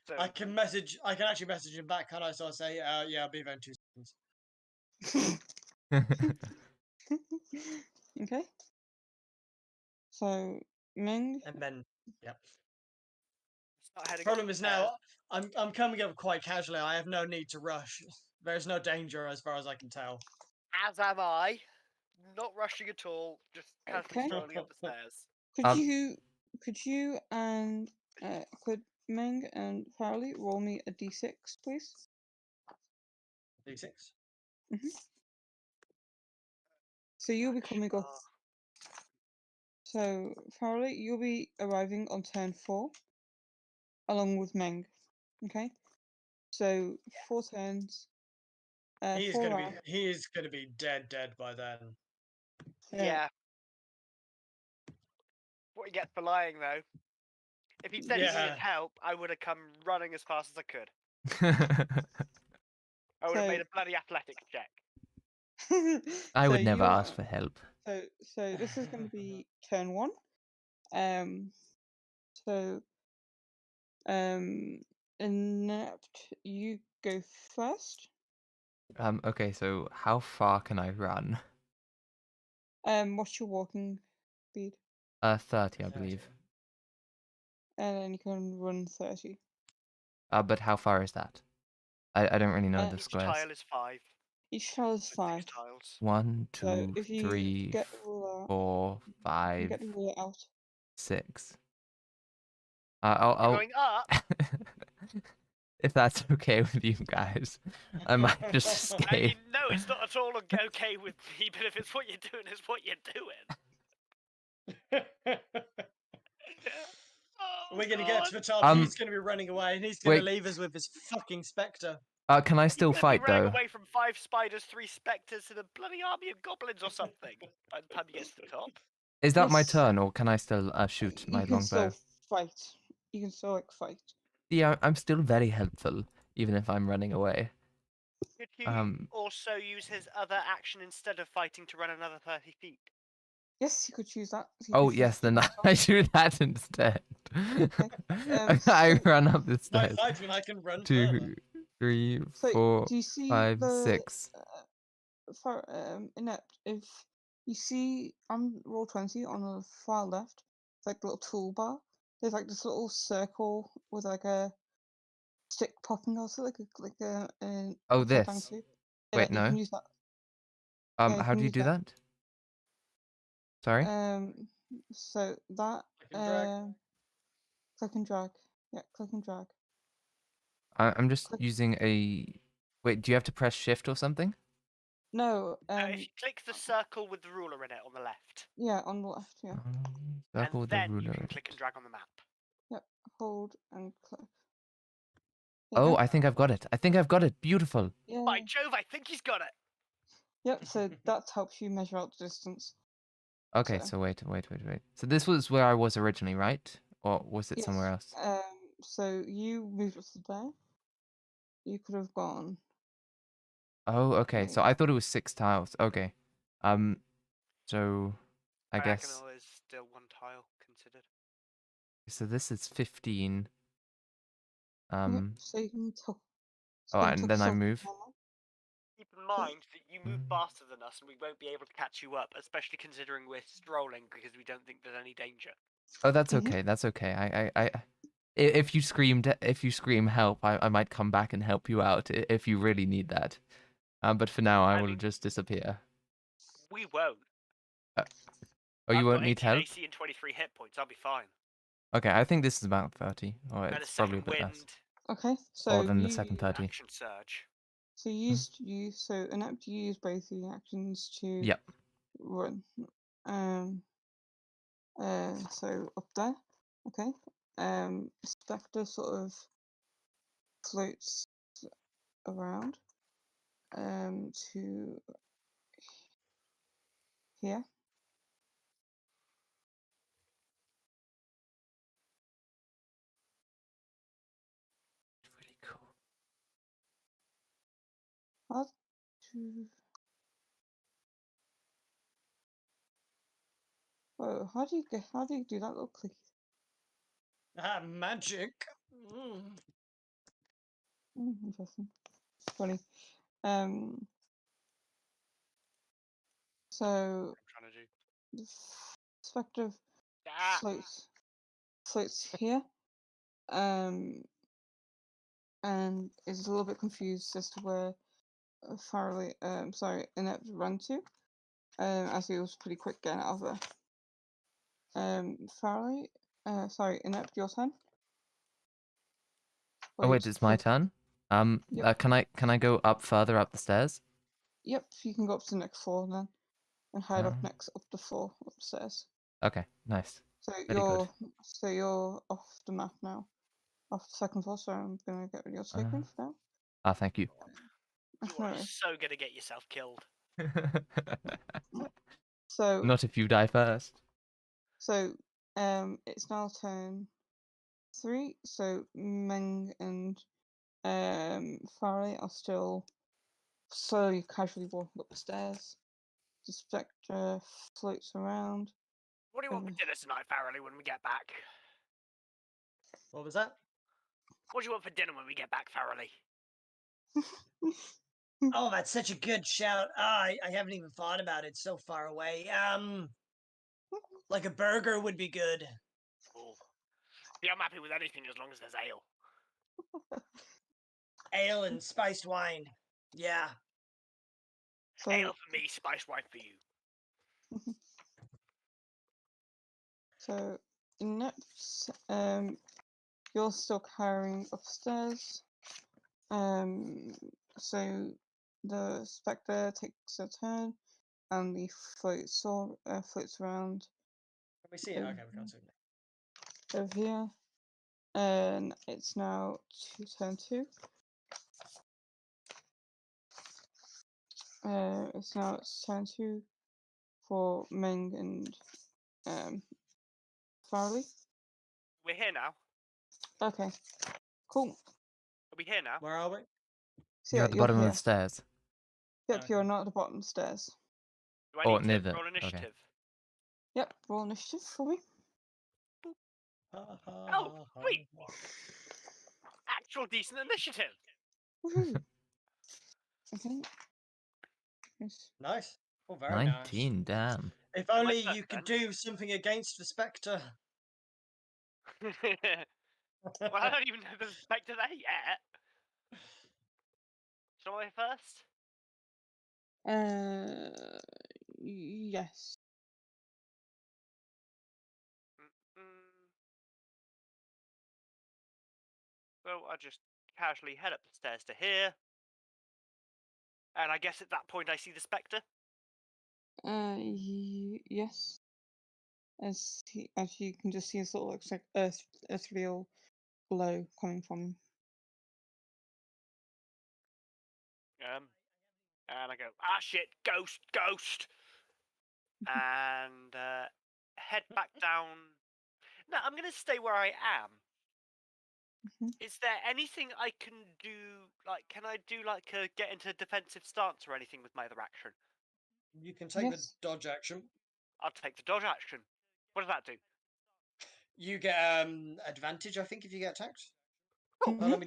S2: So,
S4: I can actually message him back, can I? So I say, yeah, I'll be there in 2 seconds.
S3: Okay. So Ming.
S4: And then, yep.
S2: start heading
S4: Problem is now,
S2: upstairs.
S4: I'm coming up quite casually. I have no need to rush. There's no danger as far as I can tell.
S2: As am I. Not rushing at all. Just casually
S3: Okay.
S2: strolling up the stairs.
S3: Could you and could Ming and Farley roll me a d6, please?
S4: D6.
S3: So you'll be coming up.
S2: Sure.
S3: So Farley, you'll be arriving on turn 4, along with Meng. Okay. So 4 turns.
S4: He is
S3: 4
S4: gonna be
S3: rounds.
S4: he is gonna be dead by then.
S2: Yeah. What you get for lying, though. If he said he
S4: Yeah.
S2: needed help, I would have come running as fast as I could. I would have
S3: So-
S2: made a bloody athletics check.
S1: I would
S3: So
S1: never
S3: you
S1: ask
S3: are-
S1: for help.
S3: So this is going to be turn 1. So Inept, you go first.
S1: Okay, so how far can I run?
S3: What's your walking speed?
S1: 30, I believe.
S3: And then you can run 30.
S1: But how far is that? I don't really know the
S2: Each
S1: squares.
S2: tile is 5.
S3: Each tile is
S2: So
S3: 5.
S2: 6 tiles.
S1: 1,
S3: So
S1: 2,
S3: if you
S1: 3,
S3: get the ruler,
S1: 4,
S3: you
S1: 5,
S3: get the ruler out.
S1: 6.
S2: You're
S1: I'll
S2: going up.
S1: if that's okay with you guys, I might just
S2: I mean,
S1: escape.
S2: no, it's not at all okay with me, but if it's what you're doing, it's what you're doing. Oh,
S4: We're gonna get to the top. He's gonna be running away, and he's gonna
S1: wait.
S4: leave us with his fucking spectre.
S1: Can I still
S2: You're gonna be
S1: fight
S2: running
S1: though?
S2: away from 5 spiders, 3 spectres, and a bloody army of goblins or something by the time he gets to the top.
S1: Is that my
S3: Yes.
S1: turn, or can I still shoot my
S3: You can
S1: longbow?
S3: still fight. You can still fight.
S1: Yeah, I'm still very helpful, even if I'm running away.
S2: Could you also use his other action instead of fighting to run another 30 feet?
S3: Yes, you could choose that.
S1: Oh yes, then I do that instead. I run up the stairs.
S4: I can run
S1: 2,
S4: further.
S1: 3,
S3: So
S1: 4,
S3: do you see
S1: 5,
S3: the
S1: 6.
S3: for Inept? If you see on roll 20 on the far left, it's like the little toolbar. There's like this little circle with like a stick popping out, like a
S1: Oh,
S3: upside down
S1: this.
S3: shape.
S1: Wait,
S3: You can
S1: no.
S3: use that.
S1: How
S3: can
S1: do you
S3: use
S1: do that? Sorry.
S3: So that
S4: Click and drag.
S3: click and drag. Yeah, click and drag.
S1: I'm just
S3: Click.
S1: using a. Wait, do you have to press shift or something?
S3: No.
S2: If you click the circle with the ruler in it on the left,
S3: Yeah, on the left. Yeah.
S1: Circle
S2: and
S1: with the
S2: then
S1: ruler.
S2: you can click and drag on the map.
S3: Yep. Hold and click.
S1: Oh, I think I've got it. I think I've got it. Beautiful.
S3: Yeah.
S2: By Jove, I think he's got it.
S3: Yep. So that helps you measure out the distance.
S1: Okay, so wait. So this was where I was originally, right? Or was it
S3: Yes.
S1: somewhere else?
S3: So you moved us there. You could have gone.
S1: Oh, okay. So
S3: Wait.
S1: I thought it was 6 tiles. Okay. So I guess.
S2: Diagonal is still 1 tile considered.
S1: So this is 15.
S3: Yep. So you can tuck.
S1: Oh, and then I move.
S2: Keep in mind that you move faster than us and we won't be able to catch you up, especially considering we're strolling because we don't think there's any danger.
S1: Oh, that's okay. That's okay. If you scream help, I might come back and help you out if you really need that. But for now, I
S2: I
S1: will
S2: mean-
S1: just disappear.
S2: We won't.
S1: Oh,
S2: I've
S1: you
S2: got
S1: won't need
S2: 18
S1: help?
S2: AC and 23 hit points. I'll be fine.
S1: Okay, I think this is about 30, or
S2: And a
S1: it's probably a
S2: second
S1: bit less.
S2: wind.
S3: Okay, so
S1: Or then
S3: you
S1: the second 30.
S2: Action surge.
S3: so you used you so inept you use both the actions to
S1: Yep.
S3: run. So up there. Okay. Spectre sort of floats around to here.
S1: Really cool.
S3: How to Oh, how do you do that little click?
S4: Ah, magic.
S3: Interesting. Funny. Um so
S2: I'm trying to do.
S3: the Spectre
S2: Ah!
S3: floats here. And is a little bit confused as to where Farley Inept ran to. As he was pretty quick getting out of there. Farley, Inept, your turn.
S1: Oh wait, it's my turn.
S3: Yep.
S1: Can I go up further up the stairs?
S3: Yep, you can go up to the next floor then, and hide up
S1: Um,
S3: next up the floor upstairs.
S1: Okay, nice.
S3: So
S1: Very good.
S3: you're off the map now, off the second floor. So I'm gonna get rid of your token for now.
S1: Thank you.
S2: You are so gonna get yourself killed.
S3: So
S1: Not if you die first.
S3: so it's now turn 3. So Meng and Farley are still slowly, casually walking up the stairs. The Spectre floats around.
S2: What do you want for dinner tonight, Farrelly, when we get back?
S4: What was that?
S2: What do you want for dinner when we get back, Farrelly?
S5: Oh, that's such a good shout. I haven't even thought about it. So far away. Like a burger would be good.
S2: Oh. Yeah, I'm happy with anything as long as there's ale.
S5: Ale and spiced wine. Yeah.
S3: So,
S2: Ale for me, spice wine for you.
S3: so next, you're still carrying upstairs. So the Spectre takes a turn, and the floats around
S4: Can we see it? Okay, we can't see it.
S3: over here, and it's now turn 2. It's turn 2 for Meng and Farley.
S2: We're here now.
S3: Okay, cool.
S2: Are we here now?
S4: Where are we?
S3: So
S1: You're
S3: yeah,
S1: at the
S3: you're
S1: bottom
S3: here.
S1: of the stairs.
S3: Yep,
S4: Okay.
S3: you're not at the bottom of the stairs.
S2: Do I
S1: Oh,
S2: need
S1: near
S2: to
S1: the-
S2: roll
S1: okay.
S2: initiative?
S3: Yep, roll initiative for me.
S2: Oh, sweet! Actual decent initiative!
S3: Woohoo. Okay. Yes.
S4: Nice. Oh, very nice.
S1: 19, damn.
S4: If
S2: my
S4: only
S2: first
S4: you could
S2: then.
S4: do something against the Spectre.
S2: Well, I don't even know the Spectre there yet. Shall I first?
S3: Yes.
S2: Mm. So I just casually head up the stairs to here. And I guess at that point I see the Spectre.
S3: Yes. As you can just see a sort of looks like ethereal glow coming from him.
S2: And I go, ah shit, ghost, ghost! And head back down. No, I'm going to stay where I am.
S3: Mhm.
S2: Is there anything I can do? Like, can I do like a get into a defensive stance or anything with my other action?
S4: You can take the
S3: Yes.
S4: dodge action.
S2: I'll take the dodge action. What does that do?
S4: You get advantage, I think, if you get attacked.
S2: Oh,
S4: Oh, let me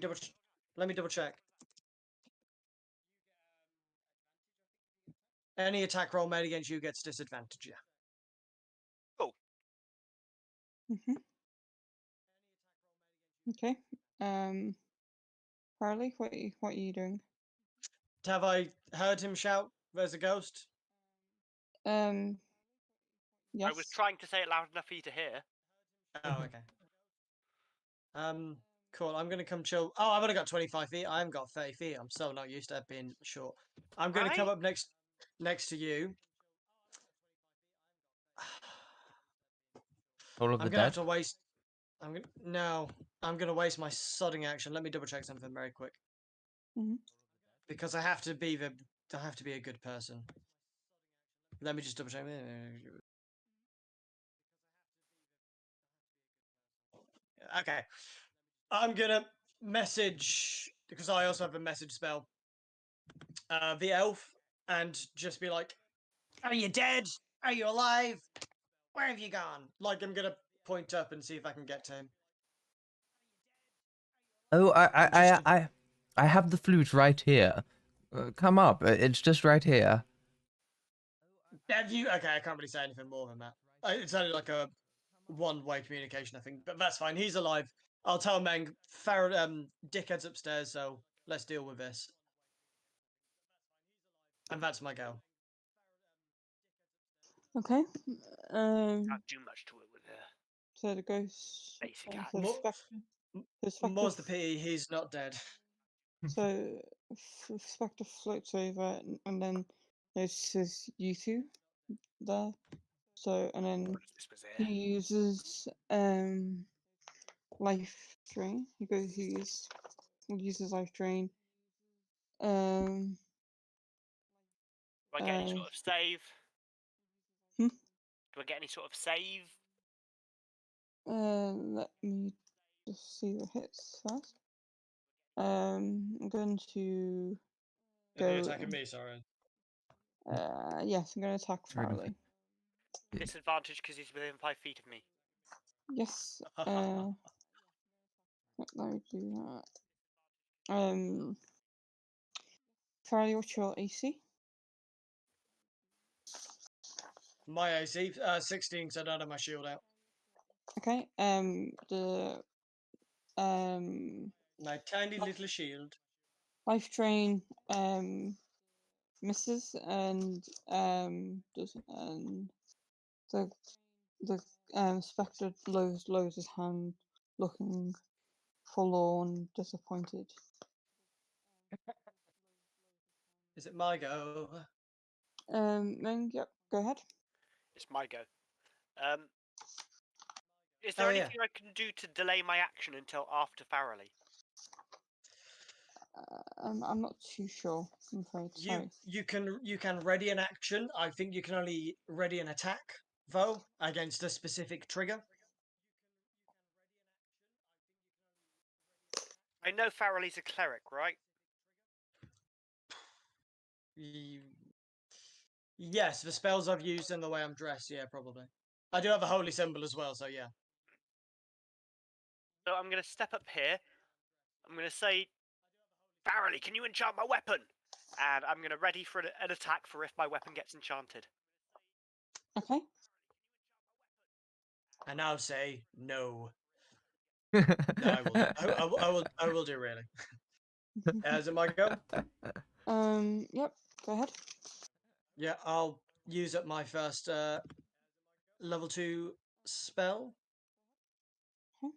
S4: double check. Any attack roll made against you gets disadvantage. Yeah.
S2: cool.
S3: Okay. Harley, what are you doing?
S4: have I heard him shout, "There's a ghost"?
S3: Yes.
S2: I was trying to say it loud enough for you to hear.
S4: Oh, okay. Cool. I'm gonna come chill. Oh, I've only got 25 feet. I haven't got 30 feet. I'm so not used to being short. I'm gonna come
S2: Right?
S4: up next to you.
S1: All of
S4: I'm
S1: the
S4: gonna have
S1: dead?
S4: to waste. No. I'm gonna waste my sodding action. Let me double check something very quick.
S3: Mhm.
S4: Because I have to be a good person. Let me just double check. Okay. I'm gonna message because I also have a message spell. The elf, and just be like, "Are you dead? Are you alive? Where have you gone?" Like I'm gonna point up and see if I can get to him.
S1: Oh,
S4: Just to-
S1: I have the flute right here. Come up. It's just right here.
S4: Have you? Okay, I can't really say anything more than that. It's only like a one-way communication, I think, but that's fine. He's alive. I'll tell Meng. Dickhead's upstairs, so let's deal with this. And that's my go.
S3: Okay.
S2: Can't do much to it with her.
S3: So the ghost.
S2: Basic
S3: So
S2: act.
S3: the spectre. The spectre.
S4: More's the pity he's not dead.
S3: So spectre floats over and then notices you two there. So and then
S2: What is this was
S3: he
S2: here?
S3: uses life drain. He uses life drain.
S2: Do I get any
S3: Uh,
S2: sort of save?
S3: Hmm?
S2: Do I get any sort of save?
S3: Let me just see what hits first. I'm going to
S4: Are you
S3: go.
S4: attacking me? Sorry.
S3: Yes, I'm going to attack
S1: Very good.
S3: Farley.
S2: Disadvantage because he's within 5 feet of me.
S3: Yes. Let me do that. Farley, what's your AC?
S4: My AC 16, so I don't have my shield out.
S3: Okay. The
S4: My tiny little shield.
S3: life drain misses and doesn't and the spectre lowers his hand, looking forlorn, disappointed.
S4: Is it my go?
S3: Then yep, go ahead.
S2: It's my go. Is
S4: Oh,
S2: there
S4: yeah.
S2: anything I can do to delay my action until after Farrelly?
S3: I'm not too sure. I'm afraid. Sorry.
S4: You can ready an action. I think you can only ready an attack though against a specific trigger.
S2: I know Farrelly's a cleric, right?
S4: Yes, the spells I've used and the way I'm dressed, yeah, probably. I do have a holy symbol as well, so yeah.
S2: So I'm going to step up here. I'm going to say, Farrelly, can you enchant my weapon? And I'm going to ready for an attack for if my weapon gets enchanted.
S3: Okay.
S4: And I'll say no. No, I will. I will do really. Is it my go?
S3: Yep. Go ahead.
S4: Yeah, I'll use up my first level 2 spell.
S3: Okay.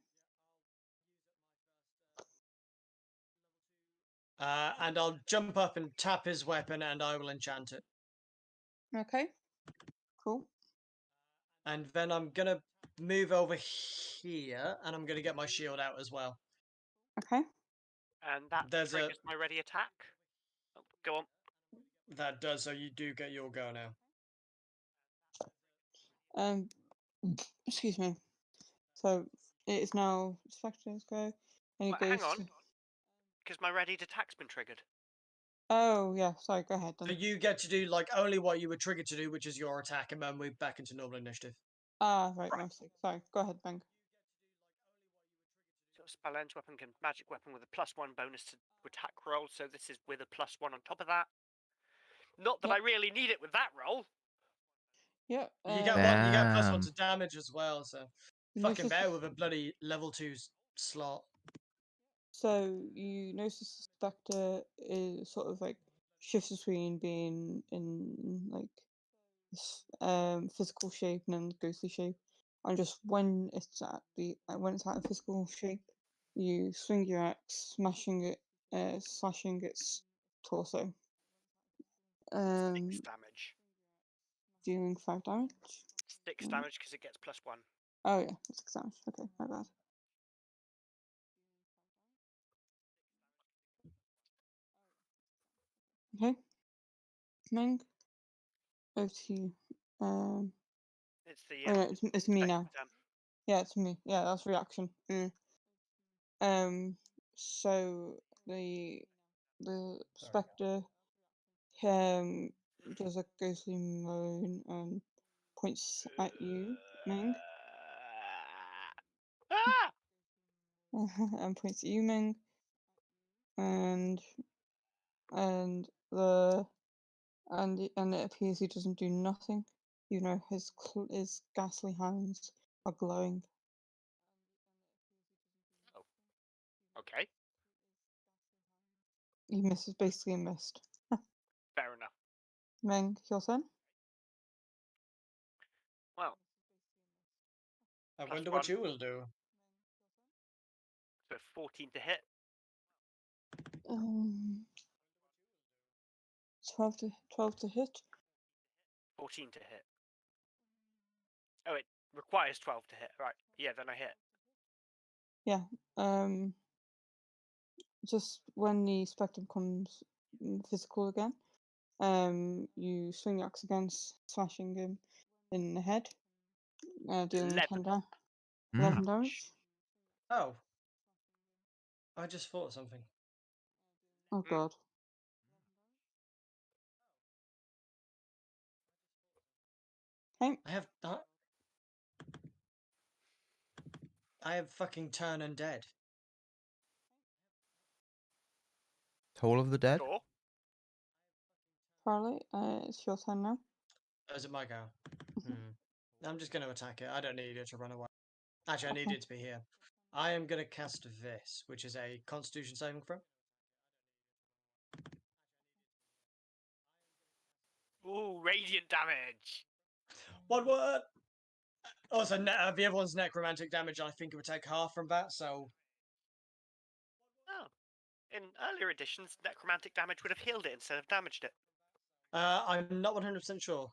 S4: And I'll jump up and tap his weapon, and I will enchant it.
S3: Okay. Cool.
S4: And then I'm gonna move over here, and I'm gonna get my shield out as well.
S3: Okay.
S2: And that
S4: There's
S2: triggers my ready attack. Oh, go on.
S4: That does, so you do get your go now.
S3: Excuse me. So it is now Spectre's go, and he
S2: Well,
S3: goes.
S2: hang on. Because my ready attack's been triggered.
S3: Oh yeah. Sorry. Go ahead
S4: So
S3: then.
S4: you get to do like only what you were triggered to do, which is your attack, and then we're back into normal initiative.
S3: Ah, right. My mistake. Sorry. Go ahead, Bang.
S2: So spell ends weapon can magic weapon with a +1 bonus to attack roll. So this is with a +1 on top of that. Not that
S3: Yep.
S2: I really need it with that roll.
S3: Yeah.
S4: You get one. You get +1
S1: Damn.
S4: to damage as well. So
S3: You
S4: fucking
S3: notice
S4: bear with a bloody level 2 slot.
S3: So you notice the Spectre is sort of like shifts between being in like physical shape and then ghostly shape, and just when it's at a physical shape, you swing your axe, slashing its torso,
S2: 6
S3: um,
S2: damage.
S3: dealing 5 damage.
S2: 6
S3: Mm.
S2: damage because it gets +1.
S3: Oh yeah, 6 damage. Okay, my bad. Okay, Ming, over to you.
S2: It's the
S3: Oh no, it's me now.
S2: spectre's turn.
S3: Yeah, it's me. Yeah, that's reaction. So the spectre does a ghostly moan and points at you, Ming,
S2: Ah!
S3: and points at you, Ming, and the and it appears he doesn't do nothing, even though his ghastly hands are glowing.
S2: Okay,
S3: He misses, basically missed.
S2: fair enough.
S3: Ming, your turn.
S2: Well,
S4: I
S2: Plus
S4: wonder what
S2: 1.
S4: you will do.
S2: so 14 to hit.
S3: 12 to hit.
S2: 14 to hit. Oh, it requires 12 to hit. Right. Yeah, then I hit.
S3: Yeah. Just when the spectre becomes physical again, you swing the axe again, slashing him in the head, dealing
S2: 11.
S3: 11 damage.
S4: Oh. I just thought of something.
S3: Oh god. Okay.
S4: I have fucking turn undead.
S1: Toll of the Dead?
S2: Sure.
S3: Farley, it's your turn now.
S4: Oh, is it my go? I'm just going to attack it. I don't need it to run away. Actually, I need
S3: Okay.
S4: it to be here. I am going to cast this, which is a Constitution saving throw.
S2: Ooh, radiant damage.
S4: One word. Also, the other one's necromantic damage. I think it would take half from that. So
S2: Oh. In earlier editions, necromantic damage would have healed it instead of damaged it.
S4: I'm not 100% sure.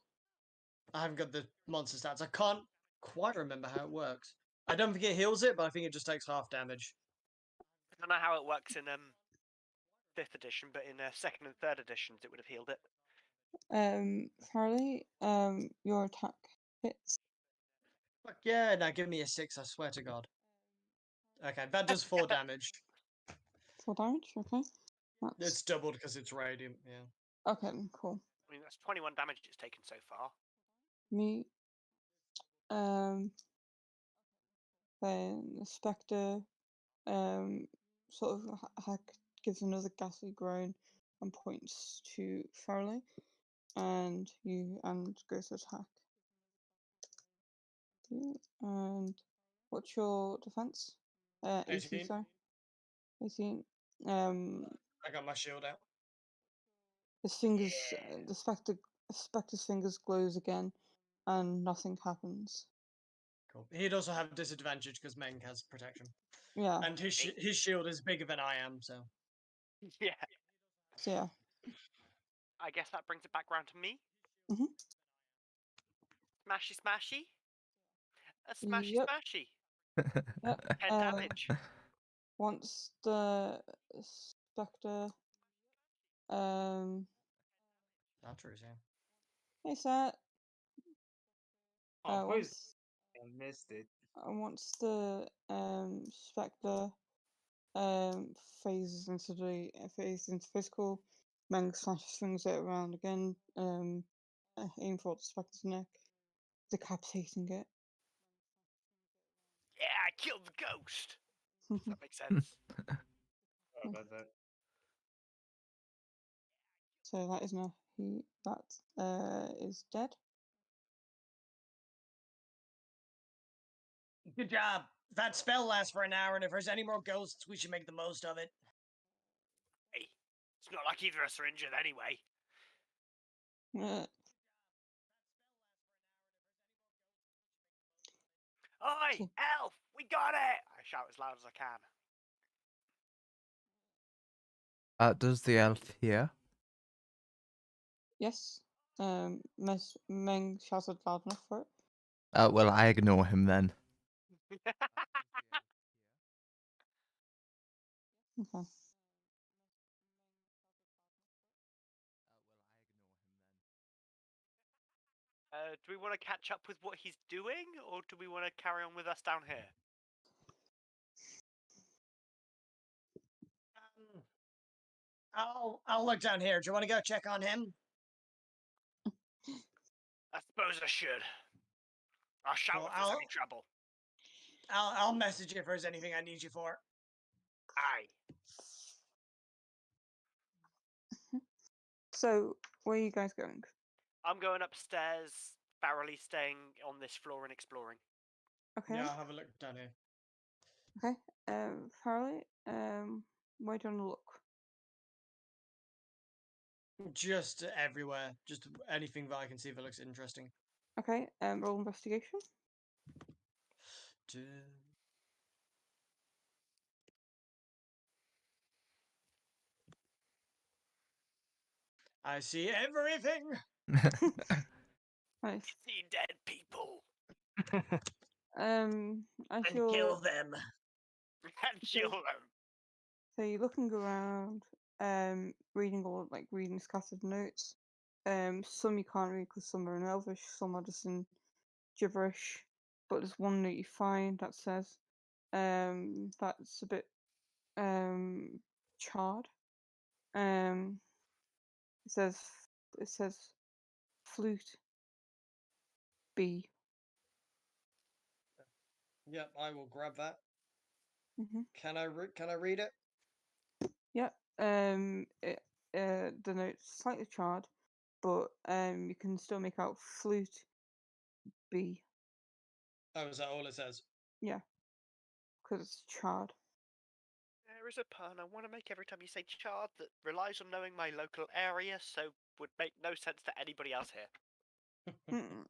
S4: I haven't got the monster stats. I can't quite remember how it works. I don't think it heals it, but I think it just takes half damage.
S2: I don't know how it works in 5th edition, but in 2nd and 3rd editions, it would have healed it.
S3: Farley, your attack hits.
S4: Fuck yeah! Now give me a 6. I swear to God. Okay, that does 4 damage.
S3: 4 damage. Okay.
S4: It's doubled because it's radiant. Yeah.
S3: Okay. Cool.
S2: I mean, that's 21 damage it's taken so far.
S3: Me. Then the spectre sort of gives another ghastly groan and points to Farley, and goes to attack you. And what's your defense? AC,
S4: 18.
S3: sorry. 18.
S4: I got my shield out.
S3: His fingers, the spectre's fingers glows again, and nothing happens.
S4: Cool. He'd also have disadvantage because Meng has protection.
S3: Yeah.
S4: And his shield is bigger than I am, so.
S2: Yeah.
S3: So yeah.
S2: I guess that brings it back round to me.
S3: Mhm.
S2: Smashy, smashy. A smashy,
S3: Yep.
S2: smashy.
S3: Yep.
S2: 10 damage.
S3: Once the spectre,
S4: That's true, yeah.
S3: hey Seth.
S6: Oh,
S3: Once
S6: I missed it.
S3: once the spectre phases into physical, Meng swings it around again, aim for the spectre's neck, decapitating it.
S2: Yeah, I killed the ghost. Does that make sense?
S6: Sorry about that.
S3: So that is now is dead.
S4: Good job. That spell lasts for an hour, and if there's any more ghosts, we should make the most of it.
S2: Hey, It's not like either of us are injured anyway. Oi,
S3: So-
S2: elf! We got it! I shout as loud as I can.
S1: Does the elf hear?
S3: Yes. Meng shouted loud enough for it.
S1: Well, I ignore him then.
S3: Okay.
S2: Do we want to catch up with what he's doing, or do we want to carry on with us down here?
S5: I'll look down here. Do you want to go check on him?
S2: I suppose I should. I'll shout
S5: Well,
S2: if there's any trouble.
S5: I'll message you if there's anything I need you for.
S2: Aye.
S3: So, where are you guys going?
S2: I'm going upstairs, barely staying on this floor and exploring.
S3: Okay.
S4: Yeah, I'll have a look down here.
S3: Okay. Farley, where do you want to look?
S4: Just everywhere. Just anything that I can see that looks interesting.
S3: Okay. Roll investigation.
S4: I see everything.
S3: Nice.
S2: See dead people.
S3: As
S5: And
S3: you're
S5: kill them.
S2: And kill them.
S3: so you're looking around, reading scattered notes. Some you can't read because some are in Elvish, some are just in gibberish. But there's one that you find that says, that's a bit charred. It says flute B.
S4: Yep, I will grab that.
S3: Mm-hmm.
S4: Can I read it?
S3: Yep. The note's slightly charred, but you can still make out flute B.
S4: Oh, is that all it says?
S3: Yeah, because it's charred.
S2: There is a pun I want to make every time you say chard that relies on knowing my local area, so would make no sense to anybody else here.
S3: Mm-mm.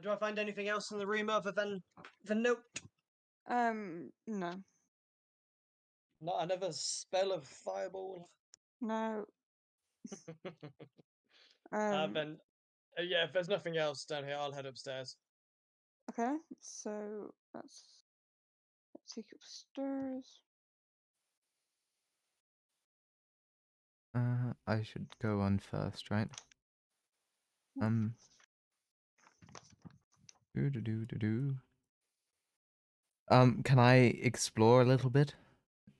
S5: Do I find anything else in the room other than the note?
S3: No,
S4: Not another spell of fireball.
S3: no. Um,
S4: Then, yeah, if there's nothing else down here, I'll head upstairs.
S3: okay. So let's take you upstairs.
S1: I should go on first, right? Do. Can I explore a little bit?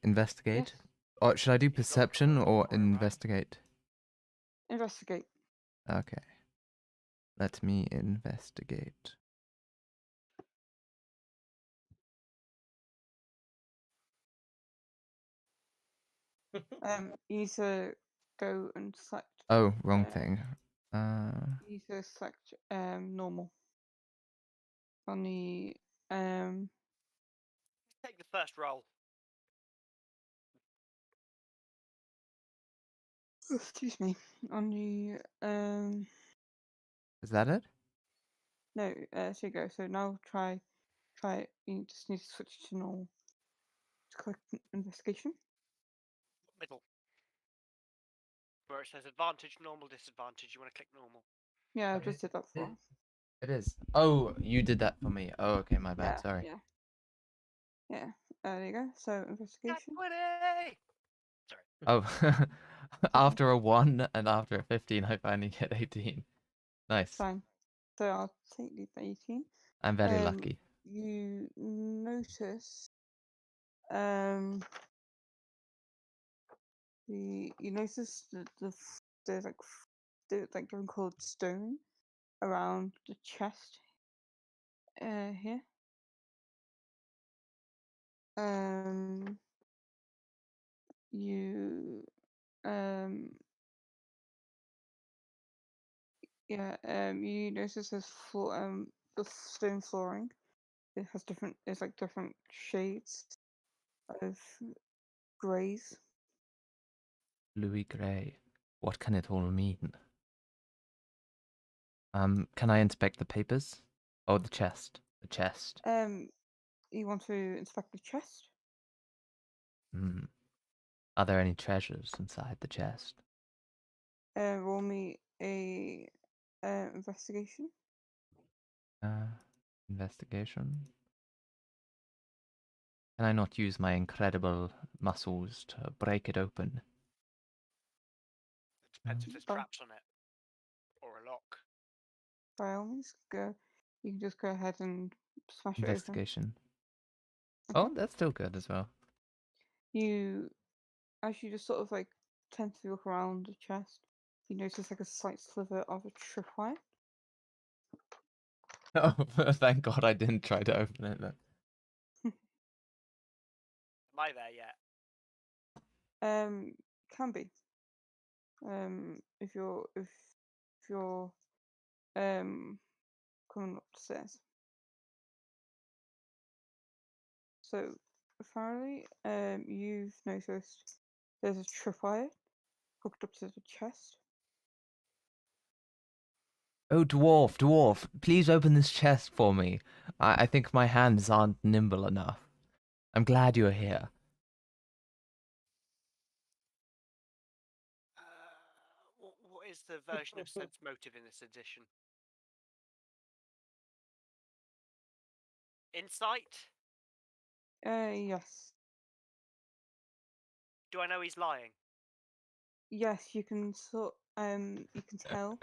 S1: Investigate?
S3: Yes.
S1: Or should I do
S2: You've got
S1: perception
S2: the
S1: or
S2: for it, right?
S1: investigate?
S3: Investigate.
S1: Okay. Let me investigate.
S3: You need to go and select.
S1: Oh, wrong
S3: Uh,
S1: thing.
S3: You need to select normal on the
S2: Take the first roll.
S3: excuse me, on the
S1: Is that it?
S3: no, so you go. So now try it. You just need to switch to normal. To click investigation.
S2: Middle. Where it says advantage, normal, disadvantage, you want to click normal.
S3: Yeah, I
S1: Okay.
S3: just did that for us.
S1: It is. Oh, you did that for me. Oh, okay, my bad.
S3: Yeah,
S1: Sorry.
S3: yeah. There you go. So investigation.
S2: 20! Sorry.
S1: Oh, after a 1 and after a 15, I finally get 18. Nice.
S3: Fine. So I'll take the 18.
S1: I'm very lucky.
S3: You notice you notice that there's like different colored stone around the chest here. You you notice there's the stone flooring. It has different. It's like different shades. of greys.
S1: Louis Gray. What can it all mean? Can I inspect the papers? Oh, the chest. The chest.
S3: You want to inspect the chest?
S1: Hmm. Are there any treasures inside the chest?
S3: Roll me a investigation.
S1: Investigation. Can I not use my incredible muscles to break it open?
S2: It depends if there's
S3: Oh.
S2: traps on it or a lock.
S3: By all means, go. You can just go ahead and smash it open.
S1: Investigation.
S3: Okay.
S1: Oh, that's still good as well.
S3: You, as you just sort of like tentatively look around the chest, you notice like a slight sliver of a tripwire.
S1: Oh, thank God I didn't try to open it then.
S2: Am I there yet?
S3: Can be. If you're coming upstairs. So, Farley, you've noticed there's a tripwire hooked up to the chest.
S1: Oh, dwarf, please open this chest for me. I think my hands aren't nimble enough. I'm glad you're here.
S2: What is the version of sense motive in this edition? Insight?
S3: Yes.
S2: Do I know he's lying?
S3: Yes, you can tell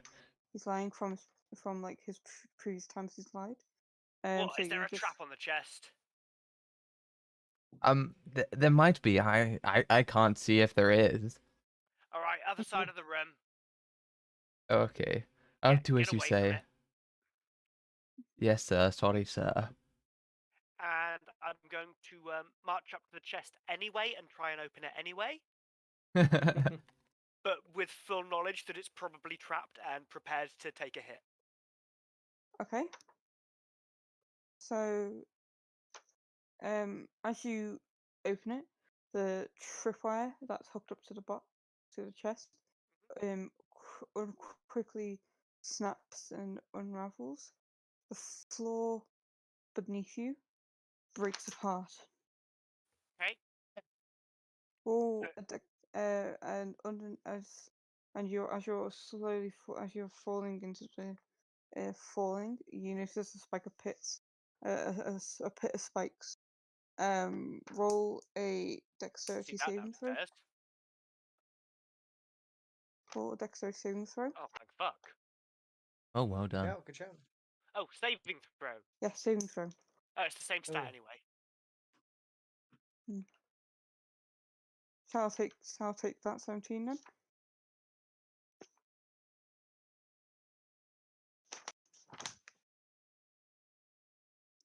S3: he's lying from like his previous times he's lied.
S2: What,
S3: So
S2: is there
S3: you
S2: a
S3: just
S2: trap on the chest?
S1: There might be. I can't see if there is.
S2: Alright, other side of the room.
S1: Okay. I'll do
S2: Get
S1: as you
S2: away from
S1: say.
S2: it.
S1: Yes, sir. Sorry, sir.
S2: And I'm going to march up to the chest anyway and try and open it anyway, but with full knowledge that it's probably trapped and prepared to take a hit.
S3: okay. So, as you open it, the tripwire that's hooked up to the chest, quickly snaps and unravels. The floor beneath you breaks apart.
S2: Okay.
S3: Roll a and under as you're slowly as you're falling into the falling, you notice a spike of pits, a pit of spikes. Roll a dexterity
S2: See that
S3: saving throw.
S2: first.
S3: Roll a dexterity saving throw.
S2: Oh, thank fuck.
S1: Oh, well
S4: Good
S1: done.
S4: shout, good shout.
S2: Oh, saving throw.
S3: Yeah, saving throw.
S2: Oh, it's the same stat
S4: Oh.
S2: anyway.
S3: So I'll take that 17 then.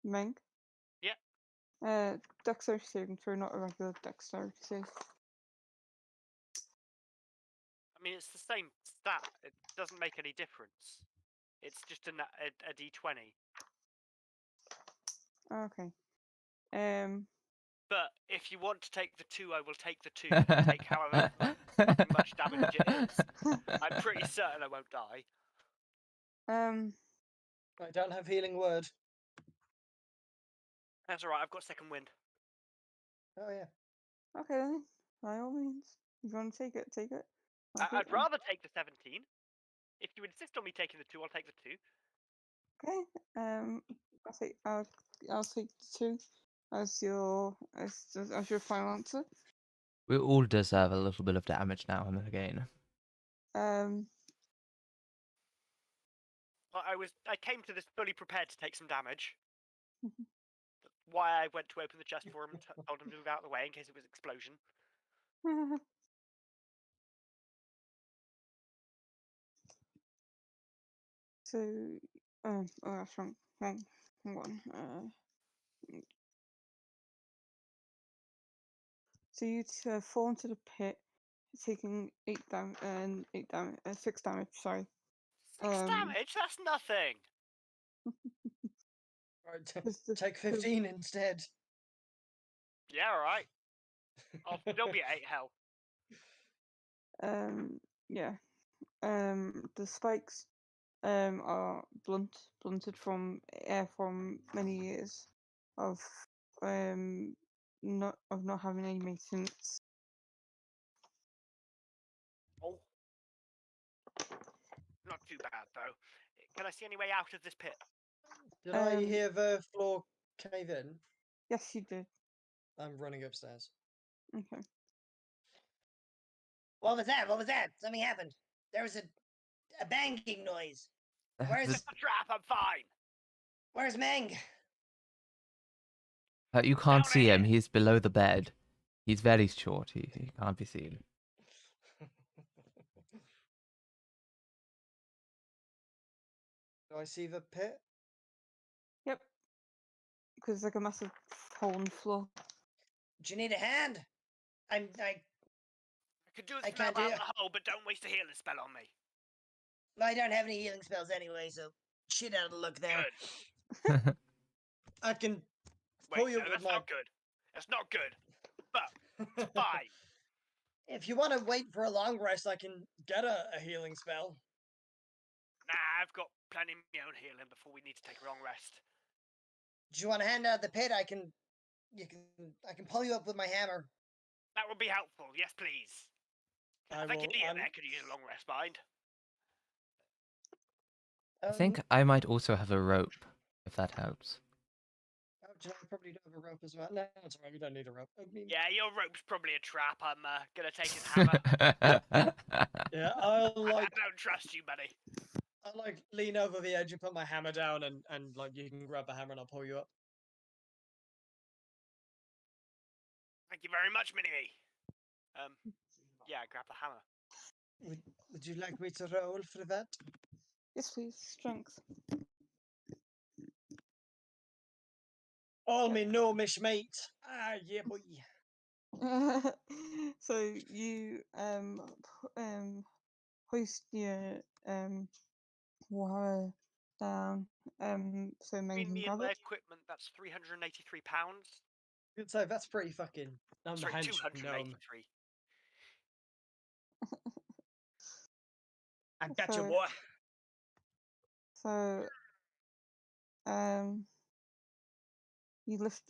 S3: Meng.
S2: Yeah.
S3: Dexterity saving throw, not a regular dexterity save.
S2: I mean, it's the same stat. It doesn't make any difference. It's just a d20.
S3: Okay.
S2: But if you want to take the 2, I will take the 2. Take however fucking much damage it is. I'm pretty certain I won't die.
S4: I don't have healing word.
S2: That's alright, I've got second wind.
S4: Oh yeah.
S3: Okay then. By all means, if you want to take it, take it.
S2: I'd rather take the 17. If you insist on me taking the 2, I'll take the 2.
S3: Okay. I'll take the 2 as your final answer.
S1: We all deserve a little bit of damage now and again.
S2: I came to this fully prepared to take some damage. Why I went to open the chest for him and told him to move out of the way in case it was explosion.
S3: So, oh, that's wrong. Hang on. So you fall into the pit, taking 6 damage. Sorry.
S2: 6 damage? That's nothing!
S4: Right,
S3: Cause the,
S4: take
S3: 'cause-
S4: 15 instead.
S2: Yeah, alright. I'll still be at 8 health.
S3: Yeah. The spikes are blunted from many years of not having any maintenance.
S2: Oh. Not too bad, though. Can I see any way out of this pit?
S4: Did I
S3: Um,
S4: hear the floor cave in?
S3: Yes, you did.
S4: I'm running upstairs.
S3: Okay.
S5: What was that? What was that? Something happened. There was a banging noise. Where's
S1: This-
S2: It's a trap, I'm fine.
S5: Where's Meng?
S1: you can't
S2: Down
S1: see him.
S2: here.
S1: He's below the bed. He's very short. He can't be seen.
S4: Do I see the pit?
S3: Yep. Because there's like a massive hole in the floor.
S5: Do you need a hand? I
S2: I could do
S5: I
S2: a spell
S5: can't do
S2: out
S5: it.
S2: the hole, but don't waste a healing spell on me.
S5: I don't have any healing spells anyway, so shit out of luck there.
S2: Good.
S4: I can
S2: Wait,
S4: pull you
S2: no,
S4: up
S2: that's
S4: with my.
S2: not good. That's not good. But it's fine.
S4: If you want to wait for a long rest, I can get a healing spell.
S2: Nah, I've got plenty of my own healing before we need to take a long rest.
S5: Do you want a hand out of the pit? I can pull you up with my hammer.
S2: That would be helpful. Yes, please. I think an idiot there could use a long rest, mind.
S1: I think I might also have a rope, if that helps.
S4: Oh, do you know, I probably don't have a rope as well. No, it's alright. We don't need a rope.
S2: Yeah, your rope's probably a trap. I'm gonna take his hammer.
S4: Yeah, I'll
S2: I
S4: like
S2: don't trust you, buddy.
S4: I'll like lean over the edge and put my hammer down, and like you can grab the hammer and I'll pull you up.
S2: Thank you very much, Mini-Me. Yeah, grab the hammer.
S4: Would you like me to roll for that?
S3: Yes, please. Strength.
S4: All me know, mish mate. Ah, yeah, boy.
S3: So you hoist your wire down so men
S2: Between
S3: can
S2: me
S3: grab
S2: and my
S3: it.
S2: equipment, that's £383.
S4: Good say that's pretty fucking. I'm the
S2: Sorry,
S4: hench gnome.
S2: 283.
S4: I got you,
S3: So-
S4: boy.
S3: So you lift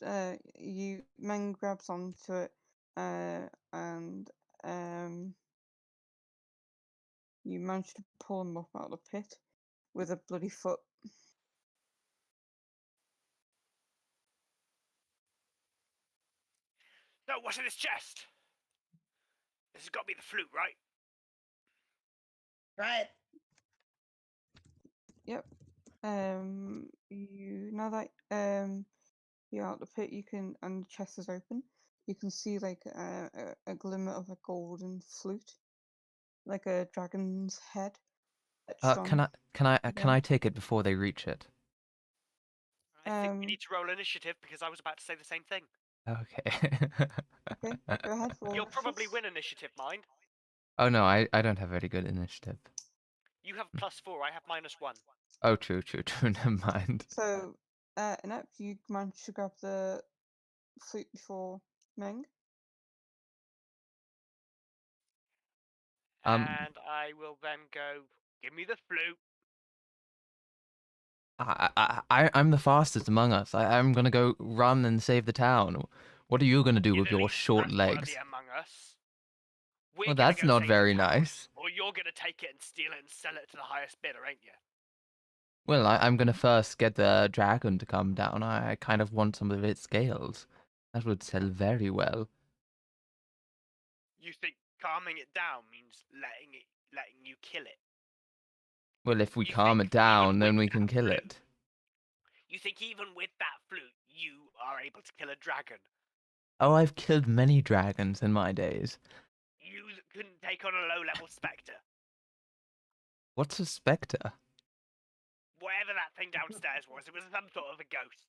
S3: you men grabs onto it and you manage to pull him up out of the pit with a bloody foot.
S2: No, what's in this chest? This has got to be the flute, right?
S5: Try it.
S3: Yep. You now that you're out the pit, you can and the chest is open. You can see like a glimmer of a golden flute, like a dragon's head. etched
S1: Can
S3: on
S1: can I take it before they reach it?
S2: I think we
S3: Um,
S2: need to roll initiative because I was about to say the same thing.
S1: Okay.
S3: Okay, go ahead. roll
S2: You'll probably
S3: initiative.
S2: win initiative, mind.
S1: Oh no, I don't have very good initiative.
S2: You have +4, I have -1.
S1: Oh, true. Never mind.
S3: So, Inept, you managed to grab the flute before Meng.
S1: Um,
S2: And I will then go, give me the flute.
S1: I'm the fastest among us. I'm gonna go run and save the town. What are you gonna do
S2: You're
S1: with
S2: the
S1: your
S2: least
S1: short
S2: trustworthy
S1: legs?
S2: among us. We're
S1: Well,
S2: gonna
S1: that's
S2: go
S1: not
S2: save the
S1: very
S2: town,
S1: nice.
S2: Or you're gonna take it and steal it and sell it to the highest bidder, ain't you?
S1: Well, I'm gonna first get the dragon to come down. I kind of want some of its scales. That would sell very well.
S2: You think calming it down means letting you kill it?
S1: Well, if we
S2: You
S1: calm
S2: think
S1: it down,
S2: even
S1: then
S2: with
S1: we can
S2: that
S1: kill
S2: flute-
S1: it.
S2: You think even with that flute, you are able to kill a dragon?
S1: Oh, I've killed many dragons in my days.
S2: You couldn't take on a low-level spectre.
S1: What's a spectre?
S2: Whatever that thing downstairs was, it was some sort of a ghost.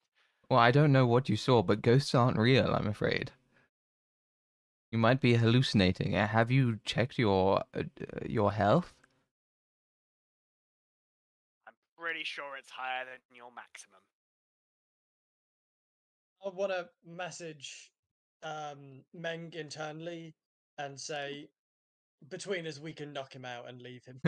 S1: Well, I don't know what you saw, but ghosts aren't real, I'm afraid. You might be hallucinating. Have you checked your health?
S2: I'm pretty sure it's higher than your maximum.
S4: I want to message Meng internally and say, between us, we can knock him out and leave him.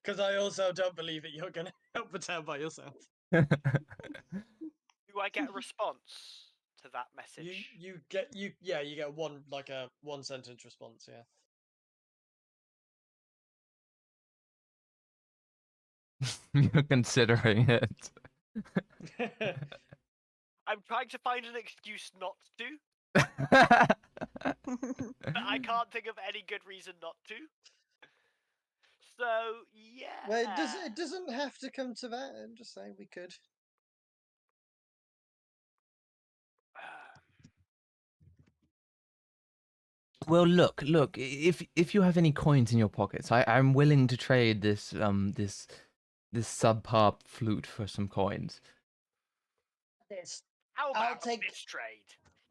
S4: Because I also don't believe that you're going to help the town by yourself.
S2: Do I get a response to that message?
S4: You get one like a one sentence response. Yeah.
S1: You're considering it.
S2: I'm trying to find an excuse not to, but I can't think of any good reason not to. So yeah.
S4: Well, it doesn't have to come to that. I'm just saying we could.
S1: Well, look. If you have any coins in your pockets, I'm willing to trade this this subpar flute for some coins.
S5: This.
S2: How
S5: I'll
S2: about
S5: take-
S2: this trade?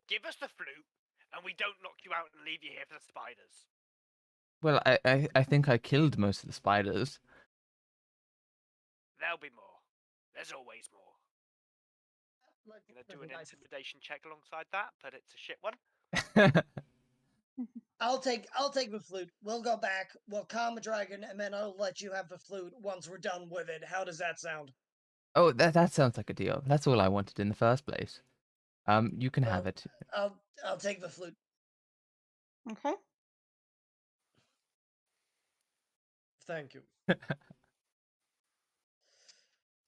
S2: Give us the flute, and we don't knock you out and leave you here for the spiders.
S1: Well, I think I killed most of the spiders.
S2: There'll be more. There's always more.
S5: Look,
S2: I'm gonna do an
S5: guys,
S2: intimidation check alongside that, but it's a shit one.
S5: I'll take the flute. We'll go back. We'll calm the dragon, and then I'll let you have the flute once we're done with it. How does that sound?
S1: Oh, that sounds like a deal. That's all I wanted in the first place. You can have
S5: Well,
S1: it.
S5: I'll take the flute.
S3: Okay.
S4: Thank you.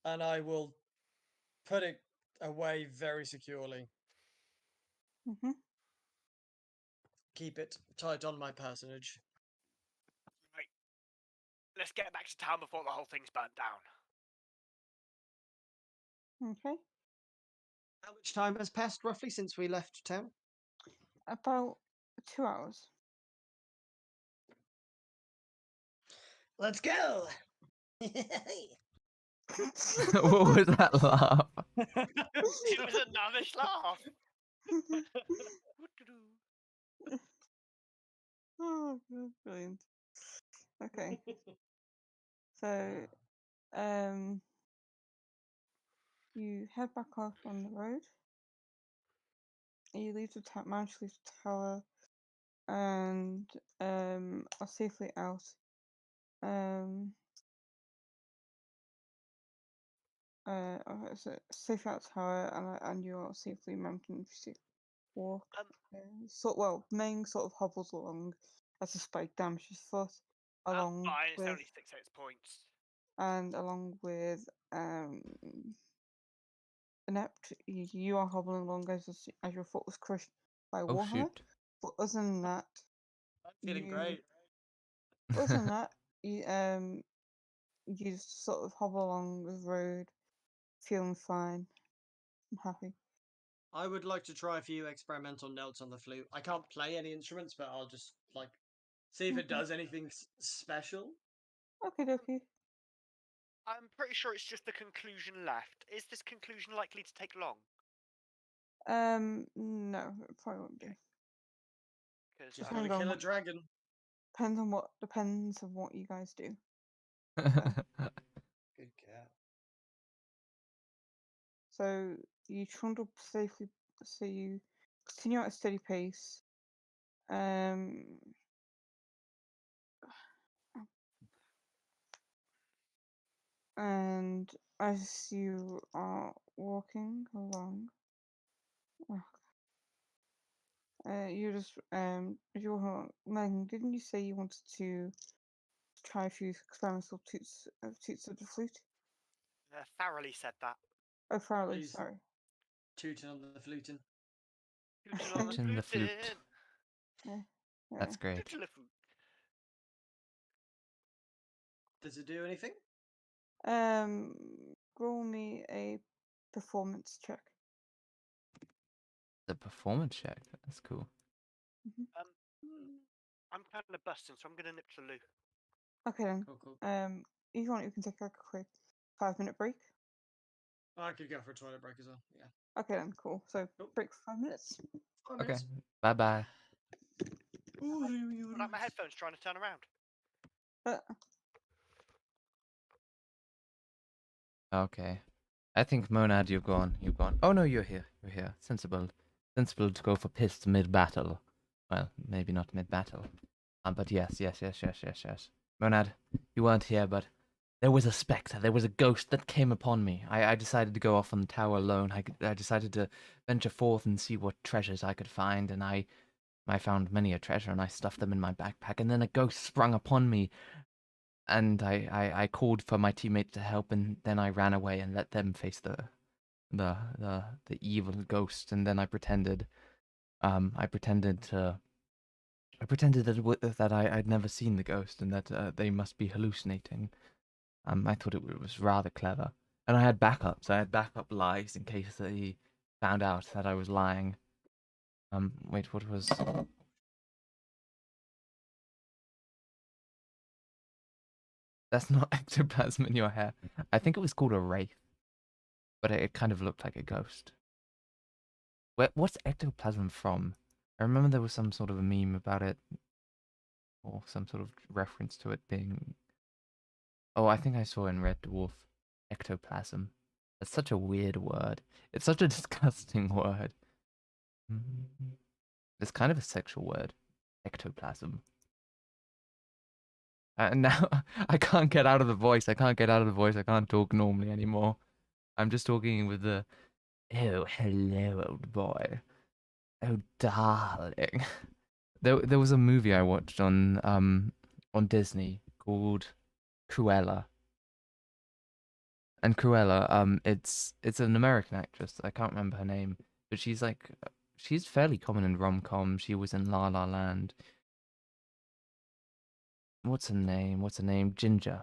S4: And I will put it away very securely.
S3: Mhm.
S4: Keep it tight on my personage.
S2: Right. Let's get back to town before the whole thing's burnt down.
S3: Okay.
S4: How much time has passed roughly since we left town?
S3: About 2 hours.
S5: Let's go.
S1: What was that laugh?
S2: It was a lavish laugh.
S3: Oh, brilliant. Okay. So, you head back off on the road. You leave the manage to leave the tower, and are safely out. So safely out the tower, and you are safely mountain to walk. Meng sort of hobbles along as the spike damages his foot, along
S2: Fine, it's
S3: with
S2: only 6 hit points.
S3: Inept, you are hobbling along as your foot was crushed by a
S1: Oh
S3: warhammer.
S1: shoot!
S3: But other than that,
S4: I'm feeling
S3: you
S4: great.
S3: other than that, you just sort of hobble along the road, feeling fine and happy.
S4: I would like to try a few experimental notes on the flute. I can't play any instruments, but I'll just like see if it
S3: Okay.
S4: does anything special.
S3: Okay, dokie.
S2: I'm pretty sure it's just the conclusion left. Is this conclusion likely to take long?
S3: No, it probably won't be.
S2: Because
S4: Just
S3: Depends
S4: gotta
S3: on
S4: kill a
S3: what-
S4: dragon.
S3: Depends on what you guys do.
S4: Good cat.
S3: So you trundle safely. So you continue at a steady pace. And as you are walking along, you just Megan, didn't you say you wanted to try a few experimental toots of the flute?
S2: Thoroughly said that.
S3: Oh, Farley,
S4: Please.
S3: sorry.
S4: Tooting on the fluting.
S2: Tootle on the
S1: Tooting the flute.
S2: fluting.
S1: That's great.
S2: Tootle the flute.
S4: Does it do anything?
S3: Roll me a performance check.
S1: The performance check. That's cool.
S2: I'm kind of busting, so I'm gonna nip to the loo.
S3: Okay then.
S4: Cool.
S3: If you want, you can take like a quick 5-minute break.
S4: I could go for a toilet break as well. Yeah.
S3: Okay then, cool. So
S4: Cool.
S3: break for 5 minutes.
S4: 5
S1: Okay.
S4: minutes.
S1: Bye bye.
S2: Like my headphones trying to turn around.
S3: Uh,
S1: Okay. I think Monad, you've gone. You've gone. Oh no, you're here. You're here. Sensible. Sensible to go for piss mid-battle. Well, maybe not mid-battle. But yes. Monad, you weren't here, but there was a spectre. There was a ghost that came upon me. I decided to go off on the tower alone. I decided to venture forth and see what treasures I could find, and I found many a treasure, and I stuffed them in my backpack. And then a ghost sprung upon me, and I called for my teammates to help, and then I ran away and let them face the evil ghost. And then I pretended that I'd never seen the ghost, and that they must be hallucinating. I thought it was rather clever, and I had backups. I had backup lies in case they found out that I was lying. Wait, what was? That's not ectoplasm in your hair. I think it was called a wraith, but it kind of looked like a ghost. What's ectoplasm from? I remember there was some sort of a meme about it, or some sort of reference to it being. Oh, I think I saw in Red Dwarf ectoplasm. That's such a weird word. It's such a disgusting word. It's kind of a sexual word. Ectoplasm. And now I can't get out of the voice. I can't talk normally anymore. I'm just talking with the. Oh, hello, old boy. Oh, darling. There was a movie I watched on Disney called Cruella. And Cruella, it's an American actress. I can't remember her name, but she's fairly common in rom-com. She was in La La Land. What's her name? Ginger.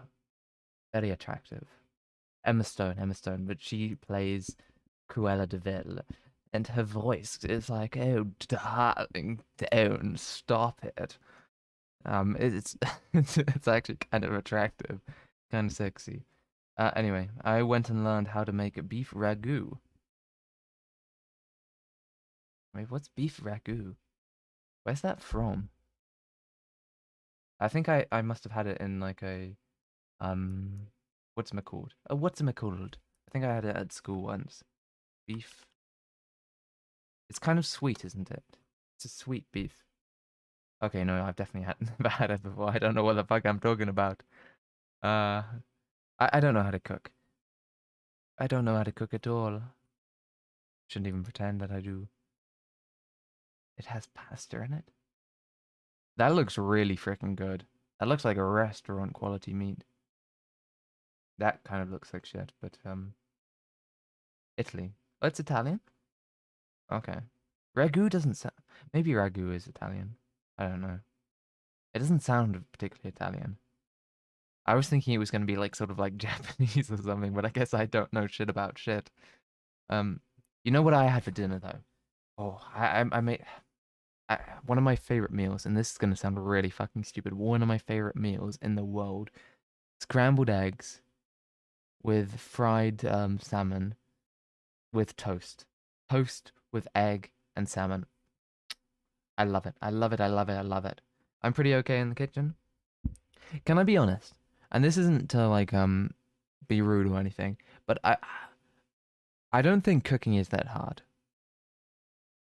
S1: Very attractive. Emma Stone, but she plays Cruella de Vil, and her voice is like, "Oh, darling, don't stop it." It's it's actually kind of attractive, kind of sexy. Anyway, I went and learned how to make a beef ragu. Wait, what's beef ragu? Where's that from? I think I must have had it in like a what's it called? What's it called? I think I had it at school once. Beef. It's kind of sweet, isn't it? It's a sweet beef. Okay, no, I've definitely never had it before. I don't know what the fuck I'm talking about. Uh, I don't know how to cook. I don't know how to cook at all. Shouldn't even pretend that I do. It has pasta in it. That looks really freaking good. That looks like a restaurant quality meat. That kind of looks like shit, but Italy. Oh, it's Italian? Okay. Ragu doesn't sound. Maybe ragu is Italian. I don't know. It doesn't sound particularly Italian. I was thinking it was going to be like sort of like Japanese or something, but I guess I don't know shit about shit. You know what I had for dinner though? Oh, I made one of my favorite meals, and this is going to sound really fucking stupid. One of my favorite meals in the world: scrambled eggs with fried salmon with toast, toast with egg and salmon. I love it. I love it. I love it. I love it. I'm pretty okay in the kitchen. Can I be honest? And this isn't to like be rude or anything, but I don't think cooking is that hard.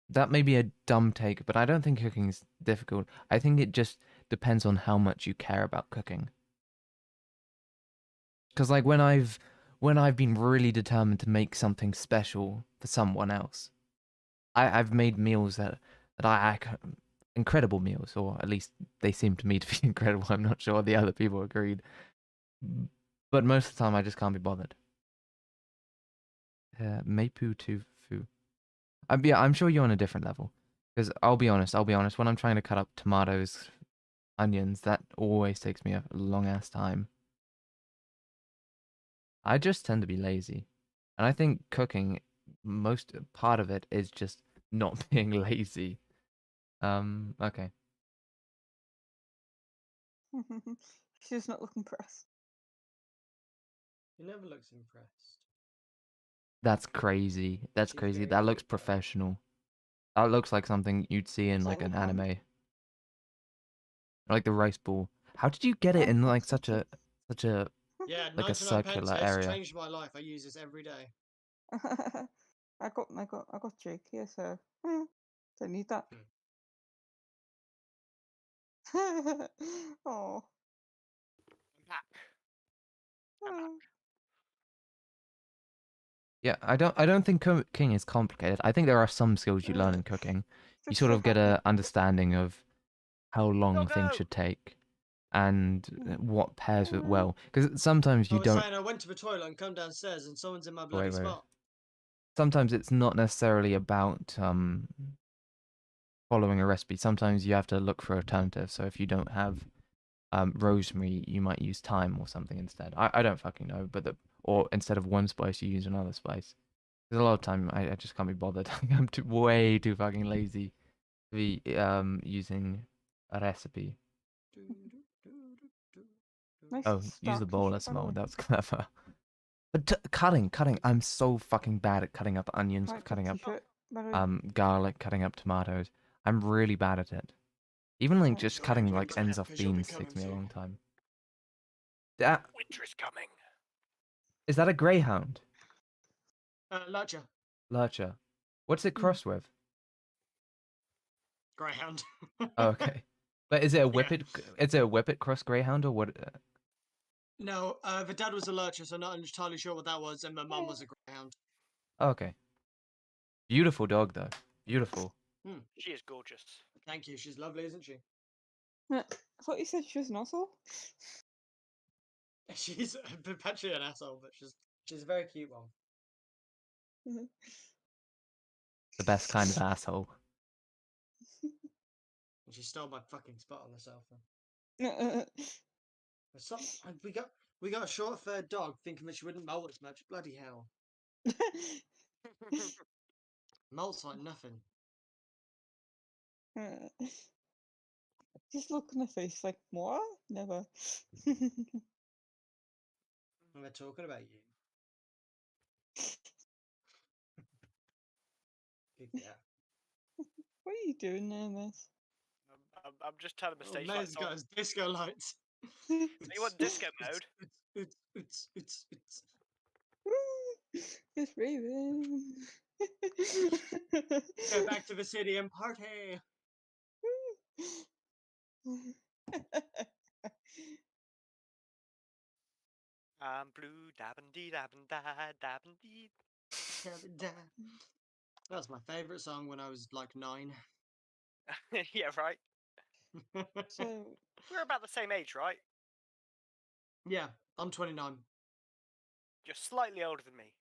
S1: That may be a dumb take, but I don't think cooking is difficult. I think it just depends on how much you care about cooking. Because like when I've been really determined to make something special for someone else, I've made meals that incredible meals, or at least they seem to me to be incredible. I'm not sure the other people agreed, but most of the time I just can't be bothered. Meipu to fu. Yeah, I'm sure you're on a different level. Because I'll be honest. When I'm trying to cut up tomatoes, onions, that always takes me a long ass time. I just tend to be lazy, and I think cooking, most part of it is just not being lazy. Okay.
S3: She does not look impressed.
S4: He never looks impressed.
S1: That's crazy. That's
S4: She's
S1: crazy.
S4: very
S1: That looks
S4: cute, though.
S1: professional. That looks like something you'd see in
S3: Is that
S1: like
S3: your
S1: an
S3: hand?
S1: anime. Like the rice ball. How did you get it
S3: Oh,
S1: in like
S3: that's so
S1: such a
S4: Yeah,
S1: like a
S4: 99 pence.
S1: circular
S4: It's
S1: area?
S4: changed my life. I use this every day.
S3: I got Jake here, so don't need that. Oh.
S2: I'm back. I'm back.
S1: Yeah, I don't think cooking is complicated. I think there are some skills you learn in cooking. You
S3: Fix
S1: sort
S3: the
S1: of get
S3: happening.
S1: a understanding of how long things
S2: Doggo!
S1: should take and
S3: Mm.
S1: what pairs with well. Because sometimes
S4: I
S1: you
S4: was
S1: don't.
S4: saying I went to the toilet and come downstairs and someone's in my
S1: Wait,
S4: bloody
S1: wait, wait.
S4: spot.
S1: Sometimes it's not necessarily about following a recipe. Sometimes you have to look for alternatives. So if you don't have rosemary, you might use thyme or something instead. I don't fucking know, but or instead of one spice, you use another spice. There's a lot of time I just can't be bothered. I'm way too fucking lazy to be using a recipe.
S3: Nice
S1: Oh, use the
S3: stacks and
S1: bowl
S3: shit,
S1: as
S3: by the way.
S1: mold. That's clever. But cutting. I'm so fucking bad at cutting up onions,
S3: Quite
S1: cutting
S3: top
S1: up
S3: t-shirt, by the way.
S1: garlic, cutting up tomatoes. I'm really bad at it. Even like
S3: Yeah.
S1: just
S4: Go
S1: cutting
S4: into
S1: like
S4: it,
S1: ends off
S4: because you'll be
S1: beans
S4: coming
S1: takes me a
S4: soon.
S1: long time. That
S2: Winter is coming.
S1: is that a greyhound?
S4: Lurcher.
S1: Lurcher. What's it
S3: Mm.
S1: crossed with?
S4: Greyhound.
S1: Oh, okay. But is it a
S4: Yeah.
S1: whippet? Is it a whippet cross greyhound or what?
S4: No, the dad was a lurcher, so not entirely sure what that was, and my mum was a greyhound.
S1: Oh, okay. Beautiful dog though. Beautiful.
S2: She is gorgeous.
S4: Thank you. She's lovely, isn't she?
S3: I thought you said she was an asshole.
S4: She's perpetually an asshole, but she's a very cute one.
S1: The best kind of asshole.
S4: And she stole my fucking spot on the sofa. We got a short-furred dog, thinking that she wouldn't molt as much. Bloody hell, molts like nothing.
S3: Just look in the face like, what? Never.
S4: And we're talking about you. Yeah.
S3: What are you doing there, miss?
S2: I'm just turning the
S4: Oh,
S2: stage
S4: Mayor's
S2: lights
S4: got
S2: on.
S4: his disco lights.
S2: So you want disco mode?
S4: It's.
S3: It's Raven.
S4: Go back to the city and party.
S2: I'm blue, dabbin' dee dabbin' da dabbin' dee.
S4: That was my favourite song when I was like 9.
S2: Yeah, right.
S3: So,
S2: We're about the same age, right?
S4: Yeah, I'm 29.
S2: You're slightly older than me.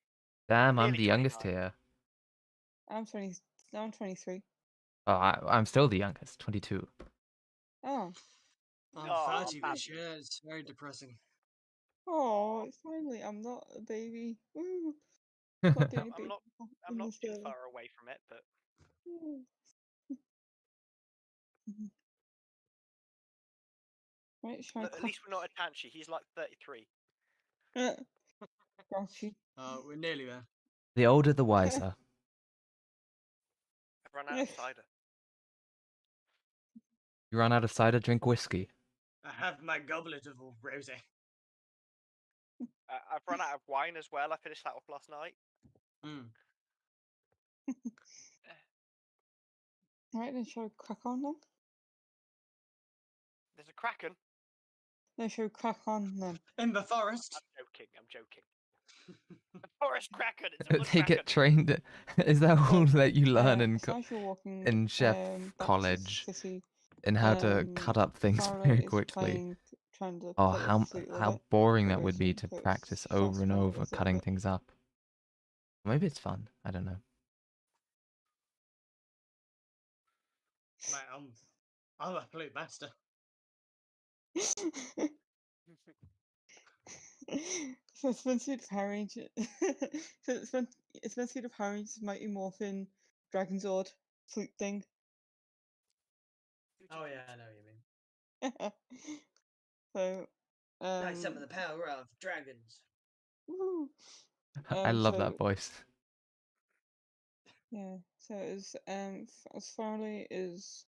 S1: Damn, I'm
S2: Nearly
S1: the youngest
S2: 29.
S1: here.
S3: I'm 20. I'm 23.
S1: Oh, I'm still the youngest, 22.
S3: Oh.
S4: I'm
S2: Oh,
S4: 30
S2: bad.
S4: this year. It's very depressing.
S3: Oh, finally, I'm not a baby. Woo. Not the only
S2: I'm
S3: baby
S2: not. I'm
S3: in
S2: not
S3: this
S2: too
S3: server.
S2: far away from it, but
S3: Right, shall I
S2: look, at least we're not a Tanchi. He's like 33.
S3: Grouchy.
S4: We're nearly there.
S1: The older, the wiser.
S2: I've run out of cider.
S1: You run out of cider, drink whiskey.
S4: I have my goblet of rosé.
S2: I've run out of wine as well. I finished that off last night.
S3: Right, then shall I crack on then?
S2: There's a kraken.
S3: Then shall we crack on then?
S4: In the forest.
S2: I'm joking. I'm joking. A forest kraken. It's a wood
S1: They
S2: kraken.
S1: get trained. Is that all that you learn
S3: So as you're walking
S1: in chef
S3: back to the
S1: college
S3: city,
S1: in how to cut up things
S3: Farah
S1: very
S3: is
S1: quickly?
S3: trying to
S1: Oh,
S3: play a flute a little
S1: how
S3: bit,
S1: boring that would be
S3: decoration,
S1: to
S3: so it's
S1: practice
S3: starts
S1: over and
S3: to
S1: over
S3: practice a little
S1: cutting
S3: bit.
S1: things up. Maybe it's fun. I don't know.
S4: Mate, I'm a flute master.
S3: So it's been suit of Power Ranger. So it's been suit of Power Rangers Mighty Morphin Dragon Zord flute thing.
S4: Oh yeah, I know what you mean.
S3: So
S5: I summon the power of dragons.
S3: woo.
S1: I love
S3: So
S1: that voice.
S3: yeah, so as Farley is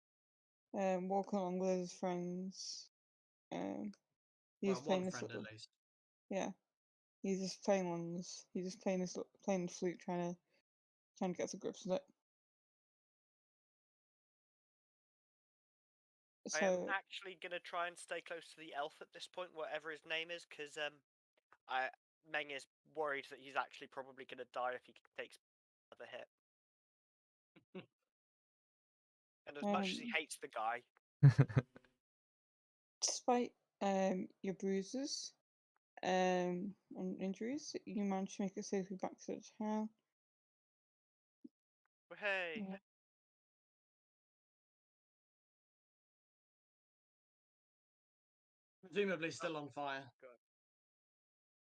S3: walking along with his friends. He's
S4: Well,
S3: playing
S4: one
S3: this
S4: friend
S3: little
S4: at least.
S3: yeah. He's just playing on this. He's just playing playing the flute, trying to get to grips with it.
S2: I am
S3: So
S2: actually gonna try and stay close to the elf at this point, whatever his name is, because Meng is worried that he's actually probably gonna die if he takes another hit. And as much as he hates the guy,
S3: despite your bruises and injuries, you managed to make it safely back to the town.
S2: hey,
S3: Yeah.
S4: Presumably still on fire.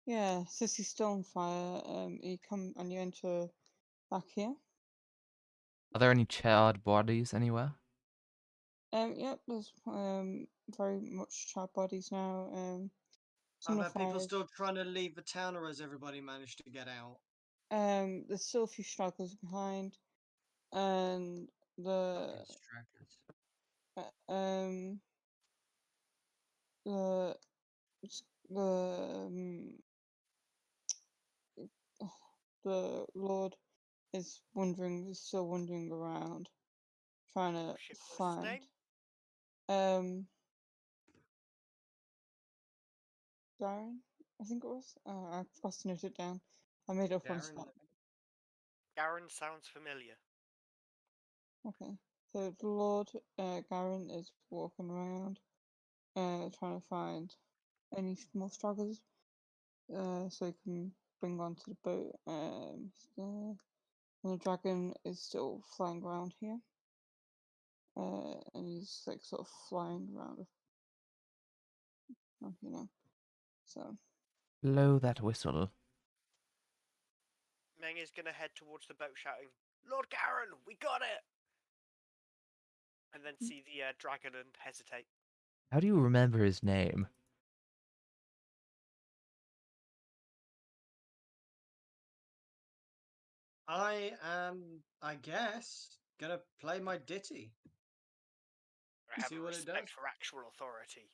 S3: Yeah, since he's still on fire, you come and you enter back here.
S1: Are there any charred bodies anywhere?
S3: Yep, there's very much charred bodies now.
S4: Are
S3: Some
S4: there
S3: of the
S4: people
S3: fires.
S4: still trying to leave the town, or has everybody managed to get out?
S3: There's still a few stragglers behind, and the
S4: Fucking stragglers.
S3: the the the Lord is still wandering around, trying to
S2: shit, what's his
S3: find.
S2: name?
S3: Garen, I think it was. I forgot to note it down. I made it up on the
S4: Darren,
S3: spot.
S2: Garen sounds familiar.
S3: Okay, so the Lord Garen is walking around, trying to find any more stragglers, so he can bring onto the boat. And the dragon is still flying around here, and he's like sort of flying around, you know. So
S1: Blow that whistle.
S2: Meng is gonna head towards the boat, shouting, "Lord Garen, we got it!" And then see the dragon and hesitate.
S1: How do you remember his name?
S4: I am, I guess, gonna play my ditty.
S2: I have
S4: See
S2: a
S4: what it
S2: respect
S4: does.
S2: for actual authority.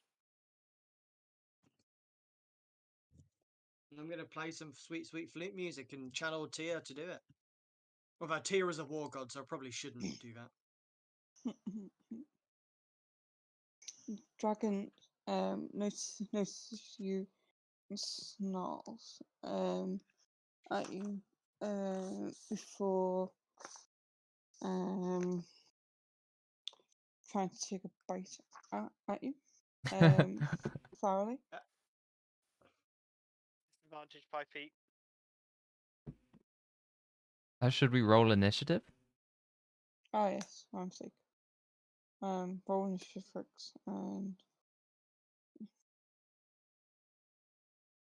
S4: I'm gonna play some sweet, sweet flute music and channel Tia to do it. Although Tia is a war god, so I probably shouldn't do that.
S3: dragon notices you and snarls at you before trying to take a bite at you thoroughly.
S2: Disadvantage 5 feet.
S1: Should we roll initiative?
S3: Ah yes, my mistake. Roll initiative tricks and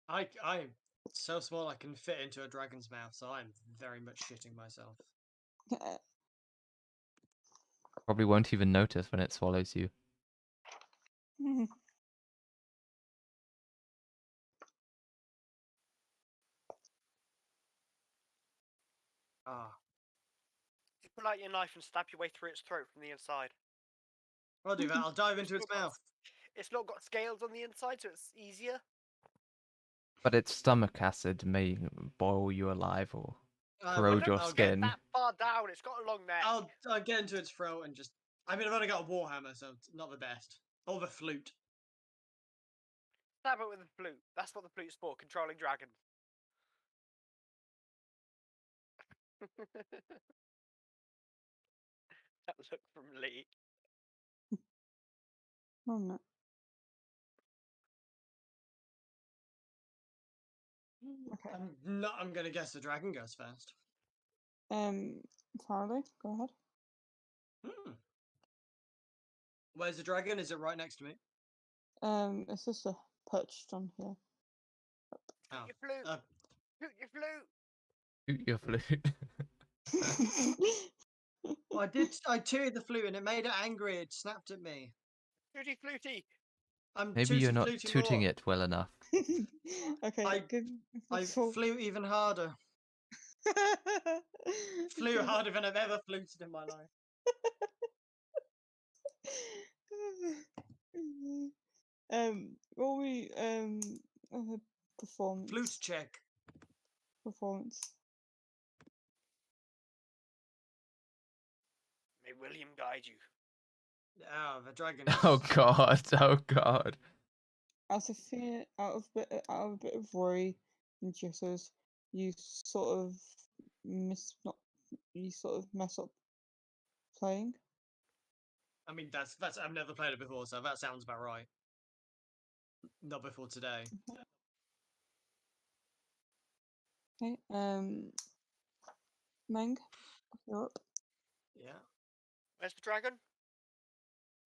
S4: I'm so small I can fit into a dragon's mouth, so I'm very much shitting myself.
S1: Probably won't even notice when it swallows you.
S4: Ah,
S2: You pull out your knife and stab your way through its throat from the inside.
S4: I'll do that. I'll dive into its mouth.
S2: It's not got scales on the inside, so it's easier.
S1: But its stomach acid may boil you alive or
S4: Well,
S1: corrode your
S4: I'll
S1: skin.
S2: That far down, it's got a long neck.
S4: I'll get into its throat and just. I mean, I've only got a warhammer, so it's not the best. Or the flute.
S2: Stab it with a flute. That's what the flute's for, controlling dragons. That look from Lee.
S3: Oh no. Okay.
S4: I'm gonna guess the dragon goes first.
S3: Faraday, go ahead.
S4: Hmm. Where's the dragon? Is it right next to me?
S3: It's just perched on here.
S4: Oh.
S2: Your flute. Shoot your flute.
S1: Shoot your flute.
S4: Well, I tooted the flute and it made it angry. It snapped at me.
S2: Fluty fluty.
S4: I'm
S1: Maybe you're
S4: tooting
S1: not
S4: fluty
S1: tooting
S4: more.
S1: it well enough.
S3: Okay, good.
S4: I flew even harder. Flew harder than I've ever fluted in my life.
S3: Roll me a performance.
S4: Flute check.
S3: performance.
S2: May William guide you.
S4: Ah, the dragon.
S1: Oh god, oh god.
S3: Out of fear, out of a bit of worry and jitters, you sort of mess up playing.
S4: I mean, that's I've never played it before, so that sounds about right. Not before today.
S3: Okay. Meng, you're up.
S4: Yeah.
S2: Where's the dragon?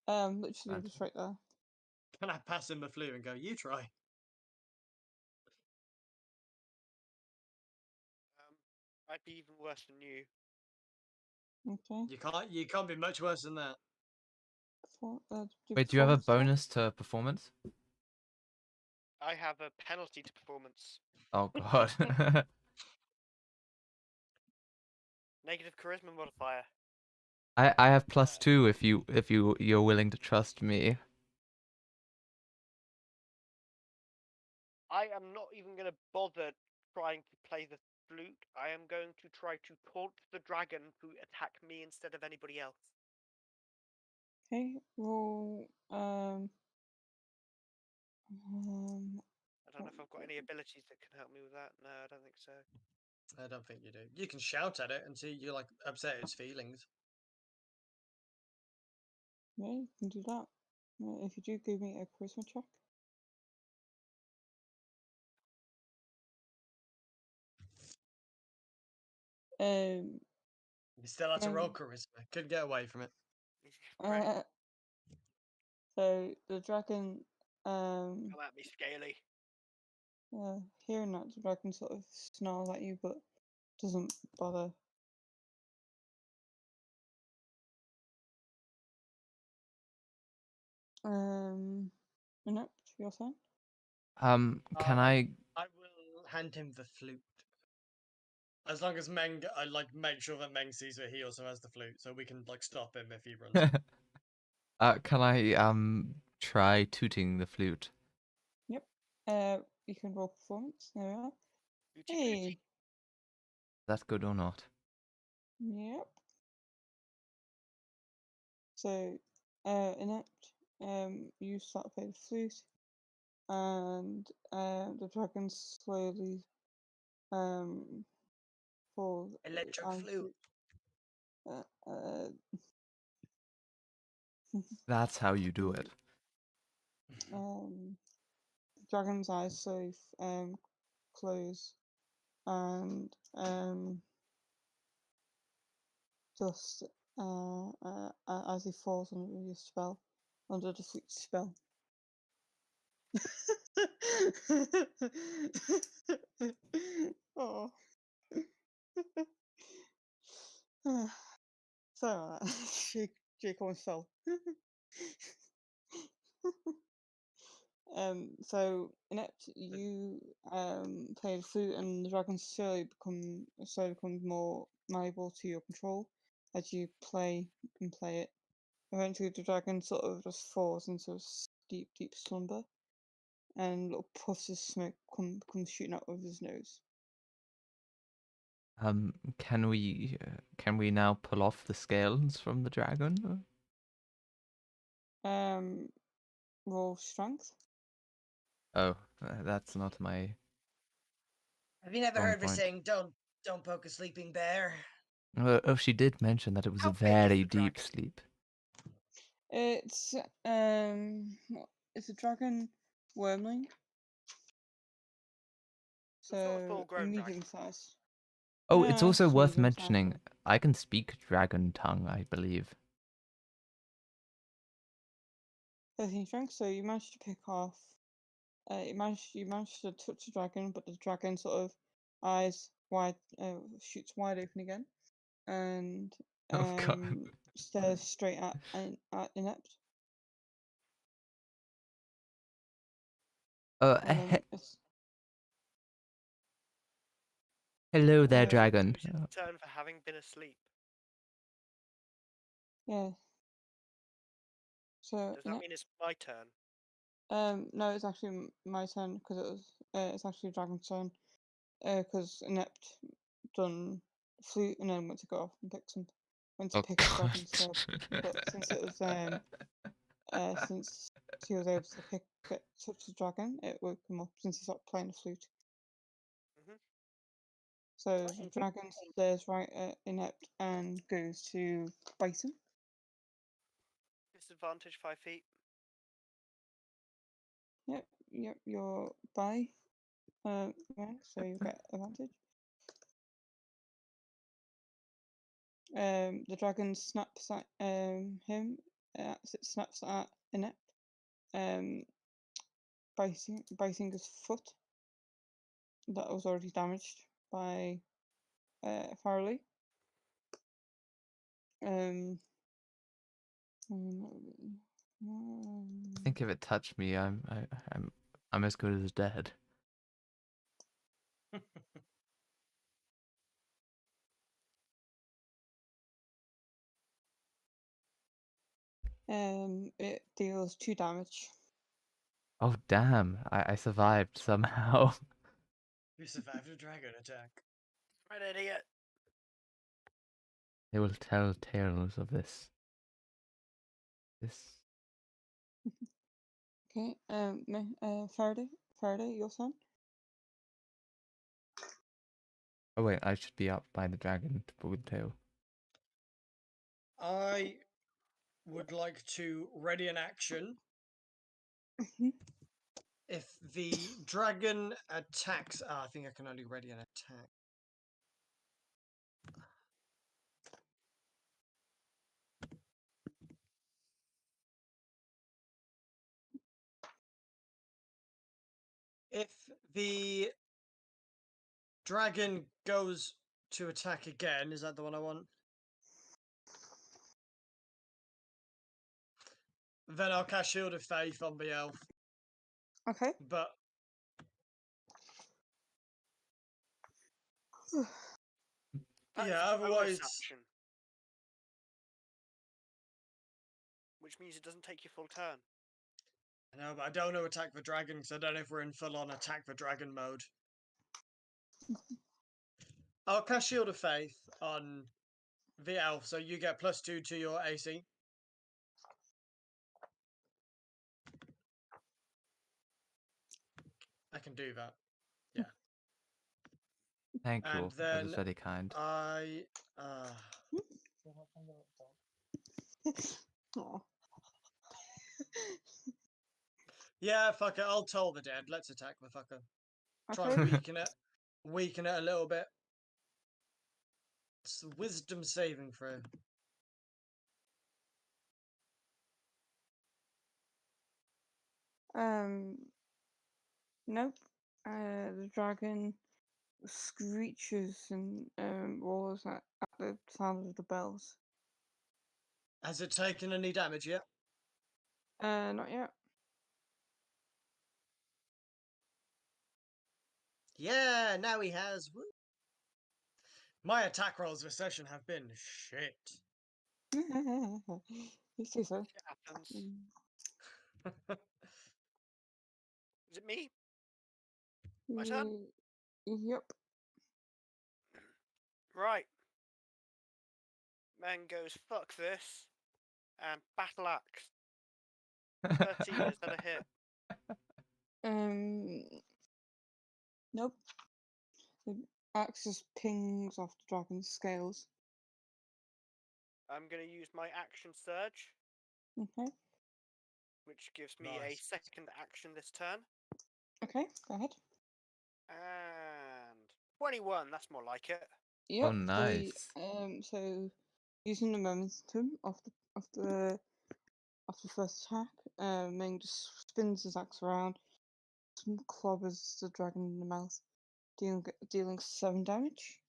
S3: Literally
S1: Okay.
S3: just right there.
S4: Can I pass him the flute and go? You try.
S2: I'd be even worse than you.
S3: Okay.
S4: You can't be much worse than that.
S1: Wait, do you have a
S3: performance check.
S1: bonus to performance?
S2: I have a penalty to performance.
S1: Oh god.
S2: Negative charisma modifier.
S1: I have +2 if you're willing to trust me.
S2: I am not even going to bother trying to play the flute. I am going to try to taunt the dragon to attack me instead of anybody else.
S3: Okay. Roll.
S2: I don't know if I've got any abilities that can help me with that. No, I don't think so.
S4: I don't think you do. You can shout at it and see you like upset its feelings.
S3: Yeah, you can do that. If you do, give me a charisma check. Um.
S4: You still have to
S3: Meng,
S4: roll charisma. Couldn't get away from it.
S2: Right.
S3: So the dragon,
S2: Come at me, Scaly.
S3: hearing that, the dragon sort of snarls at you, but doesn't bother. Inept, your turn.
S1: Can I
S4: I will hand him the flute. As long as Meng, I like make sure that Meng sees that he also has the flute, so we can like stop him if he runs.
S1: can I try tooting the flute?
S3: Yep. You can roll performance. There we are.
S2: Booty
S3: Hey.
S2: booty.
S1: That's good or not?
S3: Yep. So, inept. You start to play the flute, and the dragon slowly falls.
S5: Electric flute.
S3: Uh,
S1: That's how you do it.
S3: the dragon's eyes slowly close, and just as he falls under your spell, under the flute spell. Oh. So Jake almost fell. So inept, you play the flute, and the dragon slowly becomes more malleable to your control as you play it. Eventually, the dragon sort of just falls into a deep slumber, and little puffs of smoke come shooting out of his nose.
S1: Can we now pull off the scales from the dragon?
S3: Roll strength.
S1: Oh, that's not my
S5: Have you never
S1: strong
S5: heard the
S1: point.
S5: saying, don't poke a sleeping bear?
S1: Oh, she did mention that it was
S2: How
S1: a
S2: big is
S1: very
S2: the
S1: deep
S2: dragon?
S1: sleep.
S3: It's it's a dragon wormling.
S2: It's not a
S3: So
S2: full-grown dragon.
S3: medium size.
S1: Oh, it's also
S3: It's
S1: worth
S3: medium size,
S1: mentioning,
S3: though.
S1: I can speak dragon tongue, I believe.
S3: 13 strength, so you managed to pick off. You managed to touch the dragon, but the dragon sort of eyes wide, shoots wide open again, and
S1: Oh god.
S3: stares straight at inept.
S1: He- hello there, dragon.
S2: Lose his turn for having been asleep.
S3: Yeah. So
S2: Does that mean it's my turn?
S3: no, it's actually my turn because it's actually dragon's turn. because Inept done flute and then went to go off and pick some, went to
S1: Oh
S3: pick the dragon
S1: god.
S3: instead. But since it was since he was able to touch the dragon, it woke him up since he stopped playing the flute.
S2: Mhm.
S3: So
S2: Right.
S3: the dragon stares right at Inept and goes to bite him.
S2: Disadvantage 5 feet.
S3: Yep, you're by. Yeah, so you get advantage. The dragon snaps at him. It snaps at Inept, biting his foot. That was already damaged by Farley. Um,
S1: I think if it touched me, I'm as good as dead.
S3: it deals 2 damage.
S1: Oh damn! I survived somehow.
S4: You survived a dragon attack.
S2: Right, idiot.
S1: They will tell tales of this. This.
S3: Okay, Faraday, your turn.
S1: Oh wait, I should be up by the dragon with tail.
S4: I would like to ready an action
S3: Mhm.
S4: if the dragon attacks. I think I can only ready an attack. If the dragon goes to attack again, is that the one I want? Then I'll cast Shield of Faith on the elf.
S3: Okay.
S4: But
S2: That is
S4: yeah,
S2: a bonus
S4: otherwise,
S2: action. Which means it doesn't take your full turn.
S4: I know, but I don't know attack the dragon because I don't know if we're in full on attack the dragon mode. I'll cast Shield of Faith on the elf, so you get +2 to your AC. I can do that. Yeah.
S1: Thank
S4: And
S1: you. That is
S4: then
S1: very kind.
S4: I
S3: Aw.
S4: yeah, fuck it, I'll toll the dead. Let's attack the fucker. Try
S3: Okay.
S4: and weaken it. Weaken it a little bit. It's a wisdom saving throw.
S3: Nope. The dragon screeches and roars at the sound of the bells.
S4: Has it taken any damage yet?
S3: Not yet.
S4: Yeah, now he has. Woo. My attack rolls this session have been shit.
S3: You say so.
S2: Shit happens.
S3: Mm.
S2: Is it me? My turn?
S3: Yep.
S2: Right. Man goes, fuck this. And battle axe. 13, is that a hit?
S3: Nope. The axe just pings off the dragon's scales.
S2: I'm going to use my action surge,
S3: Okay.
S2: which gives me a
S4: Nice.
S2: second action this turn.
S3: Okay, go ahead.
S2: And 21, that's more like it.
S3: Yep.
S1: Oh, nice.
S3: So using the momentum of the first attack, Ming just spins his axe around, clobbers the dragon in the mouth, dealing 7 damage.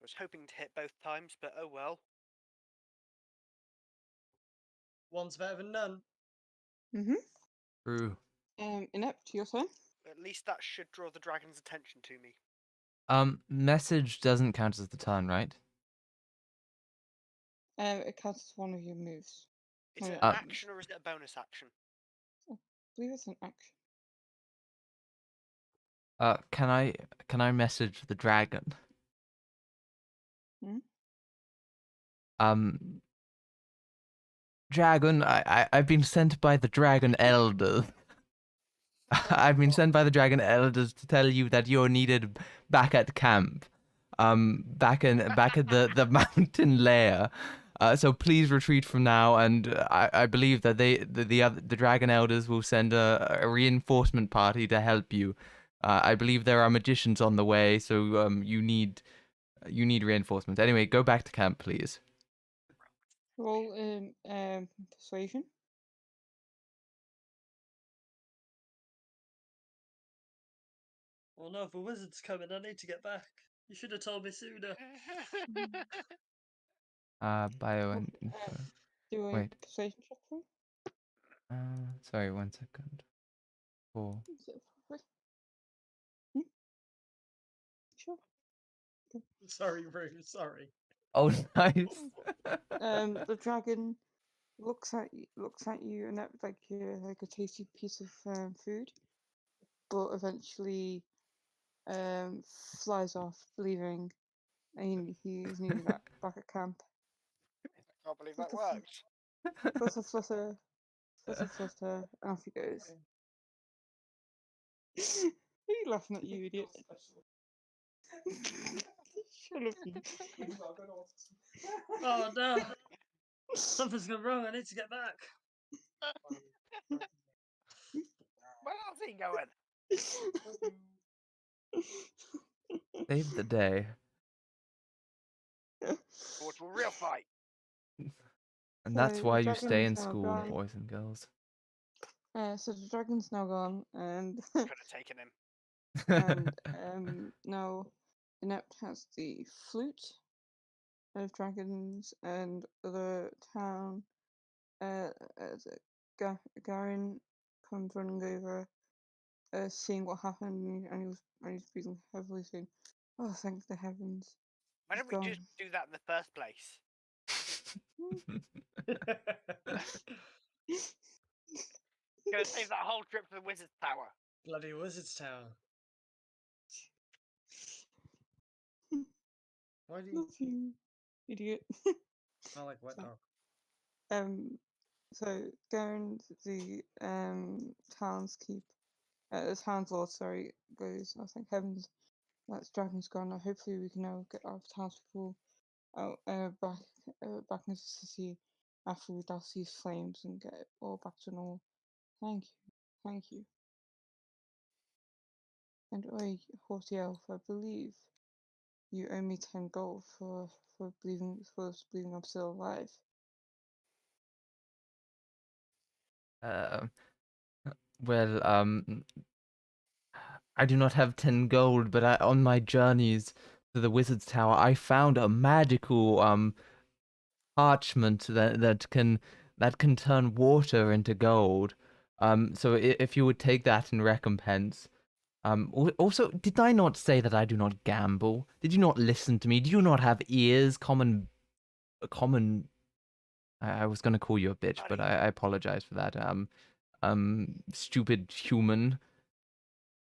S2: I was hoping to hit both times, but oh well.
S4: One's better than none.
S1: True.
S3: Inept, your turn.
S2: At least that should draw the dragon's attention to me.
S1: Message doesn't count as the turn, right?
S3: It counts as one of your moves.
S2: Is it
S3: Oh,
S2: an
S3: yeah.
S2: action or is it a bonus action?
S3: I believe it's an action.
S1: Can I message the dragon?
S3: Hmm?
S1: Dragon, I've been sent by the dragon elders. I've been sent by the dragon elders to tell you that you're needed back at camp. Back at the mountain lair. So please retreat from now, and I believe that the dragon elders will send a reinforcement party to help you. I believe there are magicians on the way, so you need reinforcements. Anyway, go back to camp, please.
S3: Roll persuasion.
S4: Oh no, if a wizard's coming, I need to get back. You should have told me sooner.
S1: Bio
S3: What,
S1: and info.
S3: do a
S1: Wait.
S3: persuasion check for me.
S1: Sorry, 1 second. 4.
S3: Is it for free? Hmm? Sure.
S4: Sorry, Rue, sorry.
S1: Oh, nice.
S3: The dragon looks at you and that like you're like a tasty piece of food, but eventually flies off, leaving, and he's needed back at camp.
S2: Can't believe that
S3: Flutter,
S2: worked.
S3: flutter, flutter, flutter, flutter, and off he goes. Are you laughing at you, idiot? Shut up, you.
S4: Oh no! Something's gone wrong, I need to get back.
S2: Where else are you going?
S1: Save the day.
S2: Forward to a real fight.
S1: And that's
S3: So
S1: why
S3: the
S1: you stay in
S3: dragon's now
S1: school,
S3: gone.
S1: boys and girls.
S3: So the dragon's now gone, and
S2: Could have taken him.
S3: now Inept has the flute of dragons, and the town. As Garin comes running over, seeing what happened, and he's breathing heavily, saying, "Oh, thank the heavens!"
S2: Why
S3: He's
S2: don't we
S3: gone.
S2: just do that in the first place? Gonna save that whole trip to the Wizard's Tower.
S4: Bloody Wizard's Tower. Why do you...
S3: Not you, idiot.
S4: I like wet dog.
S3: So Garin, the townskeep, the town's lord, sorry, goes, "Oh, thank heavens, that dragon's gone. Now hopefully we can now get our townspeople out back into the city after we douse these flames and get it all back to normal. Thank you. And oi, haughty elf, I believe you owe me 10 gold for believing I'm still alive."
S1: Uh, well, I do not have 10 gold, but on my journeys to the Wizard's Tower, I found a magical parchment that can turn water into gold. So if you would take that in recompense. Also, did I not say that I do not gamble? Did you not listen to me? Do you not have ears? Common. I was gonna call you a bitch, but I apologize for that. Stupid human.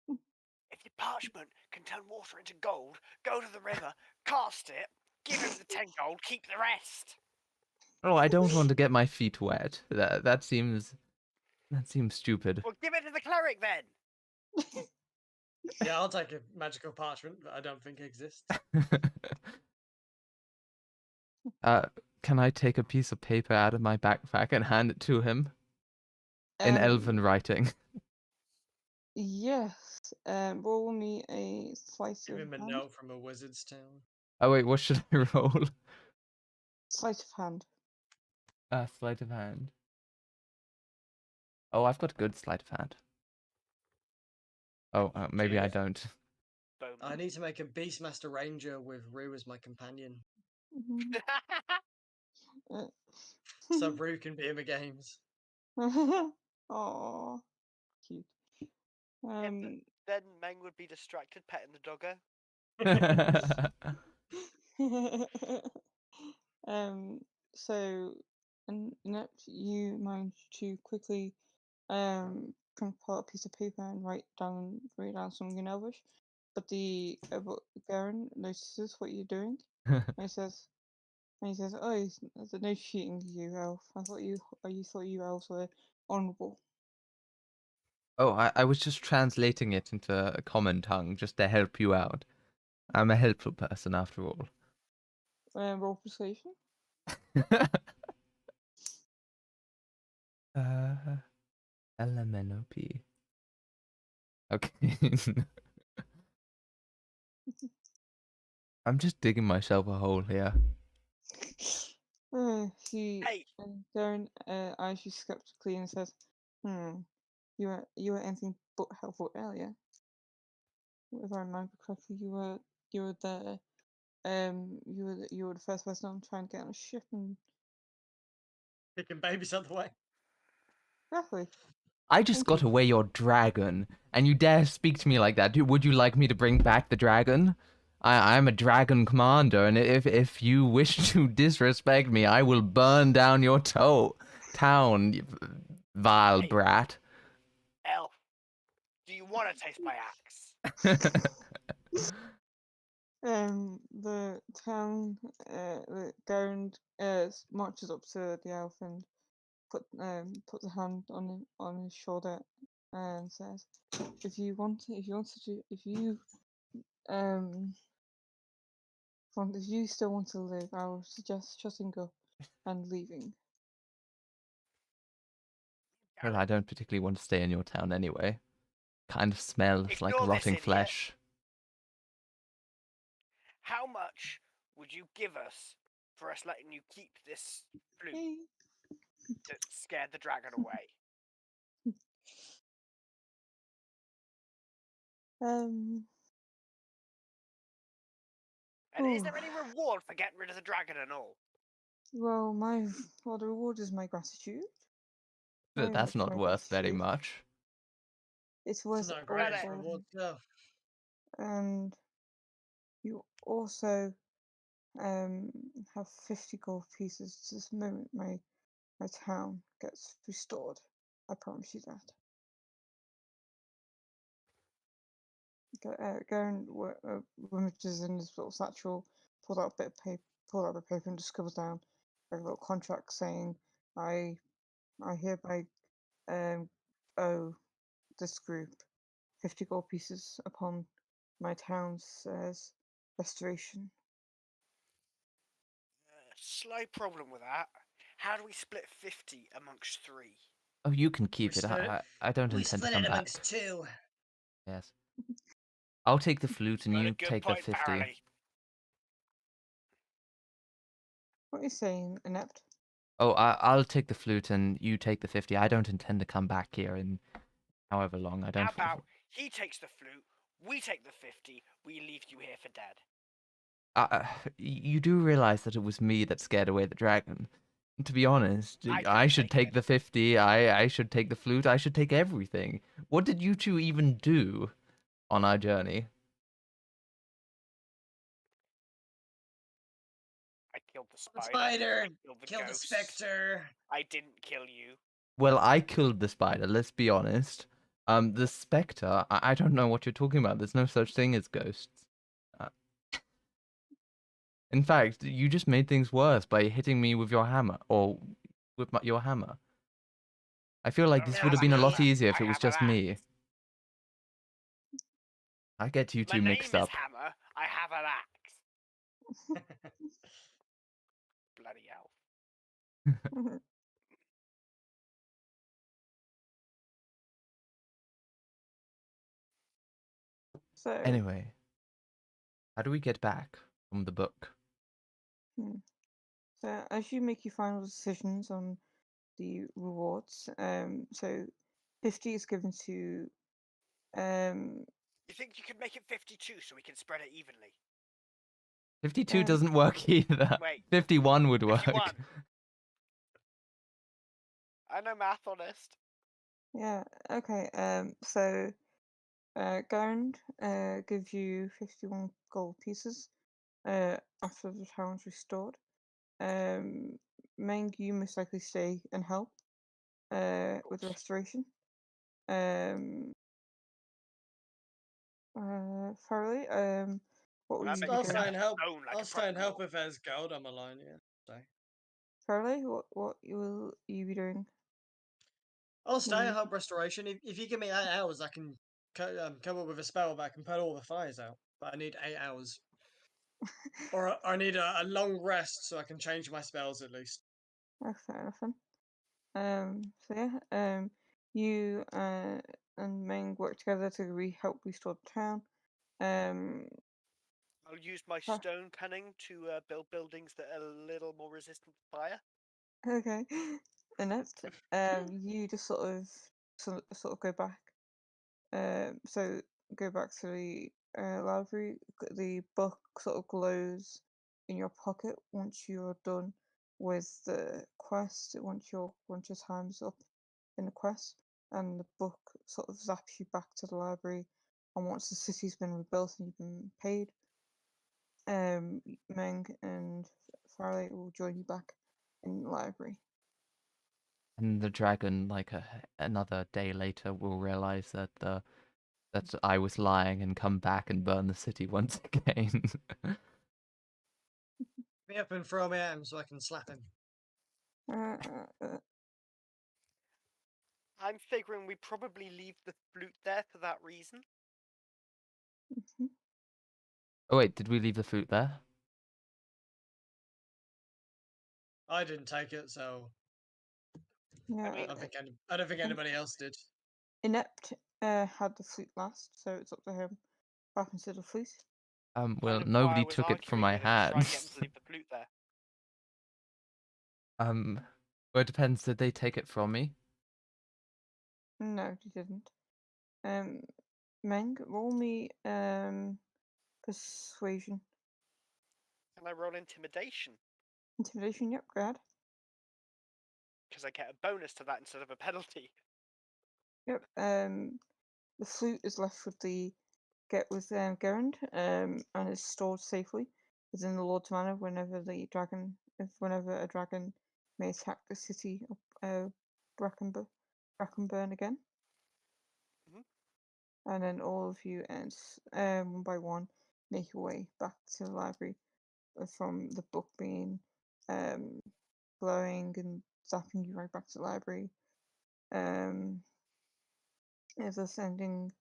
S2: If your parchment can turn water into gold, go to the river, cast it, give him the 10 gold, keep the rest.
S1: Oh, I don't want to get my feet wet. That seems stupid.
S2: Well, give it to the cleric then.
S4: Yeah, I'll take a magical parchment that I don't think exists.
S1: Can I take a piece of paper out of my backpack and hand it to him in elven writing?
S3: Yes. Roll me a sleight
S4: Give
S3: of
S4: him a
S3: hand.
S4: note from a wizard's town.
S1: Oh wait, what should I roll?
S3: Sleight of hand.
S1: Sleight of hand. Oh, I've got a good sleight of hand. Oh, maybe I
S4: Cheers.
S1: don't.
S2: Boom.
S4: I need to make a Beastmaster Ranger with Rue as my companion, so Rue can be in the games.
S3: Aww, cute.
S2: Then Meng would be distracted petting the doggo.
S3: So, Inept, you managed to quickly can pull out a piece of paper and write down something in Elvish. But Garen notices what you're doing, and he says, "Oh, there's no cheating, you elf. I thought you thought you elves were honourable."
S1: Oh, I was just translating it into a common tongue just to help you out. I'm a helpful person after all.
S3: Roll persuasion.
S1: LMNOP. Okay. I'm just digging myself a hole here.
S2: Hey,
S3: Garen eyes you skeptically and says, you were anything but helpful earlier. If I remember correctly, you were there. You were the first person I'm trying to get on a ship, and
S4: Kicking babies out the way.
S3: exactly.
S1: I just
S3: Thank
S1: got
S3: you.
S1: away your dragon, and you dare speak to me like that? Would you like me to bring back the dragon? I'm a dragon commander, and if you wish to disrespect me, I will burn down your town, you vile
S2: Hey.
S1: brat.
S2: elf, do you want to taste my axe?
S3: The town, the Garen marches up to the elf and puts a hand on his shoulder and says, if you still want to live, I would suggest shutting up and leaving.
S1: Well, I don't particularly want to stay in your town anyway. Kind of smells like
S2: Ignore this
S1: rotting
S2: idiot.
S1: flesh.
S2: How much would you give us for us letting you keep this flute
S3: Hey.
S2: that scared the dragon away?
S3: Um.
S2: And is
S3: Ooh.
S2: there any reward for getting rid of the dragon and all?
S3: Well, the reward is my gratitude.
S1: But
S3: Very
S1: that's
S3: much
S1: not
S3: my
S1: worth very
S3: gratitude.
S1: much.
S3: It's
S4: It's
S3: worth
S4: not
S3: all
S4: great
S2: Right.
S4: for reward, so.
S3: and you also have 50 gold pieces. This moment my town gets restored. I promise you that. Garen rummages in his little satchel, pulls out a bit of paper, and just scribbles down a little contract saying, "I hereby owe this group 50 gold pieces upon my town's restoration."
S2: Slight problem with that. How do we split 50 amongst 3?
S1: Oh, you can keep
S4: We
S1: it.
S4: split it.
S1: I don't
S5: We
S1: intend to
S5: split
S1: come
S5: it
S1: back.
S5: amongst 2.
S1: Yes. I'll take the flute and
S2: Got
S1: you
S2: a good
S1: take the
S2: point,
S1: 50.
S2: Farley.
S3: What are you saying, Inept?
S1: Oh, I'll take the flute and you take the 50. I don't intend to come back here in however long. I
S2: How
S1: don't.
S2: about he takes the flute, we take the 50, we leave you here for dead?
S1: You do realize that it was me that scared away the dragon. To be honest,
S2: I
S1: I
S2: could've
S1: should
S2: taken
S1: take
S2: it.
S1: the 50. I should take the flute. I should take everything. What did you two even do on our journey?
S2: I killed the
S5: The
S2: spider.
S5: spider.
S2: I killed the
S5: Kill the
S2: ghosts.
S5: specter.
S2: I didn't kill you.
S1: Well, I killed the spider, let's be honest. The spectre, I don't know what you're talking about. There's no such thing as ghosts. Uh, in fact, you just made things worse by hitting me with your hammer, or with your hammer. I feel like
S2: don't
S1: this
S5: No,
S1: would have
S5: it's
S1: been a
S5: me.
S1: lot easier if
S2: I
S1: it was
S2: have an
S1: just me. I get you
S2: My
S1: two
S2: name
S1: mixed
S2: is
S1: up.
S2: Hammer. I have an axe. Bloody elf.
S3: So,
S1: Anyway, how do we get back from the book?
S3: so as you make your final decisions on the rewards, so 50 is given to
S2: You think you could make it 52 so we can spread it evenly?
S1: 52 doesn't work either.
S2: Wait.
S1: 51 would work.
S2: 51. I know math, honest.
S3: yeah, okay, so Garen gives you 51 gold pieces after the town's restored. Meng, you most likely stay and help with the restoration. Farley, what will
S2: I
S3: you
S2: bet
S3: be
S4: I'll
S2: you
S3: doing?
S4: stay and help.
S2: Stone like
S4: I'll
S2: a
S4: stay and
S2: proper
S4: help
S2: orc.
S4: if there's gold. I'm alone. Yeah. So
S3: Farley, what will you be doing?
S4: I'll stay
S3: Will
S4: and
S3: you-
S4: help restoration. If you give me 8 hours, I can come up with a spell that can put all the fires out. But I need 8 hours, or I need a long rest so I can change my spells at least.
S3: Oh, fair enough then. So yeah, you and Ming work together to help restore the town.
S2: I'll use my
S3: Huh.
S2: stone cunning to build buildings that are a little more resistant to fire.
S3: Okay, inept. You just sort of go back. So go back to the library. The book sort of glows in your pocket once you're done with the quest. Once your time's up in the quest, and the book sort of zaps you back to the library. And once the city's been rebuilt and you've been paid, Meng and Farley will join you back in the library.
S1: And the dragon, like another day later, will realize that that I was lying and come back and burn the city once again.
S4: Me up and throw me at him so I can slap him.
S2: I'm figuring we probably leave the flute there for that reason.
S3: Mhm.
S1: Oh wait, did we leave the flute there?
S4: I didn't take it, so
S3: Yeah,
S2: mean,
S4: I don't think anybody else did.
S3: Inept had the flute last, so it's up to him what happens to the flute.
S1: Well,
S2: kind of why I
S1: nobody
S2: was
S1: took it from
S2: arguing
S1: my
S2: with him to try and get him
S1: hands.
S2: to leave the flute there.
S1: Well, it depends. Did they take it from me?
S3: No, he didn't. Meng, roll me persuasion.
S2: Can I roll intimidation?
S3: Intimidation, yep, go ahead.
S2: Because I get a bonus to that instead of a penalty.
S3: Yep. The flute is left with Gerund, and is stored safely within the Lord's Manor whenever a dragon may attack the city of Brackenburn again.
S2: Mhm.
S3: And then all of you, one by one, make your way back to the library from the book being glowing and zapping you right back to the library. Is this ending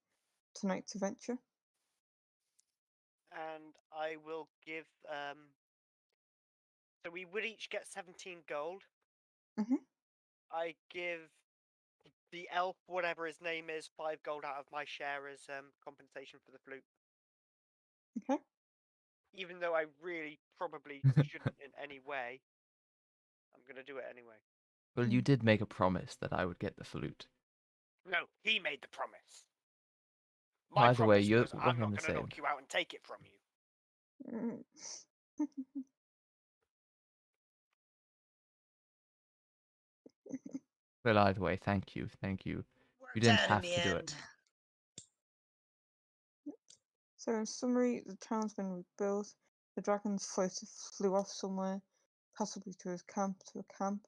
S3: tonight's adventure?
S2: And I will give. So we would each get 17 gold.
S3: Mhm.
S2: I give the elf, whatever his name is, 5 gold out of my share as compensation for the flute.
S3: Okay.
S2: Even though I really probably shouldn't in any way, I'm gonna do it anyway.
S1: Well, you did make a promise that I would get the flute.
S2: No, he made the promise. My
S1: Either way,
S2: promise
S1: you're
S2: was
S1: one
S2: I'm
S1: and
S2: not
S1: the
S2: gonna
S1: same.
S2: knock you out and take it from you.
S3: Mm.
S1: Well, either way, thank you, thank you. You
S5: Worked
S1: didn't
S5: out in
S1: have
S5: the
S1: to do it.
S5: end.
S3: So in summary, the town's been rebuilt. The dragons flew off somewhere, possibly to a camp of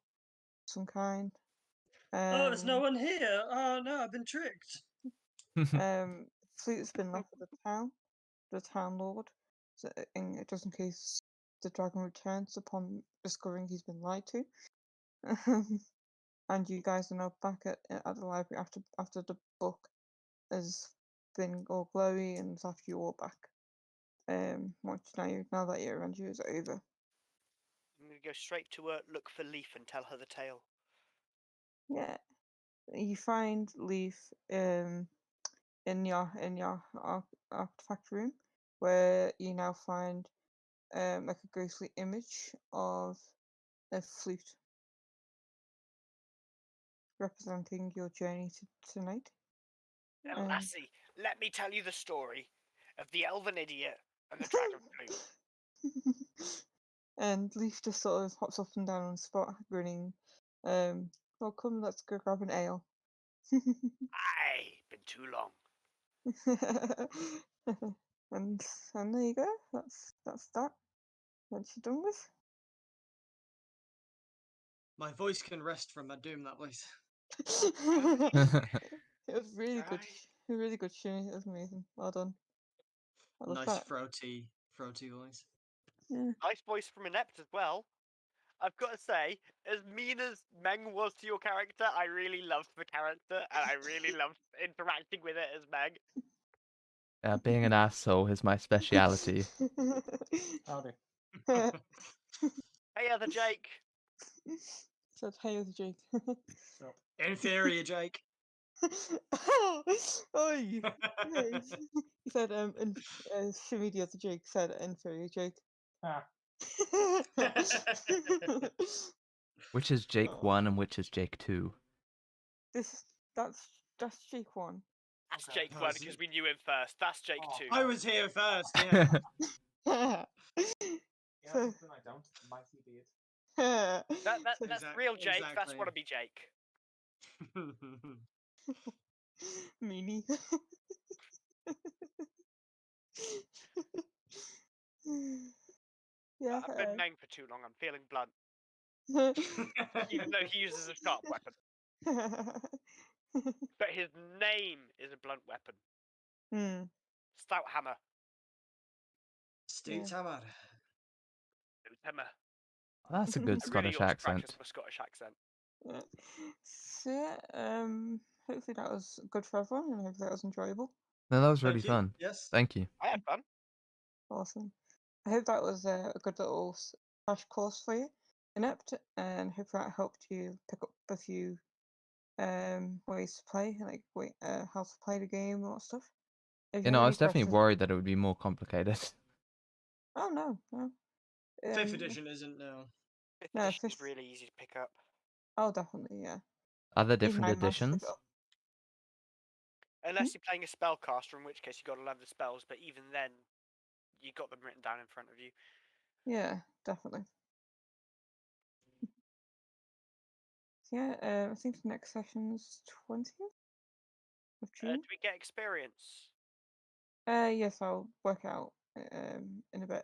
S3: some kind.
S4: Oh, there's no one here. Oh no, I've been tricked.
S3: Flute's been left with the town lord, just in case the dragon returns upon discovering he's been lied to. And you guys are now back at the library after the book has been all glowy and after you all back. Now that your adventure is over.
S2: I'm gonna go straight to look for Leaf and tell her the tale.
S3: Yeah, you find Leaf in your artifact room, where you now find like a ghostly image of a flute representing your journey to tonight.
S2: And
S3: Um,
S2: lassie, let me tell you the story of the elven idiot and the dragon flute.
S3: And Leaf just sort of hops up and down on the spot, grinning. Well, come, let's go grab an ale.
S2: Aye, been too long.
S3: and there you go. That's that. What you done with?
S4: My voice can rest from my doom that place.
S3: It was really good.
S2: Right.
S3: Really good shimmy. It was amazing. Well done. I love
S4: Nice
S3: that.
S4: throaty voice.
S3: Yeah.
S2: Nice voice from Inept as well. I've got to say, as mean as Meng was to your character, I really loved the character, and I really loved interacting with it as Meng.
S1: Being an asshole is my speciality.
S7: Howdy.
S2: Hey, other Jake.
S3: Said hey with Jake.
S7: So,
S4: Inferior Jake.
S3: Oh, you. He said shimmy the other Jake said inferior Jake.
S7: ah,
S1: Which is Jake
S3: Oh.
S1: 1 and which is Jake 2?
S3: That's Jake 1.
S2: That's
S7: Okay.
S2: Jake
S4: Oh,
S2: 1
S4: is
S2: because
S4: it?
S2: we knew him first. That's Jake
S7: Oh,
S2: 2.
S4: I was here first. Yeah.
S3: Yeah.
S7: yeah,
S3: So-
S7: something I don't. Mighty be it.
S2: That's real Jake. That's
S4: exactly.
S2: wannabe Jake.
S3: Meanie. Yeah.
S2: I've been Meng for too long. I'm feeling blunt. Even though he uses a sharp weapon. But his name is a blunt weapon. Stout Hammer.
S4: Steve
S3: Yeah.
S4: Tamar.
S2: Hammer.
S1: That's a good
S2: I really
S1: Scottish
S2: ought to practice
S1: accent.
S2: my Scottish accent.
S3: Yeah. So yeah, hopefully that was good for everyone, and hopefully that was enjoyable.
S1: No, that was really
S4: Thank you.
S1: fun.
S4: Yes.
S1: Thank you.
S2: I had fun.
S3: Awesome. I hope that was a good little crash course for you, Inept, and hope that helped you pick up a few ways to play, like how to play the game and all that stuff. If
S1: You
S3: you
S1: know,
S3: have
S1: I
S3: any
S1: was definitely
S3: questions,
S1: worried that it would be more complicated.
S3: oh no.
S4: Fifth edition isn't no.
S2: Fifth
S3: No,
S2: edition is
S3: fifth-
S2: really easy to pick up.
S3: Oh, definitely, yeah.
S1: Are there
S3: Even
S1: different
S3: I managed to pick
S1: editions?
S3: it up.
S2: Unless you're playing a spellcaster, in which case you've got to learn the spells, but even then, you got them written down in front of you.
S3: Yeah, definitely. So yeah, I think the next session's 20th of
S2: Do
S3: June.
S2: we get experience?
S3: Yes, I'll work out in a bit.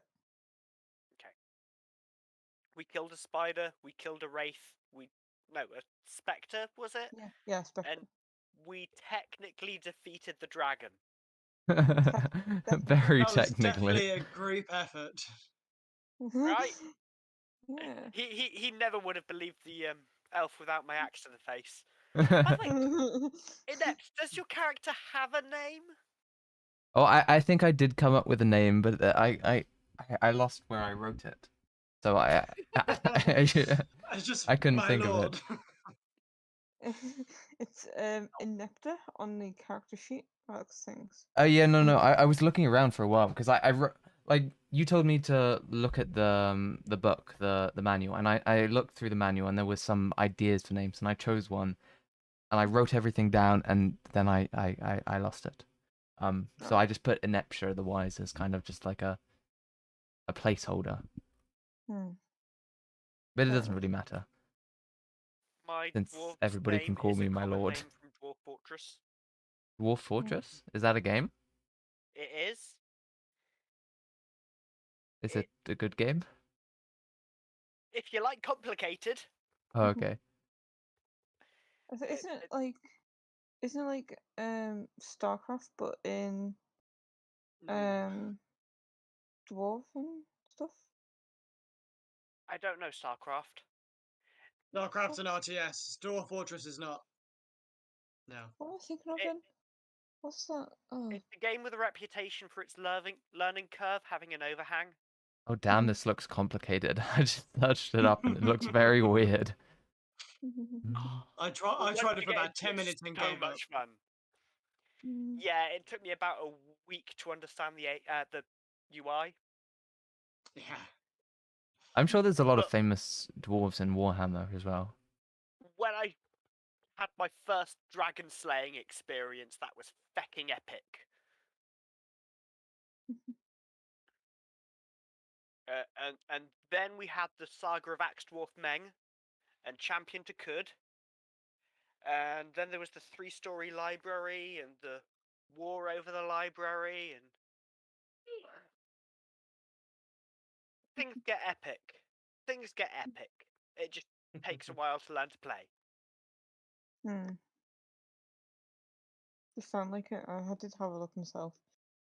S2: We killed a spider, we killed a wraith, a spectre, was it?
S3: Yeah, Spectre.
S2: And we technically defeated the dragon.
S1: Very
S4: That was
S1: technically.
S4: definitely a group effort.
S2: Right?
S3: Yeah.
S2: He never would have believed the elf without my axe to the face. By the way, Inept, does your character have a name?
S1: Oh, I think I did come up with a name, but I lost where I wrote it. So
S4: It's just
S1: I couldn't
S4: my
S1: think
S4: lord.
S1: of it.
S3: It's Inepta on the character sheet. That's things.
S1: Oh yeah, no. I was looking around for a while because I wrote, like, you told me to look at the book, the manual, and I looked through the manual and there was some ideas for names and I chose one and I wrote everything down and then I lost it. So I just put Ineptia the Wise as kind of just like a placeholder, but it doesn't really matter
S2: My
S1: since
S2: dwarf's
S1: everybody
S2: name
S1: can call
S2: is
S1: me
S2: a
S1: my
S2: common
S1: lord.
S2: name from Dwarf Fortress.
S1: Dwarf Fortress? Is that a game?
S2: It is.
S1: Is it a good game?
S2: If you like complicated.
S1: Oh, okay.
S3: Isn't it like StarCraft but in dwarf and stuff?
S2: I don't know StarCraft.
S4: Starcraft's an RTS. Dwarf Fortress is not. No.
S3: What am I thinking of
S2: It-
S3: then? What's that? Oh.
S2: It's a game with a reputation for its learning curve having an overhang.
S1: Oh damn, this looks complicated. I just searched it up and it looks very weird.
S4: I
S2: But
S4: tried
S2: once
S4: it
S2: you
S4: for
S2: get
S4: about
S2: into
S4: 10
S2: it,
S4: minutes and
S2: so
S4: gave up.
S2: much fun. Yeah, it took me about a week to understand the UI.
S4: Yeah.
S1: I'm sure there's a lot of
S2: But-
S1: famous dwarves in Warhammer as well.
S2: When I had my first dragon slaying experience, that was fecking epic. And then we had the saga of Axe Dwarf Meng and Champion to Kud. And then there was the 3-story library and the war over the library, and things get epic. Things get epic. It just takes a while to learn to play.
S3: Just sound like it. I did have a look myself,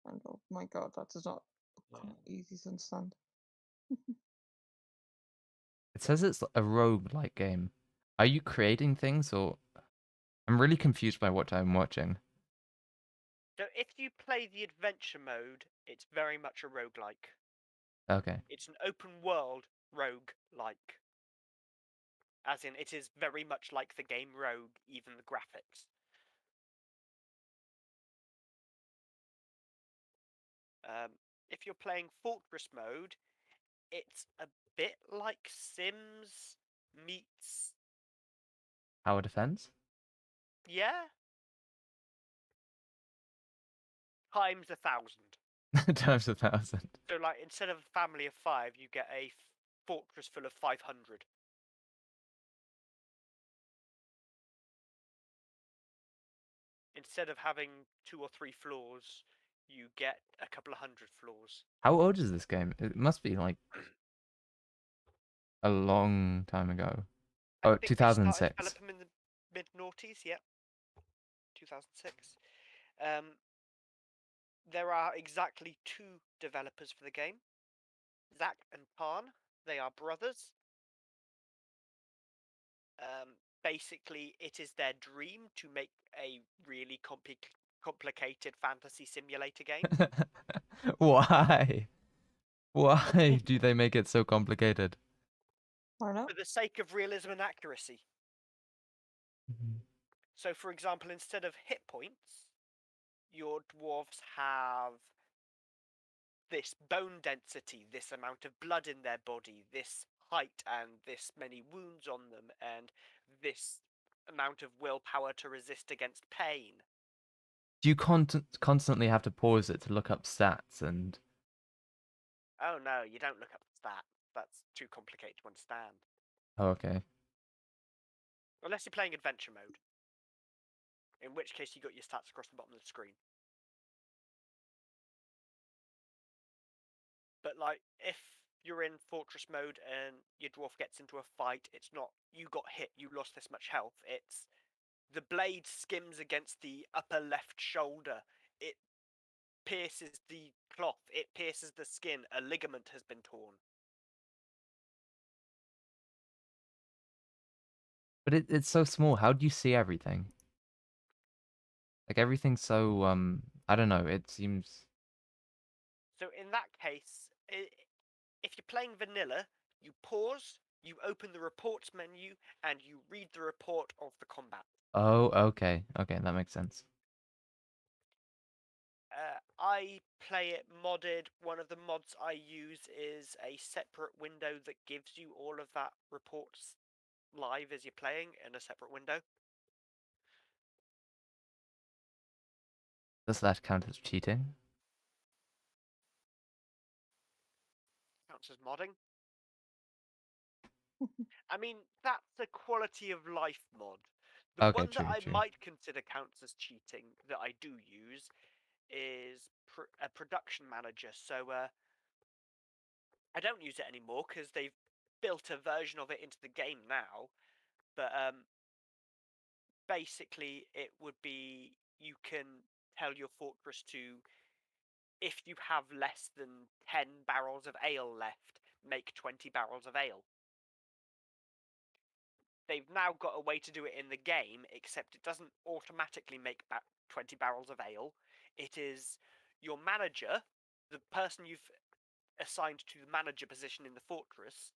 S3: and oh my god, that does not look easy to understand.
S1: It says it's a rogue-like game. Are you creating things, or I'm really confused by what I'm watching.
S2: So if you play the adventure mode, it's very much a roguelike.
S1: Okay.
S2: It's an open world rogue-like. As in, it is very much like the game Rogue, even the graphics. If you're playing Fortress mode, it's a bit like Sims meets...
S1: Tower defense?
S2: Yeah? Times 1,000.
S1: Times 1,000.
S2: So, like, instead of a family of 5, you get a fortress full of 500. Instead of having 2 or 3 floors, you get a couple of hundred floors.
S1: How old is this game? It must be like a long time ago.
S2: I
S1: Oh,
S2: think they started
S1: 2006.
S2: developing in the mid-noughties, yep. 2006. There are exactly 2 developers for the game. Zach and Pan. They are brothers. Basically, it is their dream to make a really complicated fantasy simulator game.
S1: Why? Why do they make it so complicated?
S3: Why not?
S2: For the sake of realism and accuracy. So, for example, instead of hit points, your dwarves have this bone density, this amount of blood in their body, this height and this many wounds on them, and this amount of willpower to resist against pain.
S1: Do you constantly have to pause it to look up stats and...
S2: Oh no, you don't look up that. That's too complicated to understand.
S1: Oh, okay.
S2: Unless you're playing adventure mode. In which case you got your stats across the bottom of the screen. But like, if you're in fortress mode and your dwarf gets into a fight, it's not you got hit, you lost this much health. It's the blade skims against the upper left shoulder. It pierces the cloth. It pierces the skin. A ligament has been torn.
S1: But it's so small. How do you see everything? Like, everything's so, I don't know, it seems...
S2: So in that case, if you're playing vanilla, you pause, you open the reports menu, and you read the report of the combat.
S1: Oh, okay. Okay, that makes sense.
S2: I play it modded. One of the mods I use is a separate window that gives you all of that reports live as you're playing in a separate window.
S1: Does that count as cheating?
S2: Counts as modding. I mean, that's a quality of life mod. The
S1: Okay,
S2: one that
S1: true,
S2: I
S1: true.
S2: might consider counts as cheating that I do use is a production manager. So I don't use it anymore because they've built a version of it into the game now. But basically, it would be you can tell your fortress to, if you have less than 10 barrels of ale left, make 20 barrels of ale. They've now got a way to do it in the game, except it doesn't automatically make 20 barrels of ale. It is your manager, the person you've assigned to the manager position in the fortress.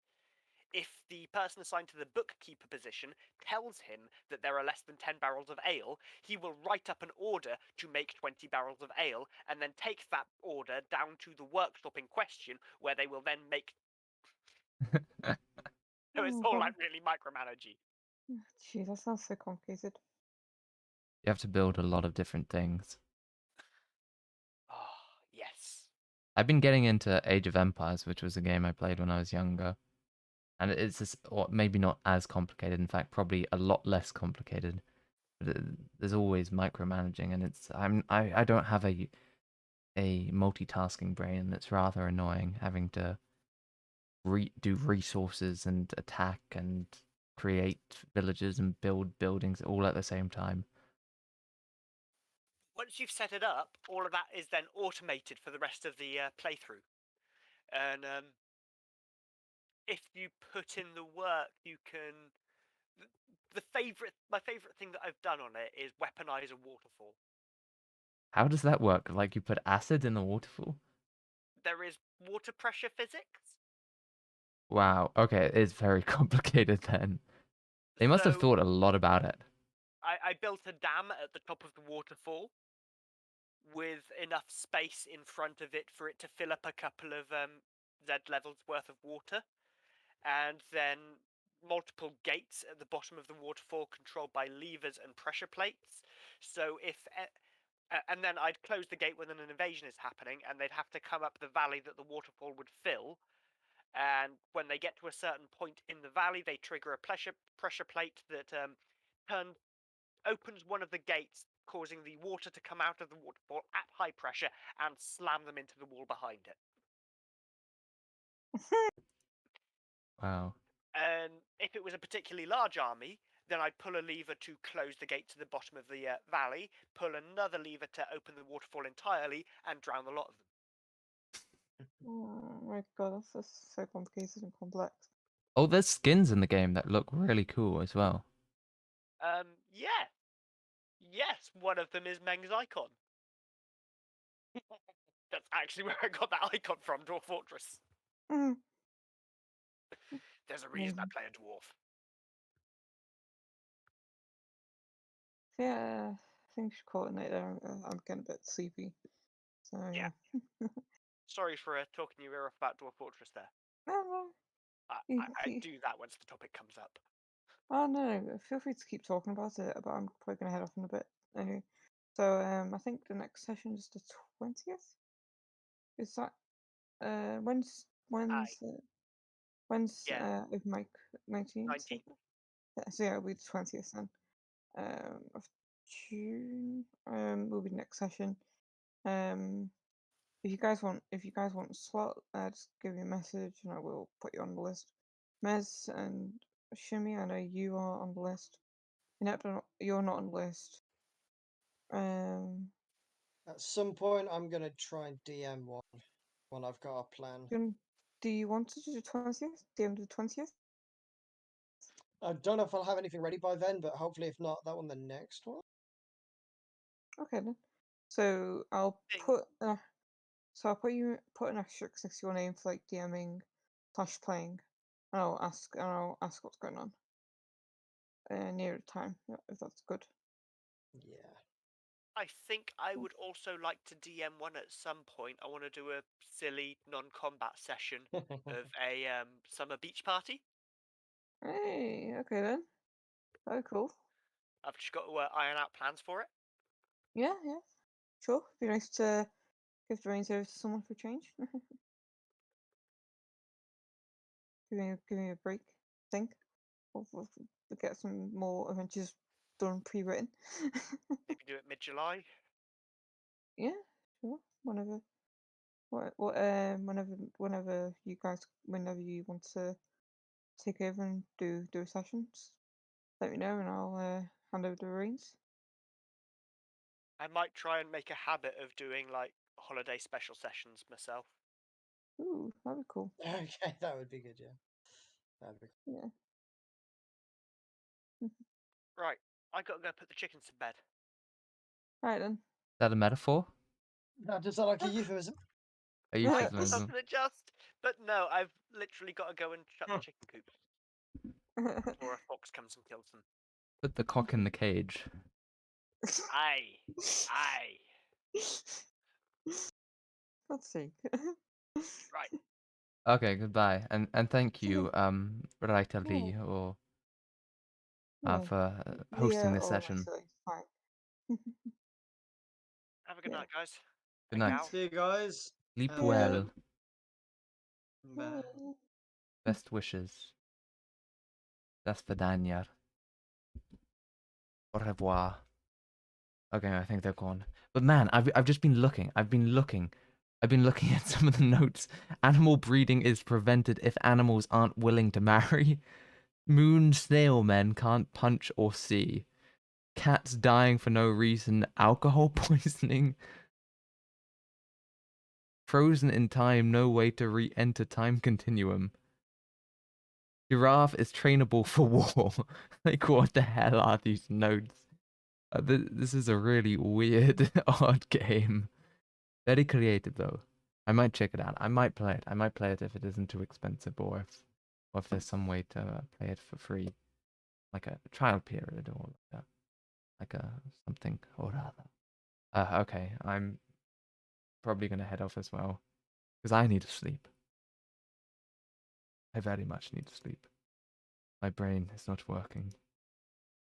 S2: If the person assigned to the bookkeeper position tells him that there are less than 10 barrels of ale, he will write up an order to make 20 barrels of ale, and then take that order down to the workshop in question, where they will then make... So it's all like really micromanagey.
S3: Gee, that sounds so complicated.
S1: You have to build a lot of different things.
S2: Oh, yes.
S1: I've been getting into Age of Empires, which was a game I played when I was younger. And it's just, or maybe not as complicated, in fact, probably a lot less complicated. But there's always micromanaging, and I don't have a multitasking brain, and it's rather annoying having to do resources and attack and create villages and build buildings all at the same time.
S2: once you've set it up, all of that is then automated for the rest of the playthrough. And if you put in the work, you can. My favorite thing that I've done on it is weaponize a waterfall.
S1: How does that work? Like you put acid in a waterfall?
S2: There is water pressure physics.
S1: Wow. Okay, it's very complicated then. They must have
S2: So
S1: thought a lot about it.
S2: I built a dam at the top of the waterfall with enough space in front of it for it to fill up a couple of Z levels worth of water, and then multiple gates at the bottom of the waterfall controlled by levers and pressure plates. So and then I'd close the gate when an invasion is happening, and they'd have to come up the valley that the waterfall would fill. And when they get to a certain point in the valley, they trigger a pressure plate that opens one of the gates, causing the water to come out of the waterfall at high pressure and slam them into the wall behind it.
S1: Wow.
S2: And if it was a particularly large army, then I'd pull a lever to close the gate to the bottom of the valley, pull another lever to open the waterfall entirely, and drown a lot of them.
S3: Oh my god, that's just so complicated and complex.
S1: Oh, there's skins in the game that look really cool as well.
S2: Yeah. Yes, one of them is Meng's icon. That's actually where I got that icon from, Dwarf Fortress.
S3: Mm.
S2: There's a reason I
S3: Amazing.
S2: play a dwarf.
S3: So yeah, I think we should call it a night there. I'm getting a bit sleepy. So
S2: Yeah.
S3: yeah.
S2: Sorry for talking your ear off about Dwarf Fortress there.
S3: No,
S2: I do that once the topic comes up.
S3: oh no, feel free to keep talking about it, but I'm probably gonna head off in a bit anyway. So I think the next session is the 20th. Is that when's
S2: Yeah.
S3: open mic 19th?
S2: 19th.
S3: Yeah, so yeah, it'll be the 20th then. Of June. Will be the next session. If you guys want a slot, just give me a message and I will put you on the list. Mez and Shimmy, I know you are on the list. Inept, you're not on the list.
S4: At some point, I'm gonna try and DM one when I've got a plan.
S3: Do you want to do the 20th? DM the 20th?
S4: I don't know if I'll have anything ready by then, but hopefully, if not, that one, the next one.
S3: Okay then. So I'll put an asterisk next to your name for like DMing / playing. And I'll ask what's going on. Near the time, if that's good.
S4: Yeah.
S2: I think I would also like to DM one at some point. I want to do a silly non-combat session of a summer beach party.
S3: Hey, okay then. Oh, cool.
S2: I've just got to iron out plans for it.
S3: Yeah, sure. Be nice to give the reins over to someone for a change. Give me a break. Think. We'll get some more adventures done pre-written.
S2: Maybe do it mid-July.
S3: Yeah, sure. Whenever you want to take over and do a session, just let me know and I'll hand over the reins.
S2: I might try and make a habit of doing like holiday special sessions myself.
S3: Ooh, that'd be cool.
S4: Okay, that would be good. Yeah. That'd be cool.
S3: Yeah.
S2: Right, I gotta go put the chickens to bed.
S3: Alright then.
S1: Is that a metaphor?
S4: That does sound like a euphemism.
S1: A
S3: Yeah.
S1: euphemism?
S2: Doesn't it just? But no, I've literally got to go and shut the chicken coop before a fox comes and kills them.
S1: Put the cock in the cage.
S2: Aye.
S3: God's sake.
S2: Right.
S1: Okay, goodbye. And thank you, Writer Lee,
S3: Yeah.
S1: or
S3: Yeah.
S1: for hosting this
S3: or
S1: session.
S3: Leslie, fine.
S2: Have a good
S3: Yeah.
S2: night, guys.
S1: Good
S2: And
S1: night.
S2: gal.
S4: See you guys.
S1: Sleep
S4: Yeah.
S1: well.
S4: Bye.
S1: Best wishes. Das Vidania. Au revoir. Okay, I think they're gone. But man, I've just been looking. I've been looking at some of the notes. Animal breeding is prevented if animals aren't willing to marry. Moon snail men can't punch or see. Cats dying for no reason. Alcohol poisoning. Frozen in time. No way to re-enter time continuum. Giraffe is trainable for war. Like, what the hell are these notes? This is a really weird, odd game. Very creative, though. I might check it out. I might play it. I might play it if it isn't too expensive, or if there's some way to play it for free, like a trial period, or like a something or other. Okay, I'm probably gonna head off as well, because I need to sleep. I very much need to sleep. My brain is not working.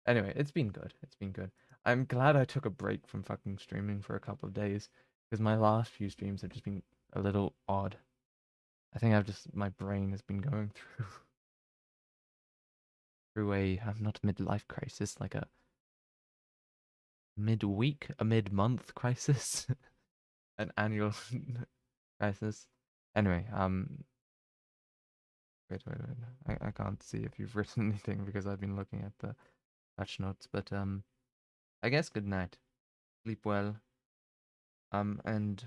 S1: Anyway, it's been good. It's been good. I'm glad I took a break from fucking streaming for a couple of days, because my last few streams have just been a little odd. I think my brain has been going through a, not midlife crisis, like a mid-week, a mid-month crisis, an annual crisis. Anyway, wait. I can't see if you've written anything because I've been looking at the patch notes, but I guess good night. Sleep well. And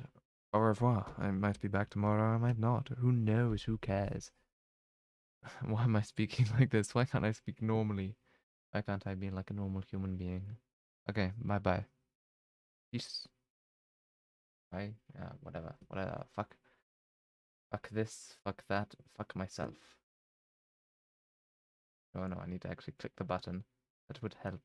S1: au revoir. I might be back tomorrow, I might not. Who knows? Who cares? Why am I speaking like this? Why can't I speak normally? Why can't I be like a normal human being? Okay, bye. Peace. Bye. Yeah, whatever. Fuck. Fuck this. Fuck that. Fuck myself. Oh no, I need to actually click the button. That would help.